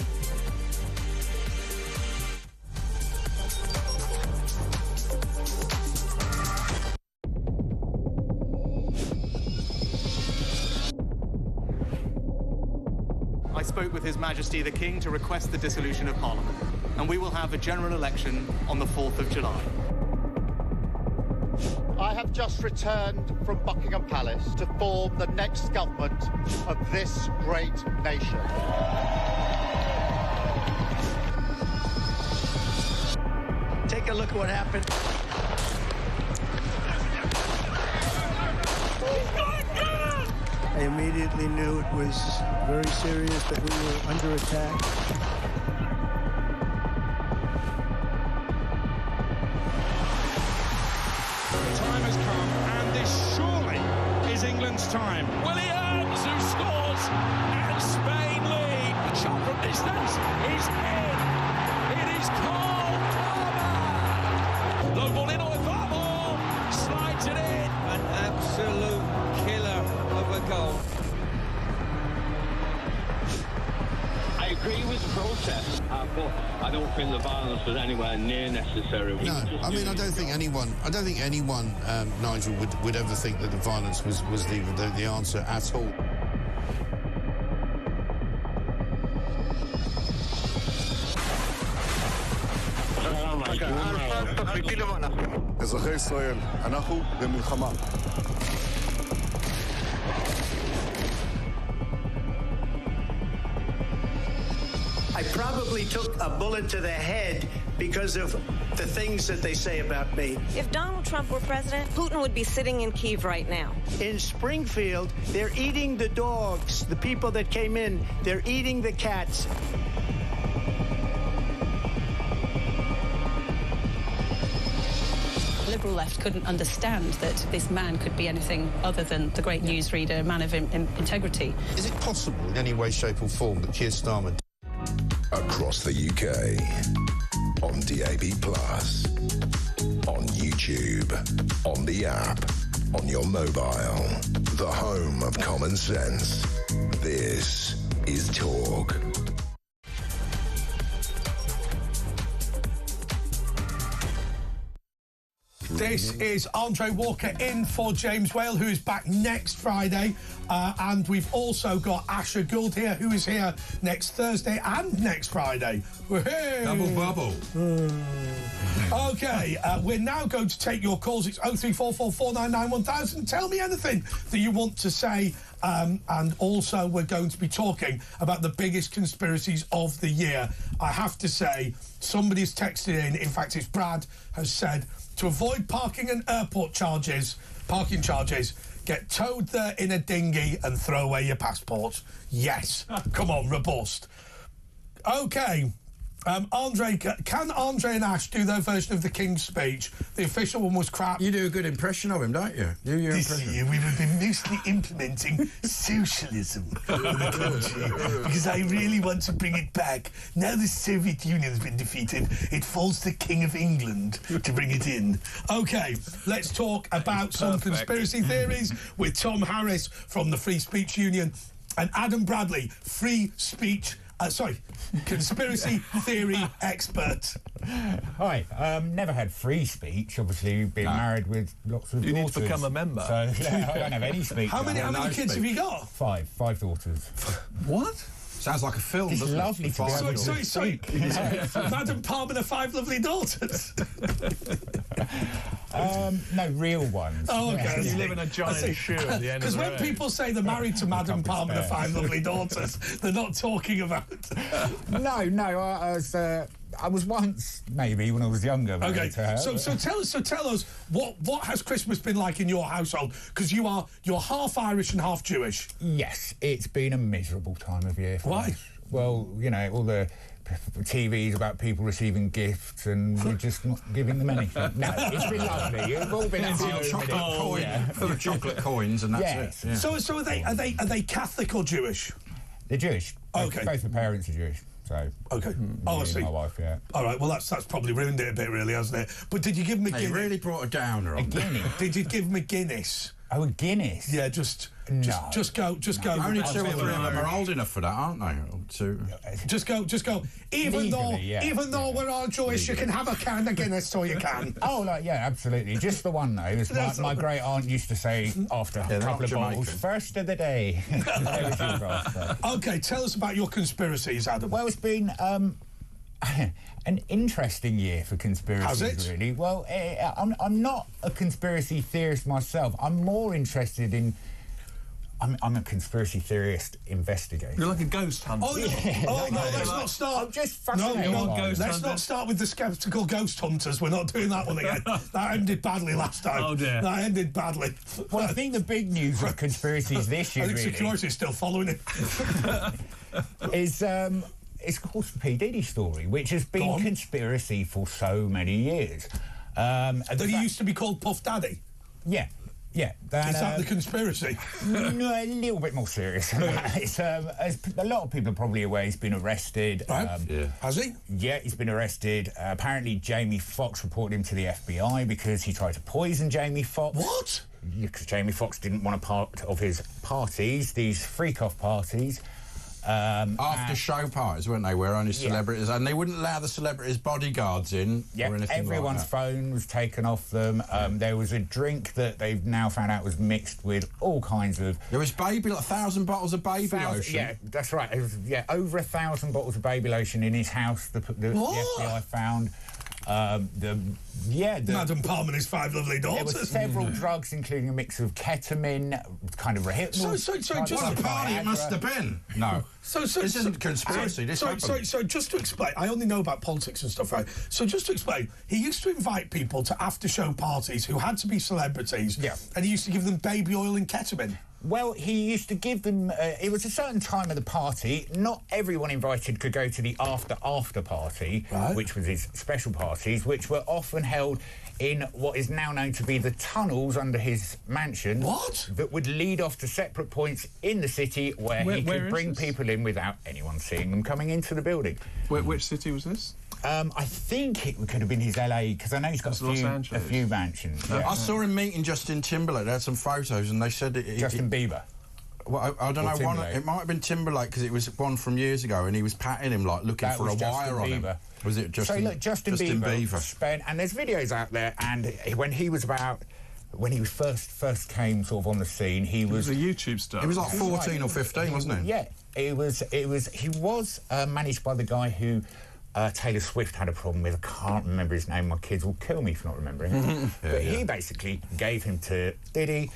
I spoke with His Majesty the King to request the dissolution of Parliament, and we will have a general election on the 4th of July. I have just returned from Buckingham Palace to form the next government of this great nation. Take a look at what happened. I immediately knew it was very serious, that we were under attack. The time has come, and this surely is England's time. Williams, who scores, and Spain lead. The shot from distance is in. It is Cole Palmer. Low ball in, or far ball, slides it in. An absolute killer of a goal. I agree with the protest, but I don't think the violence was anywhere near necessary. No, I mean, I don't think anyone, Nigel, would ever think that the violence was the answer at all. אזרחי ישראל, אנחנו במלחמה. I probably took a bullet to the head because of the things that they say about me. If Donald Trump were president, Putin would be sitting in Kyiv right now. In Springfield, they're eating the dogs. The people that came in, they're eating the cats. The Liberal left couldn't understand that this man could be anything other than the great newsreader, a man of integrity. Is it possible in any way, shape or form that Keir Starmer... Across the UK, on DAB+, on YouTube, on the app, on your mobile. The home of common sense. This is Talk. This is Andre Walker in for James Whale, who is back next Friday. And we've also got Asher Gould here, who is here next Thursday and next Friday. Woo-hoo! Double bubble. OK, we're now going to take your calls. It's 0344 499 1000. Tell me anything that you want to say. And also, we're going to be talking about the biggest conspiracies of the year. I have to say, somebody's texted in fact, it's Brad, has said, to avoid parking and airport parking charges, get towed there in a dinghy and throw away your passport. Yes. Come on, robust. OK. Andre, can Andre and Ash do their version of the King's speech? The official one was crap. You do a good impression of him, don't you? Do your this impression. year we will be mostly implementing socialism in the country because I really want to bring it back. Now the Soviet Union has been defeated, it falls to the King of England to bring it in. OK, let's talk about some conspiracy theories with Tom Harris from the Free Speech Union and Adam Bradley, free speech conspiracy theory expert. Hi, never had free speech, obviously, been married with lots of daughters. You need to become a member. So, I don't have any speech. How many kids have you got? Five daughters. What? Sounds like a film, It's doesn't lovely it? to be able to Sorry. Madam Palmer and 5 lovely daughters. No, real ones. Oh, okay. You live in a giant shoe at the end of the Because when people say they're married to Madam Palmer and 5 lovely daughters, they're not talking about... No, I was once, maybe, when I was younger. Okay, so tell us, what has Christmas been like in your household? Because you're half Irish and half Jewish. Yes, it's been a miserable time of year for us. Well, you know, all the TVs about people receiving gifts and we're just not giving them anything. No, it's been lovely. You've all been full of chocolate coins and that's it. Yeah. So are they Catholic or Jewish? They're Jewish. Okay. Both the parents are Jewish. So okay. I see. My wife, yeah. All right. Well, that's probably ruined it a bit, really, hasn't it? But did you give him a Guinness? You really brought a downer on. A Guinness. Did you give him a Guinness? Oh, a Guinness? Yeah, just go. Only 2 or 3 of them are old enough for that, aren't they? Just go. Even though we're all Jewish, you can have a can of Guinness, so you can. Oh, yeah, absolutely. Just the one, though. As my great aunt used to say after a couple of bottles, first of the day. OK, tell us about your conspiracies, Adam. Well, it's been an interesting year for conspiracies, Has it? really. Well, I'm not a conspiracy theorist myself. I'm more interested in... I'm a conspiracy theorist investigator. You're like a ghost hunter. Oh, no, let's not start. I'm just fascinated. Let's not start with the sceptical ghost hunters. We're not doing that one again. That ended badly last time. Oh, dear. That ended badly. Well, I think the big news with conspiracies this year, I think security's still following it. is... It's of course the P. Diddy story, which has been conspiracy for so many years. That he used to be called Puff Daddy? Yeah. Is that the conspiracy? No, a little bit more serious than that. It's, as a lot of people are probably aware, he's been arrested. Right. Has he? Yeah, he's been arrested. Apparently, Jamie Foxx reported him to the FBI because he tried to poison Jamie Foxx. What? Because Jamie Foxx didn't want a part of his parties, these freak-off parties. After show parties, weren't they, where only celebrities, and they wouldn't allow the celebrities' bodyguards in or anything everyone's like that. phone was taken off them. There was a drink that they've now found out was mixed with all kinds of... There was 1,000 bottles of baby lotion. Yeah, that's right. It was, over 1,000 bottles of baby lotion in his house, the FBI found. Madam Palmer and his 5 lovely daughters. There were several drugs, including a mix of ketamine, kind of rehypnol. What a party it must have been. No. This isn't conspiracy. So just to explain, I only know about politics and stuff, right? So just to explain, he used to invite people to after-show parties who had to be celebrities. Yeah. And he used to give them baby oil and ketamine. Well, he used to give them... it was a certain time of the party. Not everyone invited could go to the after party, which was his special parties, which were often held in what is now known to be the tunnels under his mansion. What? That would lead off to separate points in the city where he could bring people in without anyone seeing them coming into the building. Which city was this? I think it could have been his LA, because I know he's got a few mansions. Yeah. I saw him meeting Justin Timberlake. They had some photos, and they said Justin Bieber. Well, I don't know. It might have been Timberlake, because it was one from years ago, and he was patting him, like looking for a wire on him. Was it Justin? So look, Justin Bieber spent, and there's videos out there, and when he first came sort of on the scene, he was a YouTube star. He was like 14 or 15, wasn't he? Yeah, he was managed by the guy who Taylor Swift had a problem with. I can't remember his name. My kids will kill me for not remembering it. But he basically gave him to Diddy.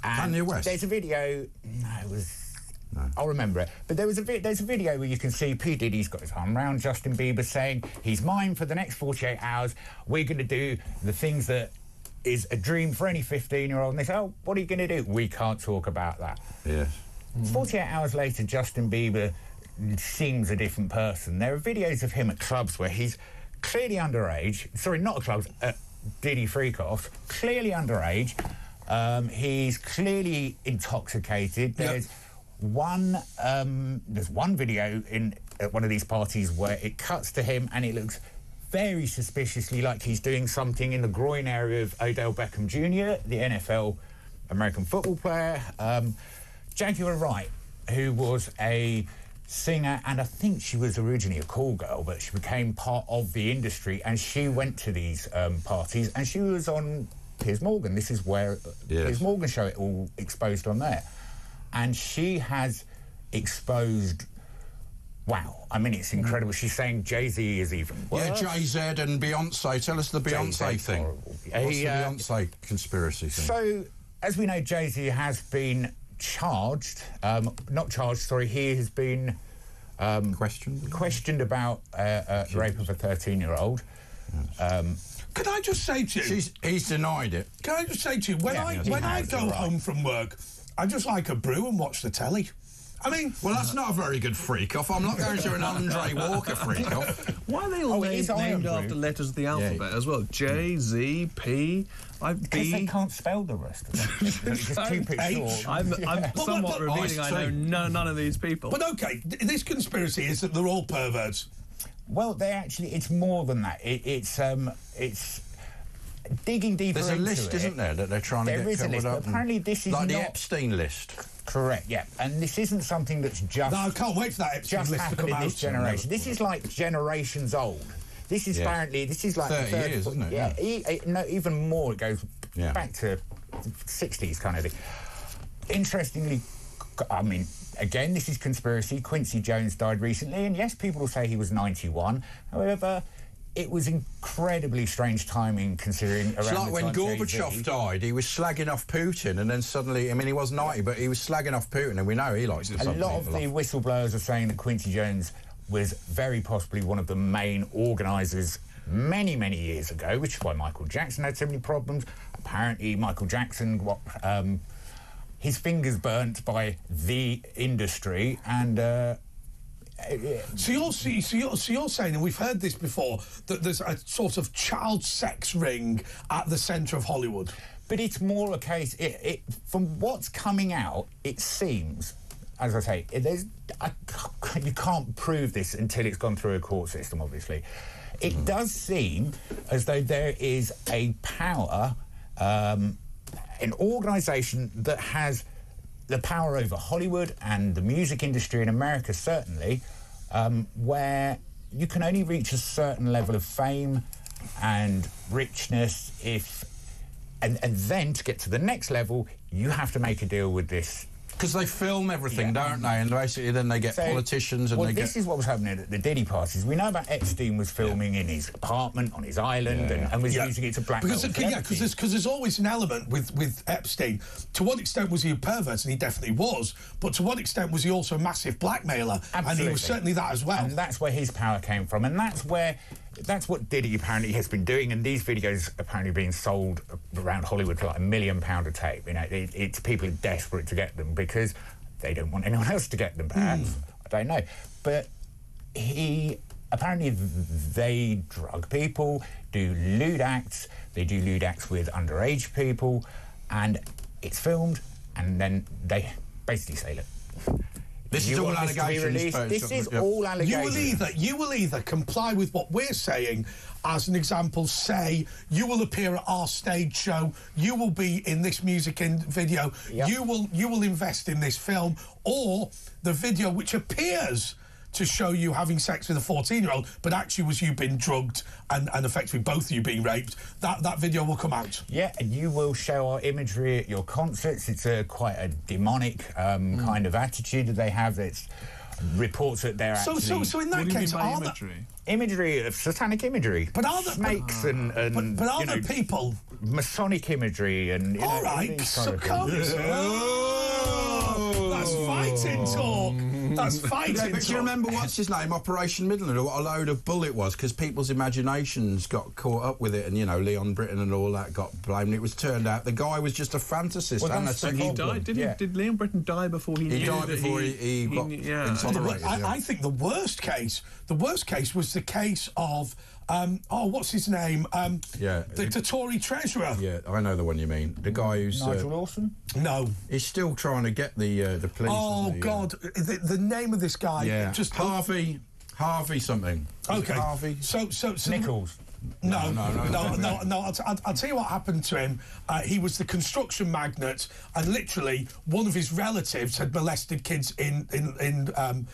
And Kanye West. There's a video. No, it was. No. I'll remember it. But there's a video where you can see P. Diddy's got his arm around Justin Bieber, saying he's mine for the next 48 hours. We're going to do the things that is a dream for any 15-year-old. And they say, "Oh, what are you going to do?" We can't talk about that. Yes. 48 hours later, Justin Bieber seems a different person. There are videos of him at clubs where he's clearly underage. Sorry, not at clubs. At Diddy Freak-Offs, clearly underage. He's clearly intoxicated. There's one video at one of these parties where it cuts to him and it looks very suspiciously like he's doing something in the groin area of Odell Beckham Jr., the NFL American football player. Jaguar Wright, who was a singer, and I think she was originally a call girl, but she became part of the industry, and she went to these parties, and she was on Piers Morgan. This is where Piers Morgan show it all exposed on there. And she has exposed... Wow, I mean, it's incredible. She's saying Jay-Z is even worse. Yeah, Jay-Z and Beyonce. Tell us the Beyonce thing. What's the Beyonce conspiracy thing? So, as we know, Jay-Z has been charged... not charged, sorry. He has been... questioned about the rape of a 13-year-old. Can I just say to you... He's denied it. Can I just say to you, when I go home from work, I just like a brew and watch the telly. I mean... Well, that's not a very good freak-off. I'm not going to an Andre Walker freak-off. Why are they all named after letters of the alphabet as well? J, Z, P, I, B... Because they can't spell the rest of them. Just keep it short. I'm somewhat revealing I know none of these people. But, OK, this conspiracy is that they're all perverts. Well, it's more than that. It's digging deeper into it. There's a list, isn't there, that they're trying to get covered up? Apparently this is like the Epstein list. Correct, yeah. And this isn't something that's just... No, I can't wait for that Epstein list to come out. In this generation. This is like generations old. This is apparently... This is like... 30 years, isn't it? Yeah. No, even more. It goes back to 60s kind of thing. Interestingly, I mean... Again, this is conspiracy. Quincy Jones died recently, and yes, people will say he was 91. However, it was incredibly strange timing considering around it's like when Gorbachev died, he was slagging off Putin, and then suddenly, I mean, he was 90, but he was slagging off Putin, and we know he likes it. A lot of the whistleblowers are saying that Quincy Jones was very possibly one of the main organisers many, many years ago, which is why Michael Jackson had so many problems. Apparently, Michael Jackson got... his fingers burnt by the industry, and so you're saying, and we've heard this before, that there's a sort of child sex ring at the centre of Hollywood. But it's more a case. From what's coming out, it seems, as I say, you can't prove this until it's gone through a court system. Obviously, it does seem as though there is a power. An organisation that has the power over Hollywood and the music industry in America, certainly, where you can only reach a certain level of fame and richness and then to get to the next level, you have to make a deal with this. Because they film everything, don't they? And basically then they get politicians and this is what was happening at the Diddy parties. We know about Epstein was filming in his apartment on his island and was using it to blackmail because there's always an element with Epstein. To what extent was he a pervert? And he definitely was. But to what extent was he also a massive blackmailer? Absolutely. And he was certainly that as well. And that's where his power came from. And that's what Diddy apparently has been doing, and these videos apparently being sold around Hollywood for like £1 million a tape. You know, it's people are desperate to get them because they don't want anyone else to get them, perhaps. I don't know. But apparently they drug people, do lewd acts, they do lewd acts with underage people, and it's filmed, and then they basically say, look, This is all allegations. This is all allegations. You will either comply with what we're saying. As an example, say you will appear at our stage show, you will be in this music video, you will invest in this film, or the video which appears to show you having sex with a 14-year-old, but actually was you being drugged and effectively both of you being raped, that video will come out. Yeah, and you will show our imagery at your concerts. It's quite a demonic kind of attitude that they have. It's reports that they're so in that case, are imagery of satanic imagery, but are there snakes and but are there people Masonic imagery and all right, so come that's fighting talk. That's fighting talk. But do you remember what's his name, Operation Midland, what a load of bullet was, because people's imaginations got caught up with it, and Leon Britton and all that got blamed. It was turned out the guy was just a fantasist and a he died. Did Leon Britton die before he died before he got incinerated? I think the worst case was the case of what's his name? The Tory treasurer. Yeah, I know the one you mean. The guy who's Nigel Lawson. No, he's still trying to get the police. Oh God, the name of this guy. Yeah, just Harvey something. Okay, Harvey. So Nichols. No. I'll tell you what happened to him. He was the construction magnate, and literally one of his relatives had molested kids in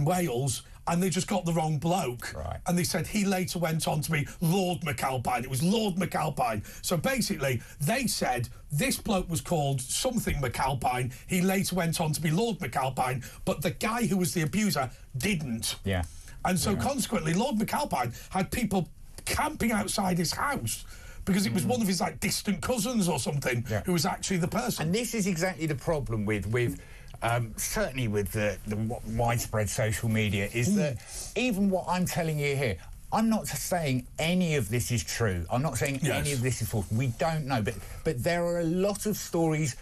Wales, and they just got the wrong bloke. Right. And they said he later went on to be Lord McAlpine. It was Lord McAlpine. So basically, they said this bloke was called something McAlpine. He later went on to be Lord McAlpine, but the guy who was the abuser didn't. Yeah. And so consequently, Lord McAlpine had people camping outside his house because it was one of his distant cousins or something who was actually the person. And this is exactly the problem with certainly with the widespread social media, is that even what I'm telling you here, I'm not saying any of this is true. I'm not saying any of this is false. We don't know, but there are a lot of stories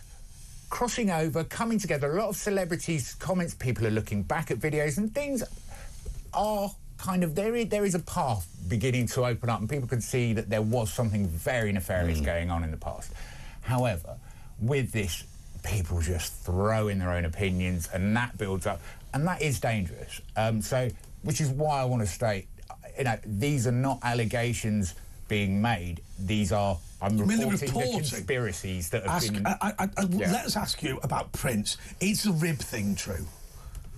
crossing over, coming together. A lot of celebrities' comments. People are looking back at videos, and things are kind of there is a path beginning to open up, and people can see that there was something very nefarious going on in the past. However, with this, people just throw in their own opinions, and that builds up, and that is dangerous. Which is why I want to state, these are not allegations being made. These are reporting the conspiracies that have been. Let us ask you about Prince. Is the rib thing true?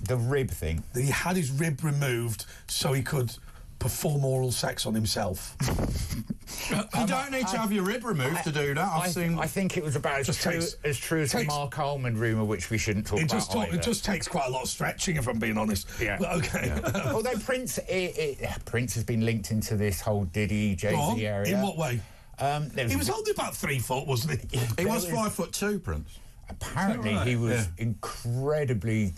The rib thing? That he had his rib removed so he could perform oral sex on himself. You don't need to have your rib removed to do that. I think it was about as true as the Mark Almond rumour, which we shouldn't talk about. It just takes quite a lot of stretching, if I'm being honest. Yeah. But okay. Yeah. Although Prince has been linked into this whole Diddy, Jay-Z area. In what way? He was only about 3 foot, wasn't he? He was 5'2", Prince. Apparently, he was incredibly.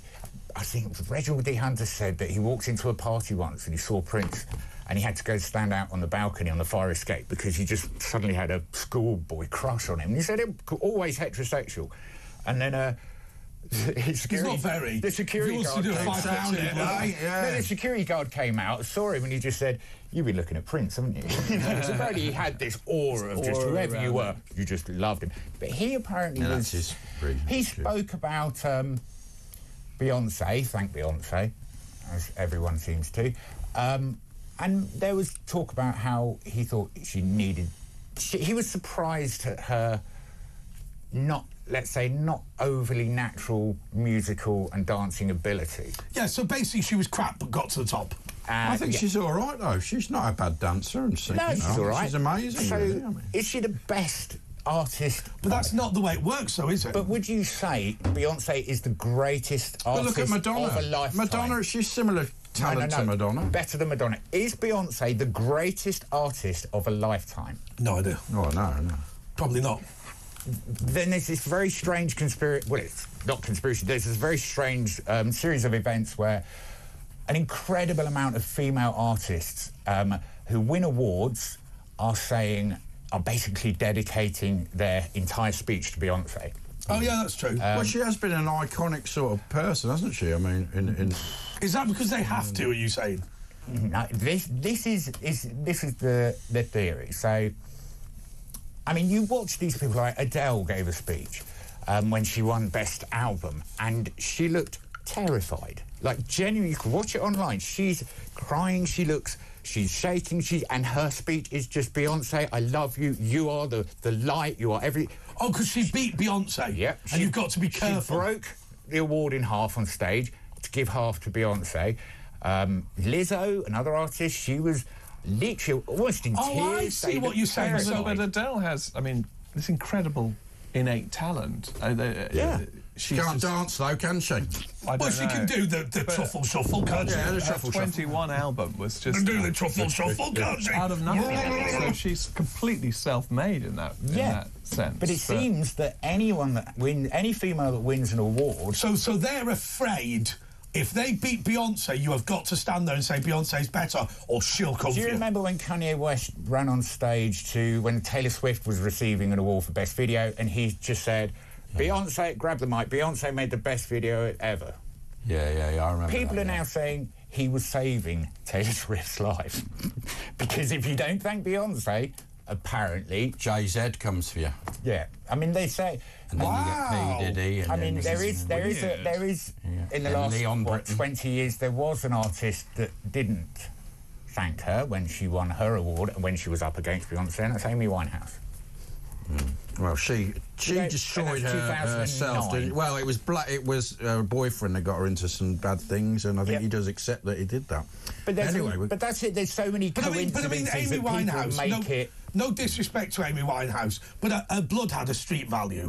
I think Reginald D. Hunter said that he walked into a party once and he saw Prince, and he had to go stand out on the balcony on the fire escape because he just suddenly had a schoolboy crush on him. And he said it was always heterosexual. And then he's not very. The security guard the security guard came out, saw him, and he just said, "You've been looking at Prince, haven't you?" So apparently he had this aura of just whoever you were, you just loved him. But he apparently he spoke about Beyonce, thank Beyonce, as everyone seems to. And there was talk about how he thought he was surprised at her not overly natural musical and dancing ability. Yeah, so basically she was crap but got to the top. I think she's all right, though. She's not a bad dancer and singer. No, she's all right. She's amazing. So, really, is she the best artist? But that's not the way it works, though, is it? But would you say Beyonce is the greatest artist look at Madonna. of a lifetime? Madonna, she's similar talent to Madonna. Better than Madonna. Is Beyonce the greatest artist of a lifetime? No idea. Oh, no. Probably not. Then there's this very strange conspiracy. Well, it's not conspiracy. There's this very strange series of events where an incredible amount of female artists who win awards are basically dedicating their entire speech to Beyonce. Oh, yeah, that's true. Well, she has been an iconic sort of person, hasn't she? I mean, Is that because they have to, are you saying? No, this is the theory. So, I mean, you watch these people, like Adele gave a speech when she won Best Album, and she looked terrified. Like, genuinely, you can watch it online. She's crying, she's shaking, and her speech is just, Beyonce, I love you, you are the light, you are every... Oh, because she beat Beyonce? Yep. And you've got to be careful. She broke the award in half on stage to give half to Beyonce. Lizzo, another artist, she was literally almost in tears. Oh, I see what you're saying. But Adele has, I mean, this incredible innate talent. She can't dance, though, can she? Well, she can do the truffle shuffle, can't she? Yeah, the truffle shuffle. 21 album was just... do the truffle shuffle, can't she? Out of nothing. So she's completely self-made in that sense. But it seems that any female that wins an award... So they're afraid... If they beat Beyonce, you have got to stand there and say Beyonce's better, or she'll come for you. Do you remember when Kanye West ran on stage when Taylor Swift was receiving an award for Best Video, and he just said, Beyonce, grab the mic, Beyonce made the best video ever. Yeah, I remember. People are now saying he was saving Taylor Swift's life. Because if you don't thank Beyonce, apparently... Jay-Z comes for you. Yeah. I mean, they say... And then you get P. Diddy. And I mean, there is in the last 20 years, there was an artist that didn't thank her when she won her award and when she was up against Beyonce, and that's Amy Winehouse. Well, she destroyed herself. Well, it was her boyfriend that got her into some bad things, and I think he does accept that he did that. But anyway, but that's it. There's so many coincidences. But I mean, Amy Winehouse. No disrespect to Amy Winehouse, but her blood had a street value.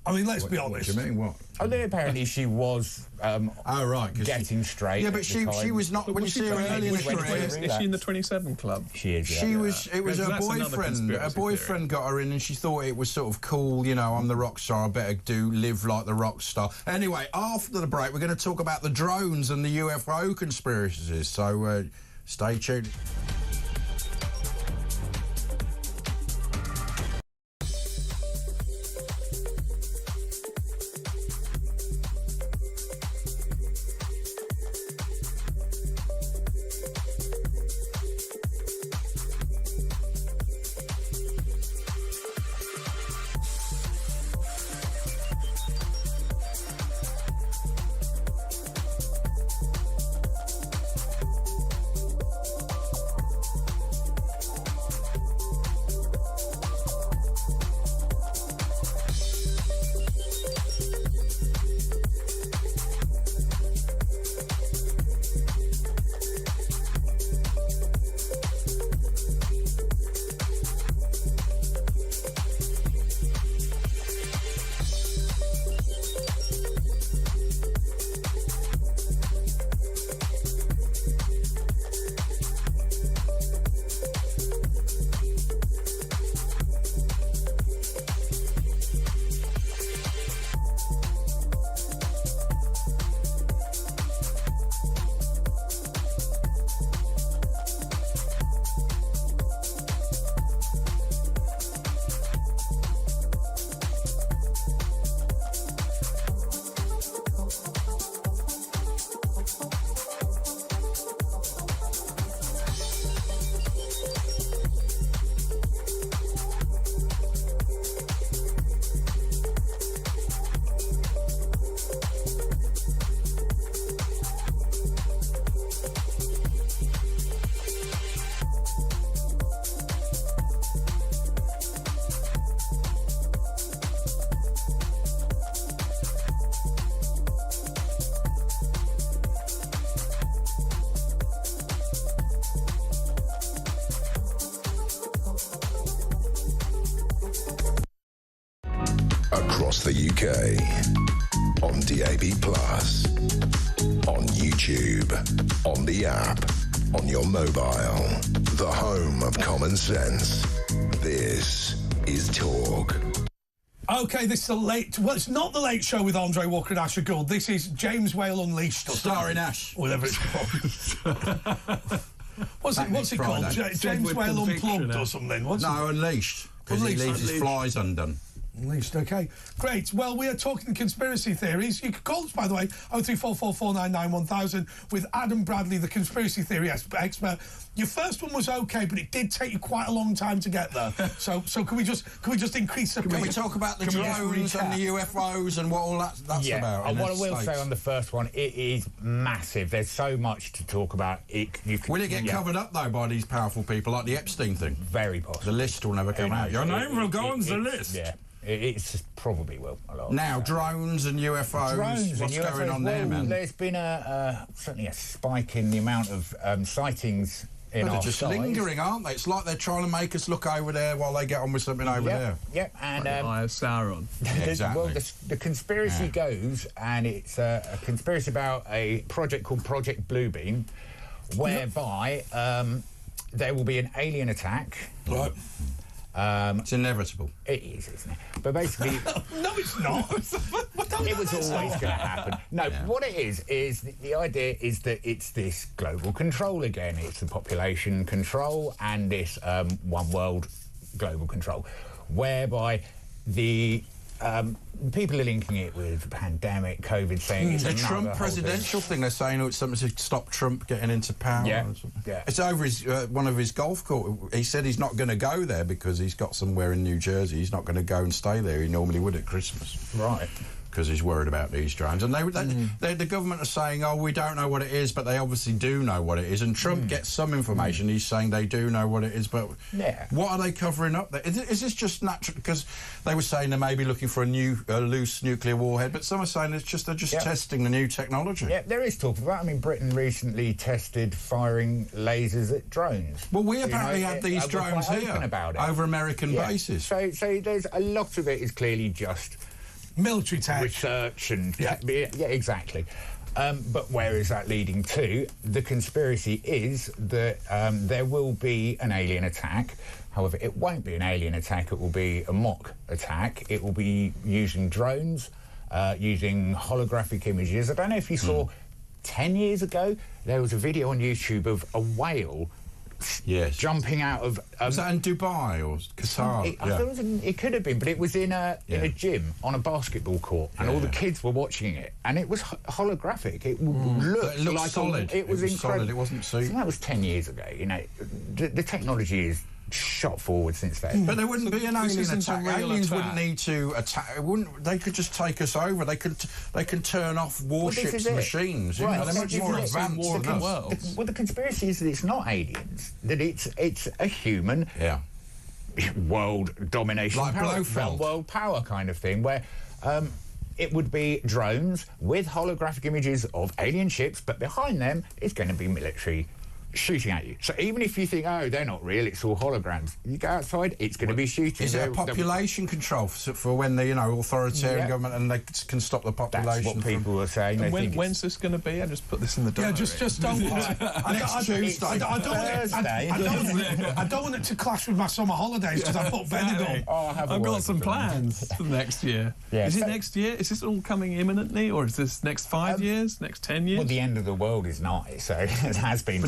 I mean, let's be honest. What do you mean? What? Oh, then apparently she was. Getting straight. Yeah, but she was not. When you see her early in her career, is she in the 27 Club? She is. She was. It was her boyfriend. Her boyfriend got her in, and she thought it was sort of cool. You know, I'm the rock star. I better live like the rock star. Anyway, after the break, we're going to talk about the drones and the UFO conspiracies. So stay tuned. Across the UK, on DAB+, on YouTube, on the app, on your mobile, the home of common sense. This is Talk. OK, this is the late... Well, it's not the Late Show with Andre Walker and Asher Gould. This is James Whale Unleashed. Starring Ash. Whatever it's called. What's it called? James Whale Unplugged or something? No, Unleashed. Because he leaves his flies undone. At least, okay. Great. Well, we are talking conspiracy theories. You can call us, by the way, 03444991000 with Adam Bradley, the conspiracy theory expert. Your first one was okay, but it did take you quite a long time to get there. So can we just increase the... Can we talk about the drones and the UFOs and what all that's about? And what I will say on the first one, it is massive. There's so much to talk about. Will it get covered up, though, by these powerful people, like the Epstein thing? Very possible. The list will never come out. Your name will go on the list. Yeah. It probably will a lot. Now, drones and UFOs. What's going on there, man? There's been certainly a spike in the amount of sightings in our they're just lingering, aren't they? It's like they're trying to make us look over there while they get on with something over there. Yep, and Eye of Sauron. Exactly. Well, the conspiracy goes, and it's a conspiracy about a project called Project Bluebeam, whereby there will be an alien attack. Right. It's inevitable. It is, isn't it? But basically... No, it's not. It was always going to happen. No, what it is the idea is that it's this global control again. It's the population control and this one world global control, whereby the people are linking it with the pandemic, COVID, saying it's the another Trump presidential thing. They're saying it's something to stop Trump getting into power. Yeah. It's over his one of his golf course. He said he's not going to go there because he's got somewhere in New Jersey. He's not going to go and stay there. He normally would at Christmas. Right. Because he's worried about these drones. And the government are saying, oh, we don't know what it is, but they obviously do know what it is. And Trump gets some information. He's saying they do know what it is, but what are they covering up there? Is this just natural? Because they were saying they may be looking for a loose nuclear warhead, but some are saying they're just testing the new technology. Yeah, there is talk of that. I mean, Britain recently tested firing lasers at drones. Well, we apparently had these drones here over American bases. So there's a lot of it is clearly just... military tech. Research and... Yeah, exactly. But where is that leading to? The conspiracy is that there will be an alien attack. However, it won't be an alien attack. It will be a mock attack. It will be using drones, using holographic images. I don't know if you saw 10 years ago, there was a video on YouTube of a whale jumping out of... was that in Dubai or Qatar? It could have been, but it was in a gym on a basketball court, and all the kids were watching it, and it was holographic. It looked like solid. It was incredible. Solid. It wasn't so that was 10 years ago. You know, the technology is shot forward since then. But there wouldn't be an alien attack. Aliens wouldn't need to attack. They could just take us over. They can turn off warships and machines. Right. They're much more advanced than us. Well, the conspiracy is that it's not aliens. That it's a human world domination, like Blofeld, world power kind of thing, where it would be drones with holographic images of alien ships, but behind them is going to be military shooting at you. So even if you think, oh, they're not real, it's all holograms, you go outside, it's going to be shooting. Is it a population control for when the authoritarian government and they can stop the population? That's what people are saying. And when's this going to be? I just put this in the diary. Yeah, just don't. Next Tuesday. I don't want it to clash with my summer holidays because I put Benidorm. I've got some plans for next year. Yeah, is it next year? Is this all coming imminently, or is this next 5 years, next 10 years? Well, the end of the world is not, so it has been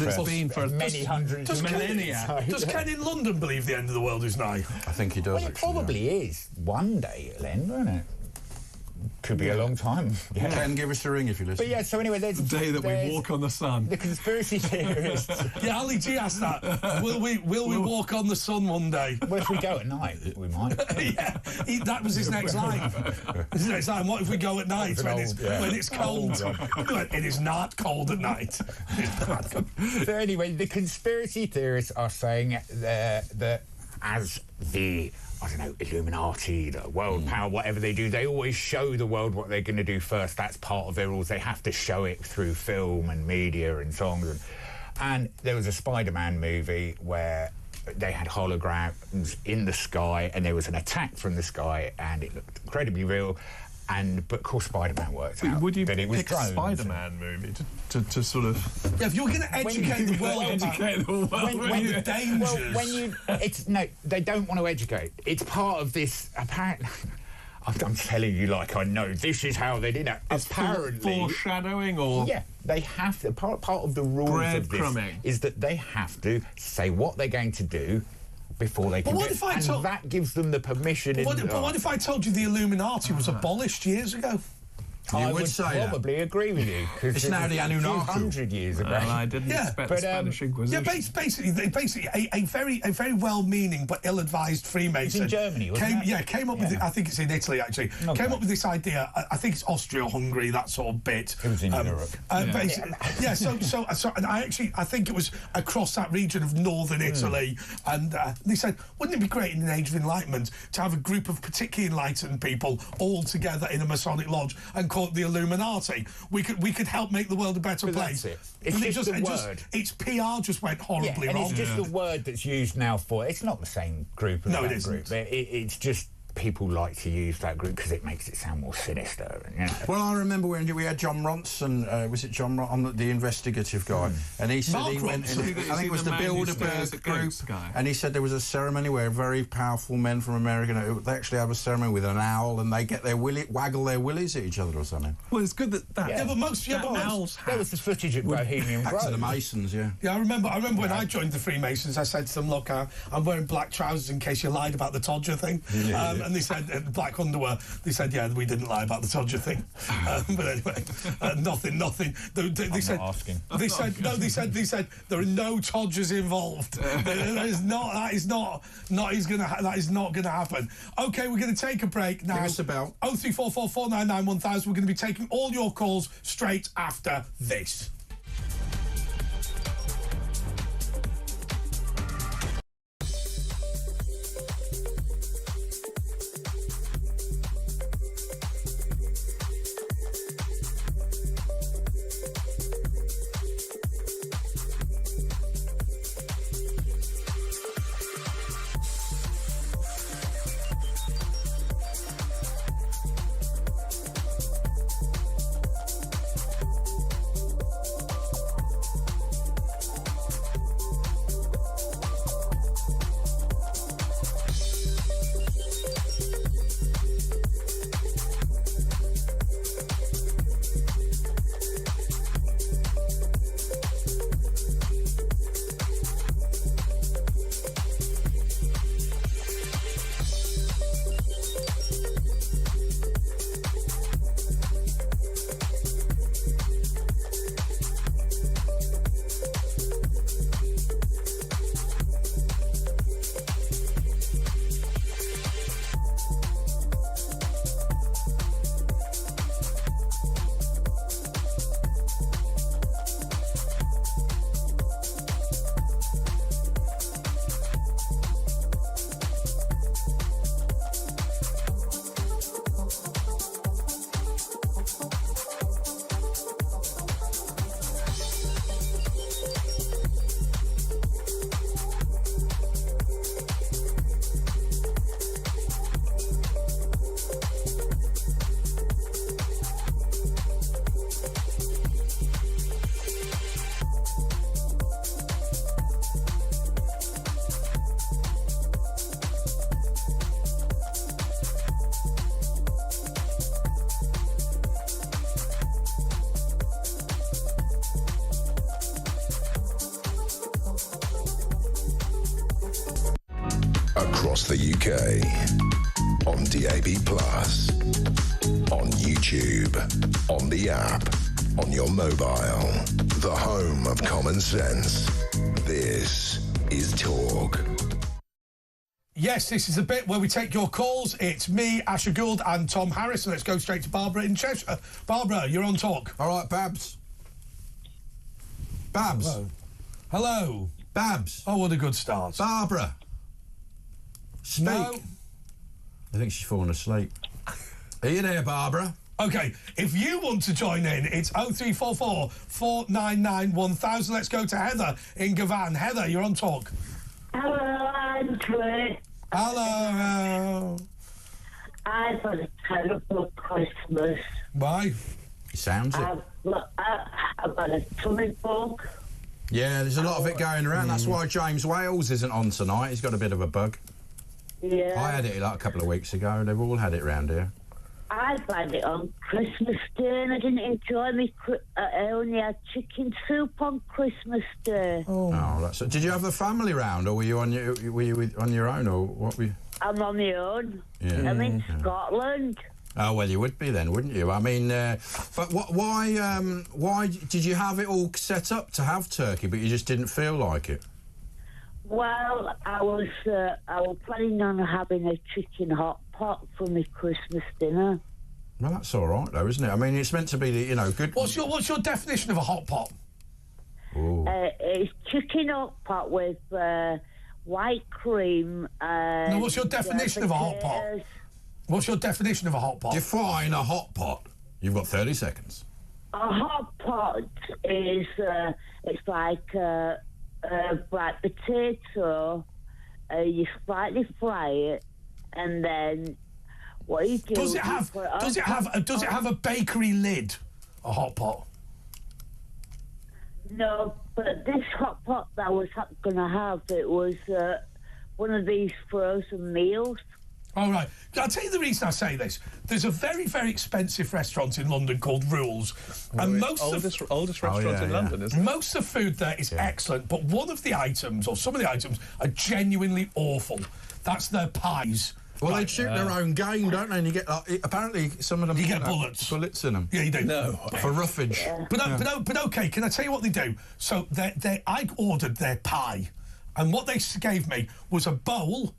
for many hundreds of millennia. Does Ken in London believe the end of the world is nigh? I think he does. Well, it probably is. One day it'll end, won't it? Could be a long time. Yeah. Ken, give us a ring if you listen. But yeah, so anyway, there's the day that we walk on the sun. The conspiracy theorists. Yeah, Ali G asked that. Will we walk on the sun one day? Well, if we go at night, we might. That was his next line. His next line. What if we go at night when it's cold? It is not cold at night. So anyway, the conspiracy theorists are saying that as the Illuminati, the world power, whatever they do, they always show the world what they're going to do first. That's part of their rules. They have to show it through film and media and songs. And there was a Spider-Man movie where they had holograms in the sky and there was an attack from the sky and it looked incredibly real. But of course Spider-Man worked out. Would you pick a Spider-Man movie to sort of... Yeah, if you're going to educate the world about the dangers... No, they don't want to educate. It's part of this, apparently... I'm telling you like I know. This is how they did it. Apparently... Foreshadowing or... Yeah, they have to... Part of the rules of this is that they have to say what they're going to do, before they can But what do if I and told- that gives them the permission. But what if I told you the Illuminati was abolished years ago? I would say that. probably agree with you. 'Cause It's now the Anunnaki. 200 years ago. Well, I didn't expect the Spanish Inquisition. Yeah, basically, a very well-meaning but ill-advised Freemason. It's in Germany, wasn't it? Came up with. I think it's in Italy actually. Okay. Came up with this idea. I think it's Austria-Hungary, that sort of bit. It was in Europe. So and I think it was across that region of northern Italy, and they said, wouldn't it be great in an age of enlightenment to have a group of particularly enlightened people all together in a Masonic lodge and call it the Illuminati? We could help make the world a better place. That's it. It's just the word. Its PR just went horribly and wrong. it's just the word that's used now for. It's not the same group as No, it that isn't. group. It's just people like to use that group because it makes it sound more sinister. And, you know. Well, I remember when we had John Ronson, was it John Ronson, the investigative guy, and he said Mark he went, Ronson. and I think it was the Bilderberg group, and he said there was a ceremony where very powerful men from America, they actually have a ceremony with an owl, and they get their waggle their willies at each other or something. Well, it's good that owls there was the footage at Bohemian Back to Grove. the Masons, yeah. Yeah, I remember when I joined the Freemasons, I said to them, look, I'm wearing black trousers in case you lied about the Todger thing. And they said, black underwear. They said, yeah, we didn't lie about the Todger thing. But anyway, nothing. They said, not asking. They said, no, they said, there are no Todgers involved. That is not going to happen. Okay, we're going to take a break now. Give us a bell. 0344 499 1000. We're going to be taking all your calls straight after this. Across the UK, on DAB+, on YouTube, on the app, on your mobile, the home of common sense. This is Talk. Yes, this is a bit where we take your calls. It's me, Asher Gould, and Tom Harris. And let's go straight to Barbara in Cheshire. Barbara, you're on Talk. All right, Babs. Babs. Hello. Babs. Oh, what a good start. Barbara. Speak. No. I think she's fallen asleep. Are you there, Barbara? OK, if you want to join in, it's 0344 499 1000. Let's go to Heather in Gavan. Heather, you're on Talk. Hello, Andrew. Hello. I've had a terrible Christmas. Why? It sounds it. I've got a tummy bug. Yeah, there's a lot of it going around. That's why James Wales isn't on tonight. He's got a bit of a bug. Yeah. I had it like a couple of weeks ago. They've all had it around here. I've had it on Christmas Day and I didn't enjoy me. I only had chicken soup on Christmas Day. Oh, that's. Did you have a family round, or were you on your own, or what were you? I'm on my own. Yeah. I'm in Scotland. Oh well, you would be then, wouldn't you? I mean, but why did you have it all set up to have turkey, but you just didn't feel like it? Well, I was planning on having a chicken hot pot for my Christmas dinner. Well, that's all right, though, isn't it? I mean, it's meant to be, good. What's your definition of a hot pot? It's chicken hot pot with white cream. No, what's your definition of a hot pot? What's your definition of a hot pot? Define a hot pot. You've got 30 seconds. A hot pot is it's like a black potato. You slightly fry it, and then what you do? Does it have a bakery lid? A hot pot? No, but this hot pot that I was going to have, it was one of these frozen meals. All right. I'll tell you the reason I say this. There's a very, very expensive restaurant in London called Rules. And oldest restaurant in London, isn't it? Most of the food there is excellent, but one of the items, or some of the items, are genuinely awful. That's their pies. Well, they shoot their own game, don't they? And you get, apparently, some of them... You get bullets. Bullets in them. Yeah, you do. No. For roughage. Yeah. But okay, can I tell you what they do? So I ordered their pie, and what they gave me was a bowl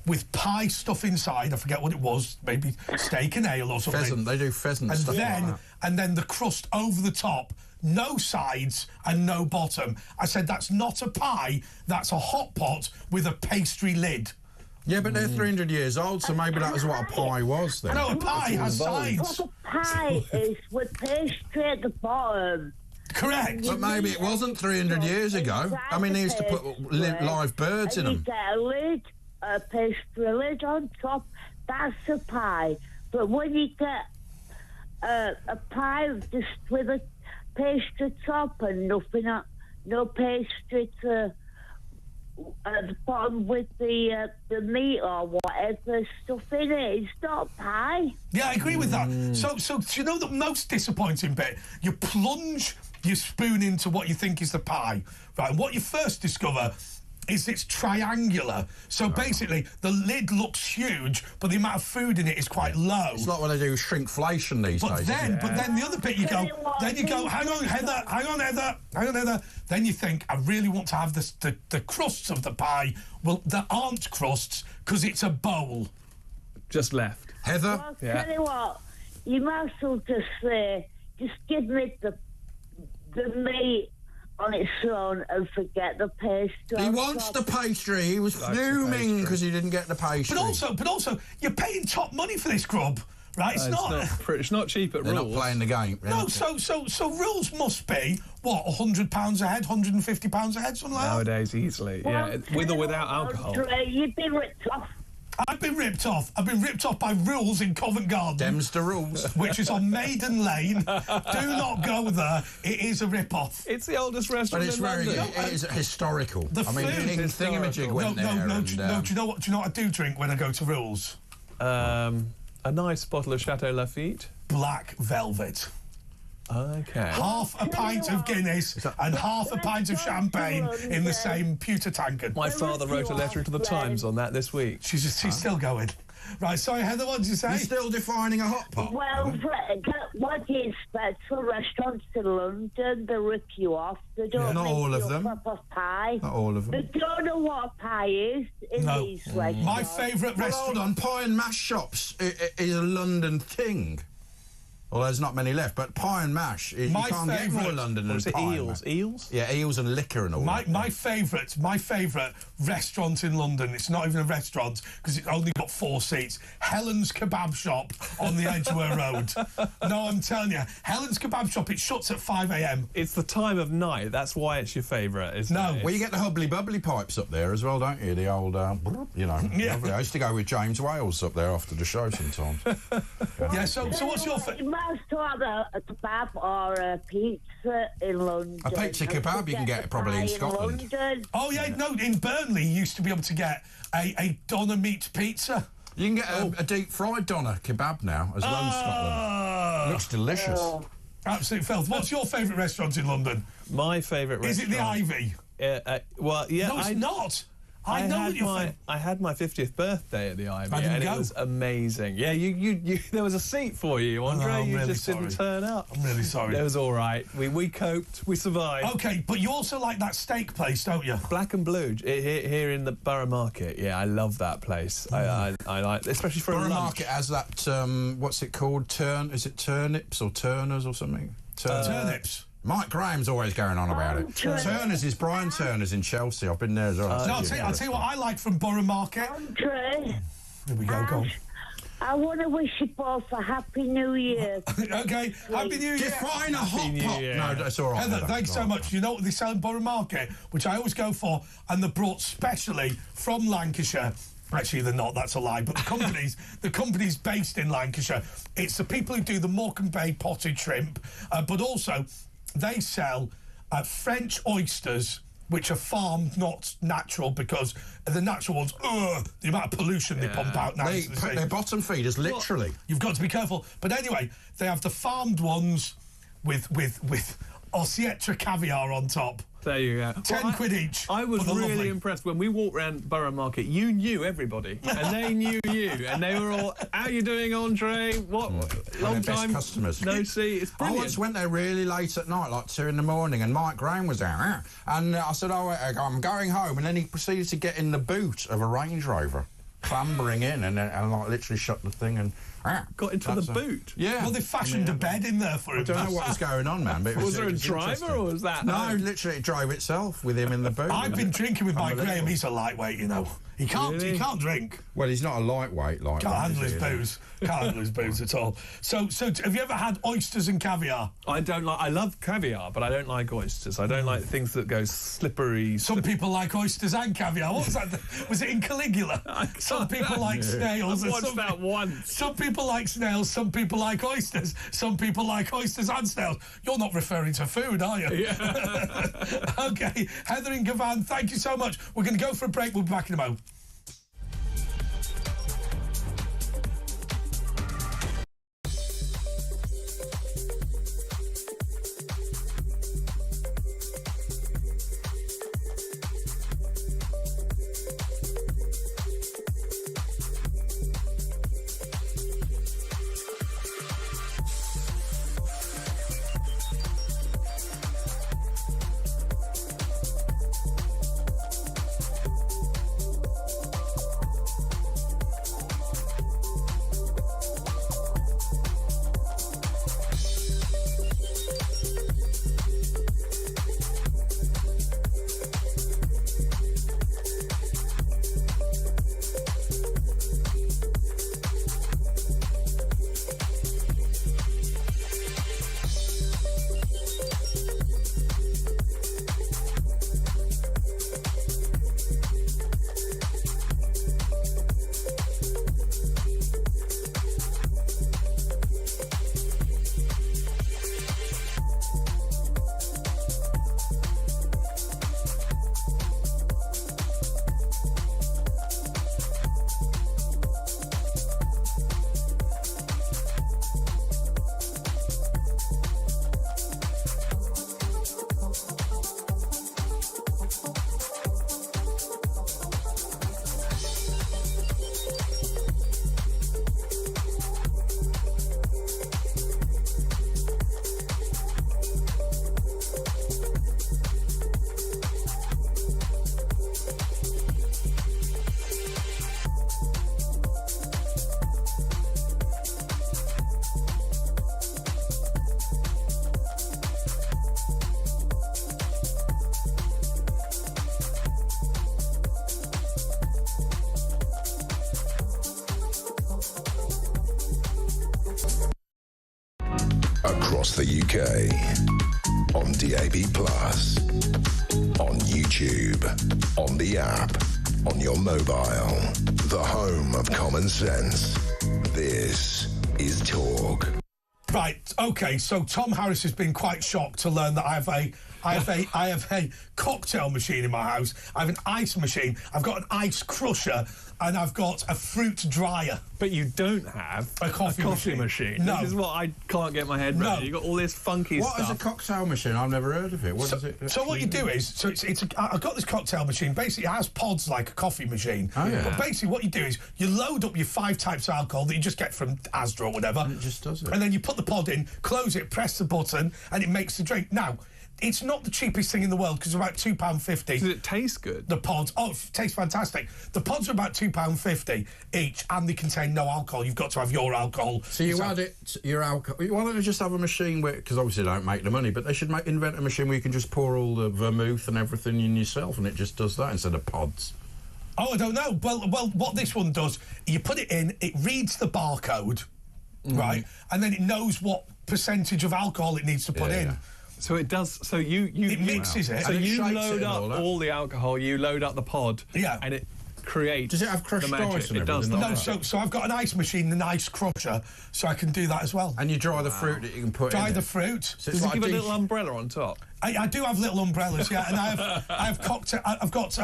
with pie stuff inside. I forget what it was, maybe steak and ale or something. Pheasant, they do pheasant and stuff then, like that. And then the crust over the top, no sides and no bottom. I said, that's not a pie, that's a hot pot with a pastry lid. Yeah, but they're 300 years old, so maybe that was what a pie was then. I know, a pie has sides. What a pie is with pastry at the bottom. Correct. But maybe it wasn't 300 years ago. I mean, they used to put live birds in them. You get a lid, a pastry lid on top. That's a pie. But when you get a pie just with a pastry top and nothing, no pastry to at the bottom with the meat or whatever stuff in it, it's not pie. Yeah, I agree with that. So you know the most disappointing bit? You plunge your spoon into what you think is the pie, right? And what you first discover is it's triangular. So basically, the lid looks huge, but the amount of food in it is quite low. It's like when they do shrinkflation these days. But then the other bit you go, hang on, Heather. Then you think, I really want to have the crusts of the pie. Well, there aren't crusts because it's a bowl. Just left. Heather? Well, tell you what, you might as well just say, just give me the meat on its own and forget the pastry. He wants the pastry. He was fuming because he didn't get the pastry. But also, you're paying top money for this grub, right? It's not cheap at They're Rules. not playing the game. No, so Rules must be what, £100 a head, £150 a head, something like that. Nowadays, easily, yeah, with or without alcohol. You've been ripped off. I've been ripped off. I've been ripped off by Rules in Covent Garden. Dempster Rules. Which is on Maiden Lane. Do not go there. It is a rip-off. It's the oldest restaurant in London. It is historical. The I mean, food Thingamajig went there. No, do you know what I do drink when I go to Rules? A nice bottle of Chateau Lafite. Black Velvet. Okay. Half a pint of Guinness and half a pint of champagne in the same pewter tankard. My father wrote a letter to the Times on that this week. She's still going. Right, sorry, Heather, what did you say? You're still defining a hot pot. Well, what do you expect for restaurants in London? They rip you off. They don't not make all of you a them. proper pie. Not all of them. They don't know what a pie is in these restaurants. My favourite restaurant... Hold on, pie and mash shops is a London thing. Well, there's not many left, but pie and mash, you can't get more London than pie. Eels? Yeah, eels and liquor and all that. My favourite restaurant in London, it's not even a restaurant because it's only got 4 seats, Helen's Kebab Shop on the Edgware Road. No, I'm telling you, Helen's Kebab Shop, it shuts at 5 a.m. It's the time of night, that's why it's your favourite, isn't it? Well, you get the hubbly bubbly pipes up there as well, don't you? The old, Yeah. I used to go with James Wales up there after the show sometimes. Yeah, so what's your You must have a kebab or a pizza in London. A pizza kebab, you can get it probably in Scotland. London. Oh, yeah, no, in Burnley you used to be able to get a doner meat pizza. You can get a deep fried doner kebab now as well in Scotland. Looks delicious. Absolute filth. What's your favourite restaurant in London? My favourite restaurant... Is it the Ivy? Well, yeah... No, it's not. I know what you're I had my 50th birthday at the Ivy, and it was amazing. Yeah, you there was a seat for you, Andre. I'm you really just sorry. didn't turn up. I'm really sorry. It was all right. We coped. We survived. Okay, but you also like that steak place, don't you? Black and Blue here in the Borough Market. Yeah, I love that place. I like, especially for Borough a lunch. Market has that. What's it called? Is it turnips or turners or something? Turnips. Mike Graham's always going on about it. Turner's is Brian Turner's in Chelsea. I've been there as well. No, I'll tell you what I like from Borough Market. Andre, Here we go, go on. I want to wish you both a Happy New Year. Okay, Happy New Year. Define a hot pot. No, that's all right. Heather, thanks so much. You know what they sell in Borough Market, which I always go for, and they're brought specially from Lancashire. Actually, they're not, that's a lie, but the company's based in Lancashire. It's the people who do the Morecambe Bay potted shrimp, but also they sell French oysters, which are farmed, not natural, because the natural ones, the amount of pollution they pump out now. They're bottom feeders, literally. Well, you've got to be careful. But anyway, they have the farmed ones with Osietra caviar on top. There you go. 10 quid each. I was really impressed when we walked around Borough Market. You knew everybody, and they knew you, and they were all, "How you doing, Andre? What? Long time customers. No see." It's brilliant. I once went there really late at night, like 2 in the morning, and Mike Graham was there, and I said, "Oh, I'm going home," and then he proceeded to get in the boot of a Range Rover, clambering in, and like literally shut the thing and. Got into the boot? Yeah. Well, they fashioned a bed in there for him. I don't know what was going on, man. But was there a driver or was that? No, literally it drove itself with him in the boot. I've been drinking with Mike Graham. He's a lightweight, you know. He can't drink. Well, he's not a lightweight. Can't handle his booze. Can't handle his booze at all. So have you ever had oysters and caviar? I don't like. I love caviar, but I don't like oysters. I don't like things that go slippery. Some people like oysters and caviar. What was that? Was it in Caligula? Some people like snails. I've watched that once. Some people like snails. Some people like oysters. Some people like oysters and snails. You're not referring to food, are you? Yeah. Okay, Heather and Gavan, thank you so much. We're going to go for a break. We'll be back in a moment. Across the UK, on DAB+, on YouTube, on the app, on your mobile, the home of common sense. This is Talk. Right, OK, so Tom Harris has been quite shocked to learn that I have I have a cocktail machine in my house. I have an ice machine. I've got an ice crusher, and I've got a fruit dryer. But you don't have a coffee machine. No. This is what I can't get my head around. You've got all this funky stuff. What is a cocktail machine? I've never heard of it. What does it? So what you do is, I've got this cocktail machine. Basically, it has pods like a coffee machine. Oh, yeah. But basically, what you do is you load up your 5 types of alcohol that you just get from Asda or whatever. And it just does it. And then you put the pod in, close it, press the button, and it makes the drink. Now, it's not the cheapest thing in the world because it's about £2.50. Does it taste good? The pods, it tastes fantastic. The pods are about £2.50 each, and they contain no alcohol. You've got to have your alcohol. So you add it, your alcohol. Why don't you just have a machine where, because obviously they don't make the money, but they should invent a machine where you can just pour all the vermouth and everything in yourself, and it just does that instead of pods. Oh, I don't know. Well, what this one does, you put it in, it reads the barcode, right, and then it knows what percentage of alcohol it needs to put in. Yeah. So it does. So it mixes it. So you load up all the alcohol. You load up the pod. Yeah. And it creates. Does it have crushed ice and it does. No. So I've got an ice machine, an ice crusher, so I can do that as well. And you dry the fruit that you can put in. Dry the fruit. So does it give a little umbrella on top? I do have little umbrellas, yeah, and I have cocktail. I've got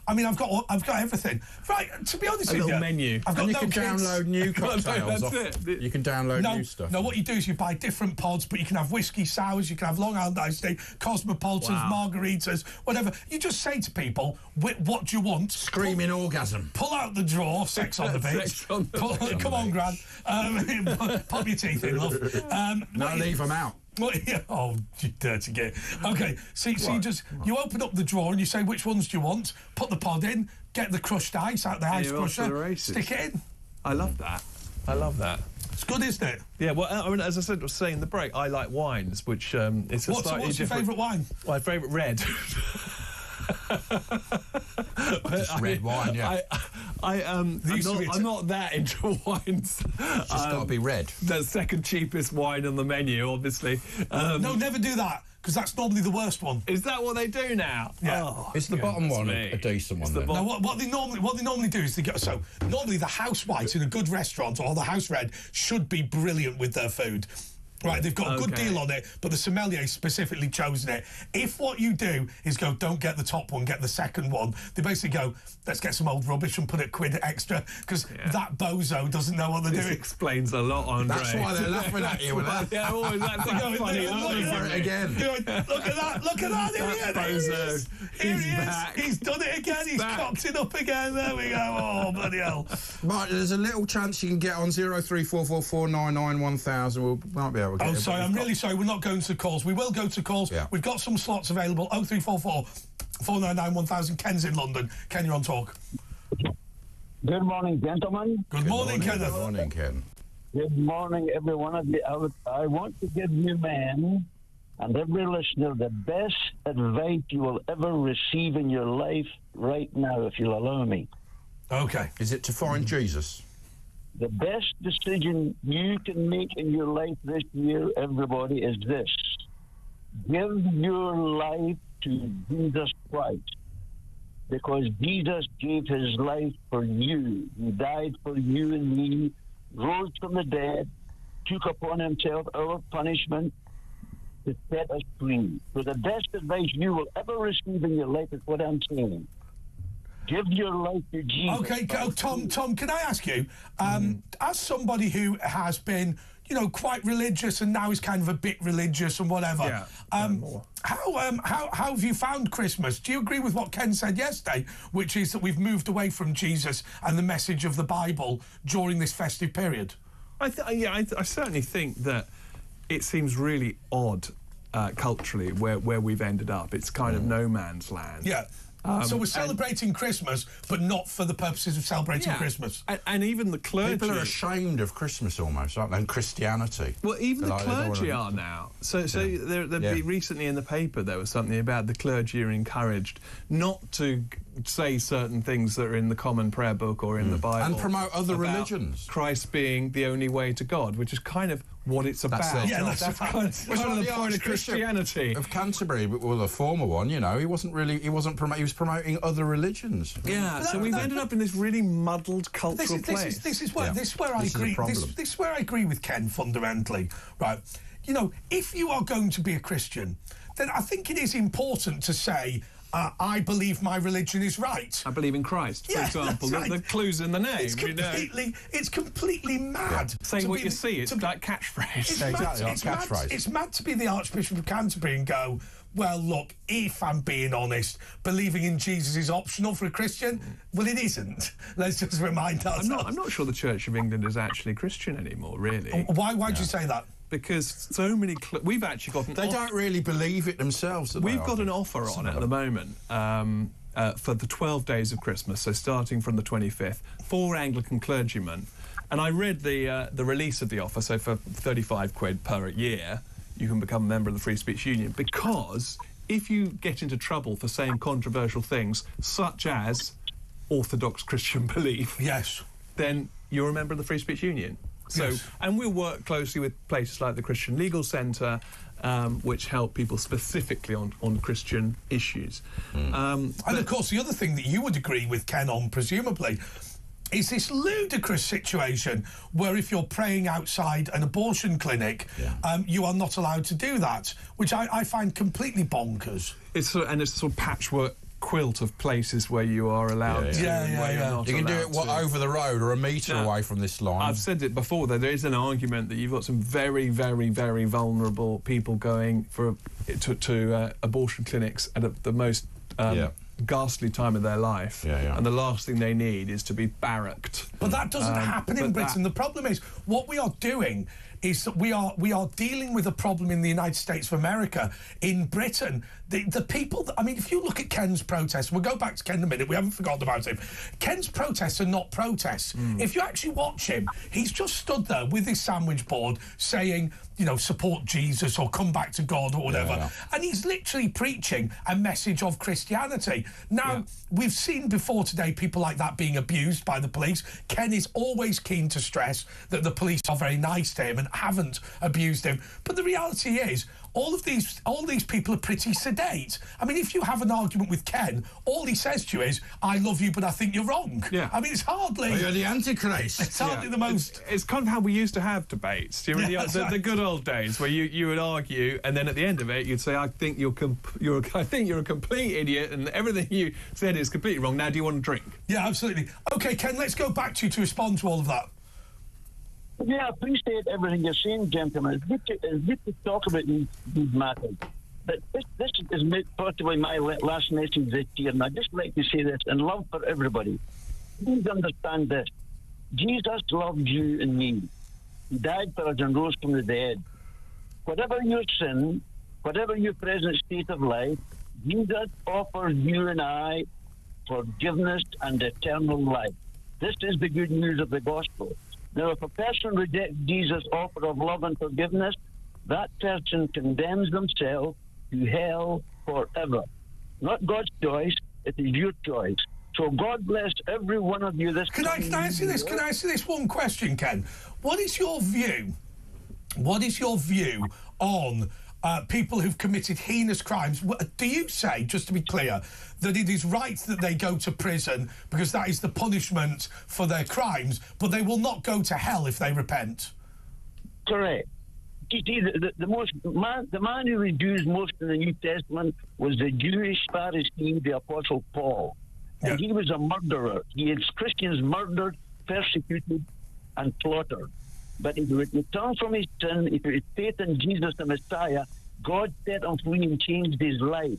everything. Right, to be honest with you, little menu. I've got and you can kids. download new cocktails. You can download new stuff. No, what you do is you buy different pods, but you can have whiskey sours, you can have Long Island iced tea, cosmopolitans, margaritas, whatever. You just say to people, what do you want? Screaming orgasm. Pull out the drawer, sex on the beach. Come on, Gran. Pop your teeth in, love. No, leave them out. Oh, you dirty git. Okay, so you open up the drawer and you say which ones do you want, put the pod in, get the crushed ice out the ice crusher, stick it in. I love that. I love that. It's good, isn't it? Yeah, well, I mean, as I was saying in the break, I like wines, which it's a slightly what's your favourite wine? My favourite red. Just red wine, yeah. I'm not that into wines. It's just got to be red. The second cheapest wine on the menu, obviously. No, never do that, because that's normally the worst one. Is that what they do now? Yeah. Oh, it's the bottom one, a decent one. Now, what they normally do is normally the house white in a good restaurant or the house red should be brilliant with their food. Right, they've got a good deal on it, but the sommelier specifically chosen it. If what you do is go, don't get the top one, get the second one, they basically go, let's get some old rubbish and put a quid extra, because that bozo doesn't know what they're doing. This explains a lot, Andre. That's why they're laughing at you with that. Yeah, always that's funny. Again. Look at that, that bozo. Here he is. Back. He's done it again. He's cocked it up again. There we go. Oh, bloody hell. Right, there's a little chance you can get on 03444991000. We might be able to get sorry, I'm really sorry. We're not going to calls. We will go to calls. Yeah. We've got some slots available. 0344 499 1000. Ken's in London. Ken, you're on talk. Good morning, gentlemen. Good morning, Kenneth. Good morning, Ken. Good morning, every one of you. I want to give you, man, and every listener, the best advice you will ever receive in your life right now, if you'll allow me. Okay. Is it to find Jesus? The best decision you can make in your life this year, everybody, is this. Give your life to Jesus Christ, because Jesus gave his life for you. He died for you and me, rose from the dead, took upon himself our punishment to set us free. So the best advice you will ever receive in your life is what I'm saying. Give your life to Jesus. Okay, Tom, can I ask you, as somebody who has been, quite religious and now is kind of a bit religious and whatever, how have you found Christmas? Do you agree with what Ken said yesterday, which is that we've moved away from Jesus and the message of the Bible during this festive period? I certainly think that it seems really odd culturally where we've ended up. It's kind of no man's land. Yeah. So we're celebrating Christmas, but not for the purposes of celebrating Christmas. And even the clergy... People are ashamed of Christmas almost, aren't they? And Christianity. Well, even the clergy are now. So recently in the paper there was something about the clergy are encouraged not to say certain things that are in the common prayer book or in the Bible. And promote other about religions. Christ being the only way to God, which is kind of what it's about. That's kind of the point of Christianity. Of Canterbury, well, the former one, you know, he was promoting other religions. Yeah, so we've ended up in this really muddled cultural place. This is where I agree. This is where I agree with Ken fundamentally, right? You know, if you are going to be a Christian, then I think it is important to say, I believe my religion is right. I believe in Christ, for example. Right. The clue's in the name. It's completely mad. Saying what you see, it's that catchphrase. It's mad to be the Archbishop of Canterbury and go, well, look, if I'm being honest, believing in Jesus is optional for a Christian. Well, it isn't. Let's just remind ourselves. I'm not sure the Church of England is actually Christian anymore, really. Why do you say that? Because so many... we've actually got... They don't really believe it themselves. We've got an offer on at the moment for the 12 days of Christmas, so starting from the 25th, for Anglican clergymen. And I read the release of the offer, so for 35 quid per year, you can become a member of the Free Speech Union, because if you get into trouble for saying controversial things, such as Orthodox Christian belief... Yes. ...then you're a member of the Free Speech Union. So, yes. And we'll work closely with places like the Christian Legal Centre, which help people specifically on Christian issues. And of course, the other thing that you would agree with Ken on, presumably, is this ludicrous situation where if you're praying outside an abortion clinic, you are not allowed to do that, which I find completely bonkers. It's a sort of patchwork quilt of places where you are allowed to. You can do it over the road or a metre away from this line. I've said it before, though, there is an argument that you've got some very, very, very vulnerable people going to abortion clinics at the most ghastly time of their life, and the last thing they need is to be barracked. But that doesn't happen in Britain. The problem is, what we are doing is that we are dealing with a problem in the United States of America. In Britain, the people... I mean, if you look at Ken's protests... We'll go back to Ken in a minute. We haven't forgotten about him. Ken's protests are not protests. If you actually watch him, he's just stood there with his sandwich board saying, you know, support Jesus or come back to God or whatever. And he's literally preaching a message of Christianity. Now, we've seen before today people like that being abused by the police. Ken is always keen to stress that the police are very nice to him and haven't abused him. But the reality is, all these people are pretty sedate. I mean, if you have an argument with Ken, all he says to you is, I love you, but I think you're wrong. I mean, it's hardly... You're the Antichrist. It's hardly the most... It's kind of how we used to have debates. Do you remember the good old days where you would argue, and then at the end of it, you'd say, I think you're a complete idiot, and everything you said is completely wrong. Now, do you want a drink? Yeah, absolutely. OK, Ken, let's go back to you to respond to all of that. Yeah, I appreciate everything you're saying, gentlemen. It's good to talk about these matters. But this is possibly my last message this year, and I'd just like to say this in love for everybody. Please understand this. Jesus loved you and me. He died for us and rose from the dead. Whatever your sin, whatever your present state of life, Jesus offers you and I forgiveness and eternal life. This is the good news of the gospel. Now, if a person rejects Jesus' offer of love and forgiveness, that person condemns themselves to hell forever. Not God's choice, it is your choice. So God bless every one of you. Can I ask you this? Can I ask you this one question, Ken? What is your view? What is your view on people who've committed heinous crimes? Do you say, just to be clear, that it is right that they go to prison because that is the punishment for their crimes, but they will not go to hell if they repent? Correct. The man who was used most in the New Testament was the Jewish Pharisee, the Apostle Paul. And he was a murderer. He had Christians murdered, persecuted, and slaughtered. But if he would return from his sin, if he had faith in Jesus the Messiah, God set him free and changed his life.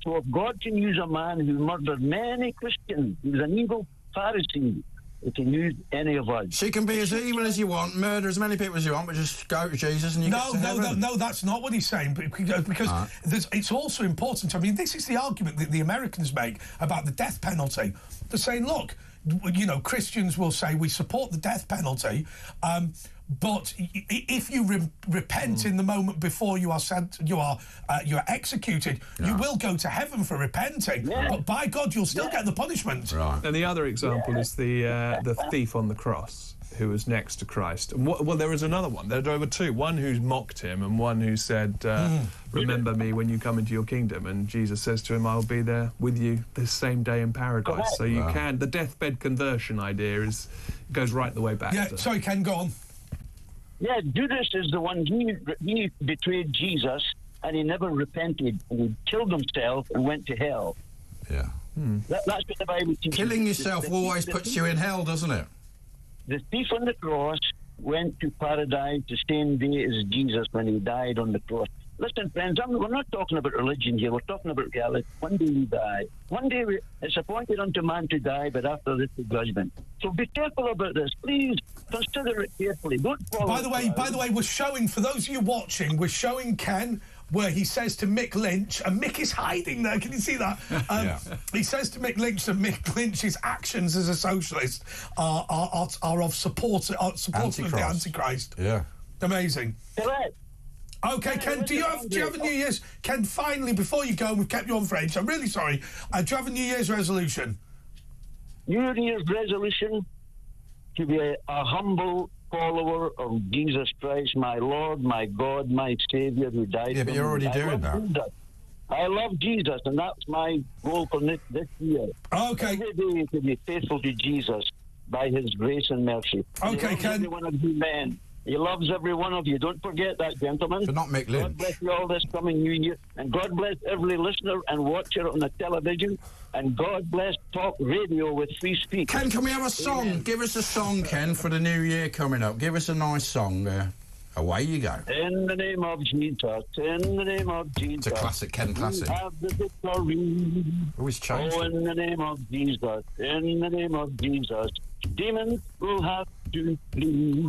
So if God can use a man who murdered many Christians, he was an evil Pharisee, he can use any of us. So you can be as evil as you want, murder as many people as you want, but just go to Jesus and you get to heaven. No, that's not what he's saying, because it's also important. I mean, this is the argument that the Americans make about the death penalty. They're saying, look, you know, Christians will say we support the death penalty, but if you repent in the moment before you are sent, you are executed, you will go to heaven for repenting. But by God, you'll still get the punishment. Right. And the other example is the thief on the cross, who was next to Christ. And well, there was another one. There were two. One who mocked him and one who said, remember me when you come into your kingdom. And Jesus says to him, I'll be there with you this same day in paradise. So you can... The deathbed conversion idea goes right the way back. Yeah, sorry, Ken, go on. Yeah, Judas is the one, he betrayed Jesus and he never repented. And he killed himself and went to hell. Yeah. That's what the Bible teaches. Killing yourself always puts you in hell, doesn't it? The thief on the cross went to paradise the same day as Jesus when he died on the cross. Listen, friends, we're not talking about religion here. We're talking about reality. One day we die. One day it's appointed unto man to die, but after this is judgment. So be careful about this. Please consider it carefully. Don't follow. By the way, we're showing, for those of you watching, we're showing Ken where he says to Mick Lynch, and Mick is hiding there, can you see that? He says to Mick Lynch that Mick Lynch's actions as a socialist are of support of the Antichrist. Yeah. Amazing. Correct. Okay, Ken, do you have a New Year's... Ken, finally, before you go, we've kept you on for ages, I'm really sorry. Do you have a New Year's resolution? New Year's resolution to be a humble follower of Jesus Christ, my Lord, my God, my Saviour, who died for me. Yeah, but you're already doing that. I love Jesus, and that's my goal for this year. Okay. Every day to be faithful to Jesus by His grace and mercy. Okay, Ken. Every one of you men. He loves every one of you. Don't forget that, gentlemen. But not Mick Lynch. God bless you all this coming New Year. And God bless every listener and watcher on the television. And God bless Talk Radio with free speech. Ken, can we have a song? Amen. Give us a song, Ken, for the new year coming up. Give us a nice song there. Away you go. In the name of Jesus, in the name of Jesus. It's a classic, Ken classic. We have the victory. Always changed it. In the name of Jesus, in the name of Jesus, demons will have to flee.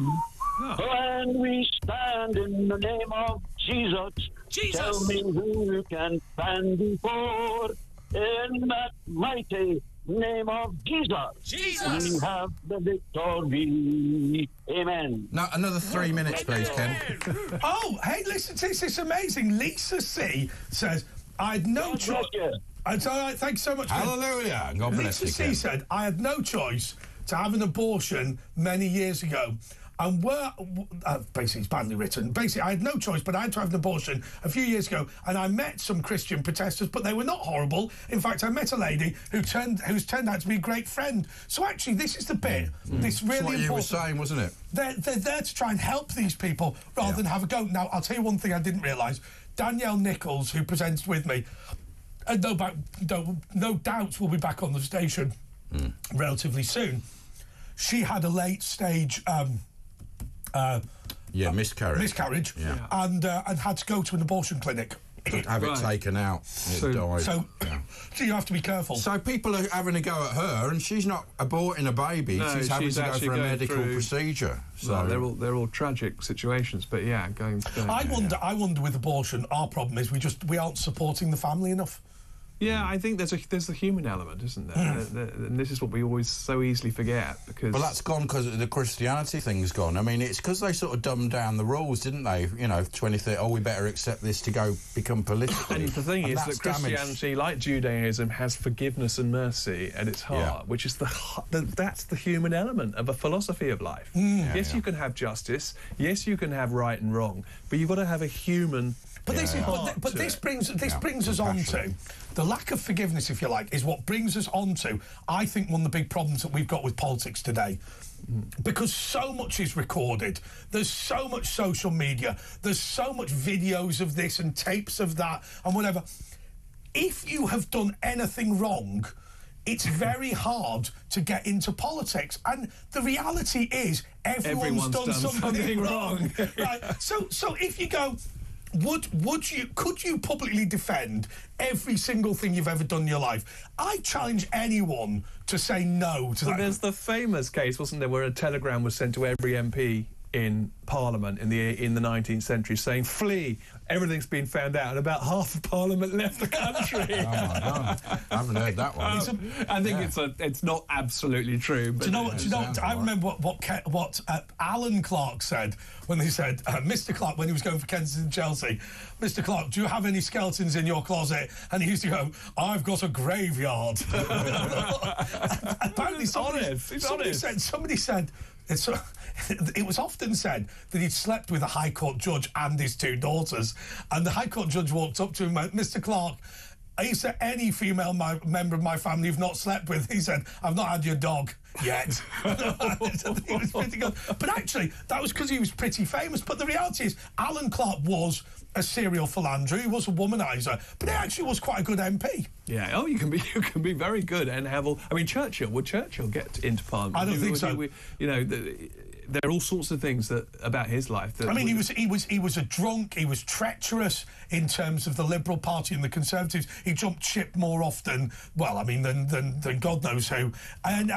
When we stand in the name of Jesus, tell me who can stand before. In that mighty name of Jesus, we have the victory. Amen. No, another 3 minutes, please, Ken. Oh, hey, listen to this. It's amazing. Lisa C. says, I had no choice. It's all right. Thanks so much. Hallelujah. God bless you, Lisa C. Ken. said, I had no choice to have an abortion many years ago. And basically, it's badly written. Basically, I had no choice, but I had to have an abortion a few years ago. And I met some Christian protesters, but they were not horrible. In fact, I met a lady who's turned out to be a great friend. So actually, this is the bit. This really important. What you were saying, wasn't it? They're there to try and help these people rather than have a go. Now, I'll tell you one thing I didn't realise. Danielle Nichols, who presents with me, and no doubt will be back on the station relatively soon. She had a late stage. Miscarriage. Yeah. And had to go to an abortion clinic. Have it taken out. It died. So you have to be careful. So people are having a go at her, and she's not aborting a baby. No, she's having to go for a medical procedure. So they're all tragic situations. But yeah, I wonder with abortion, our problem is we aren't supporting the family enough. Yeah, I think there's a human element, isn't there? And this is what we always so easily forget. Because that's gone because the Christianity thing's gone. I mean, it's because they sort of dumbed down the rules, didn't they? You know, 2030. We better accept this to go become political. And the thing is that Christianity, like Judaism, has forgiveness and mercy at its heart, which is that's the human element of a philosophy of life. Yes, you can have justice. Yes, you can have right and wrong, but you've got to have a human. But this brings us on to the lack of forgiveness, if you like, is what brings us on to, I think, one of the big problems that we've got with politics today. Because so much is recorded, there's so much social media, there's so much videos of this and tapes of that and whatever. If you have done anything wrong, it's very hard to get into politics. And the reality is everyone's done something wrong. Right? So if you go... Could you publicly defend every single thing you've ever done in your life? I challenge anyone to say no to that. There's the famous case, wasn't there, where a telegram was sent to every MP in Parliament in the 19th century saying, "Flee, everything's been found out," and about half of Parliament left the country. Oh my God, I haven't heard that one. I think it's not absolutely true. But do you know what? I remember what Alan Clark said when he said, Mr. Clark, when he was going for Kensington Chelsea, Mr. Clark, do you have any skeletons in your closet? And he used to go, "I've got a graveyard." Apparently, somebody said. It was often said that he'd slept with a High Court judge and his two daughters, and the High Court judge walked up to him and went, "Mr. Clark, is there any female member of my family you've not slept with?" He said, "I've not had your dog yet." He was pretty good. But actually, that was because he was pretty famous. But the reality is, Alan Clark was a serial philanderer. He was a womanizer, but he actually was quite a good MP. Yeah. Oh, you can be very good and have all. I mean, would Churchill get into Parliament? I don't think so. There are all sorts of things about his life. That he was a drunk. He was treacherous in terms of the Liberal Party and the Conservatives. He jumped ship more often, than God knows who. And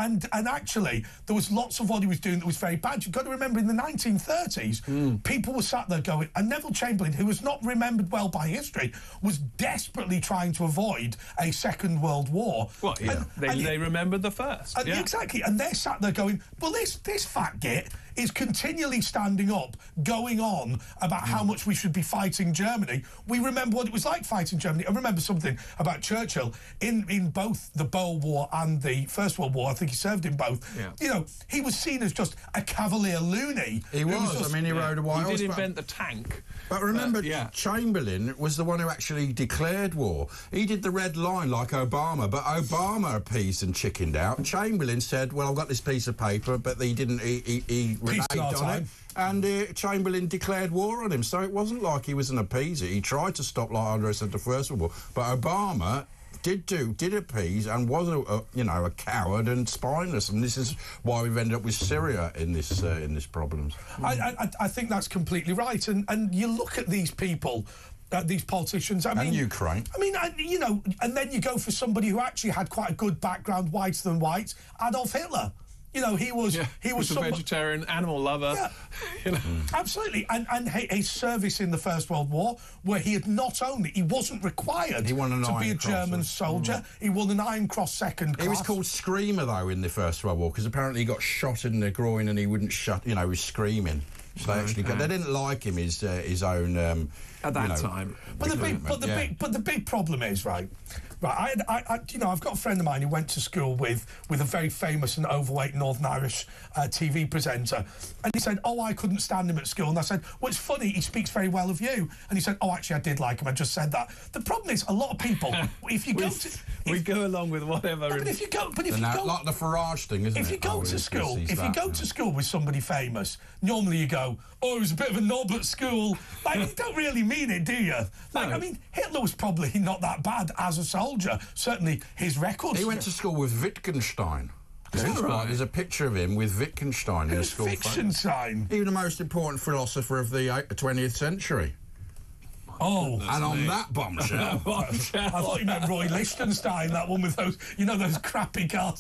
actually, there was lots of what he was doing that was very bad. You've got to remember, in the 1930s, people were sat there going, and Neville Chamberlain, who was not remembered well by history, was desperately trying to avoid a Second World War. Well, yeah, they remembered the first. Exactly, and they're sat there going, well, this fat git is continually standing up, going on about how much we should be fighting Germany. We remember what it was like fighting Germany. I remember something about Churchill in both the Boer War and the First World War. I think he served in both. Yeah. You know, he was seen as just a cavalier loony. He was. He rode a while. He did invent the tank. But remember, Chamberlain was the one who actually declared war. He did the red line like Obama, but Obama appeased and chickened out. And Chamberlain said, "Well, I've got this piece of paper," but he didn't. He reneged on it. And Chamberlain declared war on him. So it wasn't like he was an appeaser. He tried to stop, like Andre said, the First World War. But Obama did appease and was a coward and spineless, and this is why we've ended up with Syria in this problems. I think that's completely right, and you look at these people. These politicians, and Ukraine. I mean, and then you go for somebody who actually had quite a good background, whiter than white, Adolf Hitler. You know, he was a vegetarian, animal lover. Yeah, absolutely. And his service in the First World War, where he wasn't required to be a German soldier. He won an Iron Cross second class. He was called Screamer, though, in the First World War, because apparently he got shot in the groin and he wouldn't shut. He was screaming. So they didn't like him, his own at that time. But the big problem is right. I've got a friend of mine who went to school with a very famous and overweight Northern Irish TV presenter, and he said, "Oh, I couldn't stand him at school." And I said, "Well, it's funny. He speaks very well of you." And he said, "Oh, actually, I did like him. I just said that." The problem is, a lot of people, we go along with whatever. But if you go, like the Farage thing, isn't it? If you go to school with somebody famous, normally you go, "Oh, he was a bit of a knob at school." Like, you don't really mean it, do you? Like, I mean, Hitler was probably not that bad as a soldier. Certainly, his records. He went to school with Wittgenstein. There's a picture of him with Wittgenstein in a school. Wittgenstein? He was the most important philosopher of the 20th century. Oh, and on that bombshell. I thought you meant Roy Lichtenstein, that one with those crappy cars.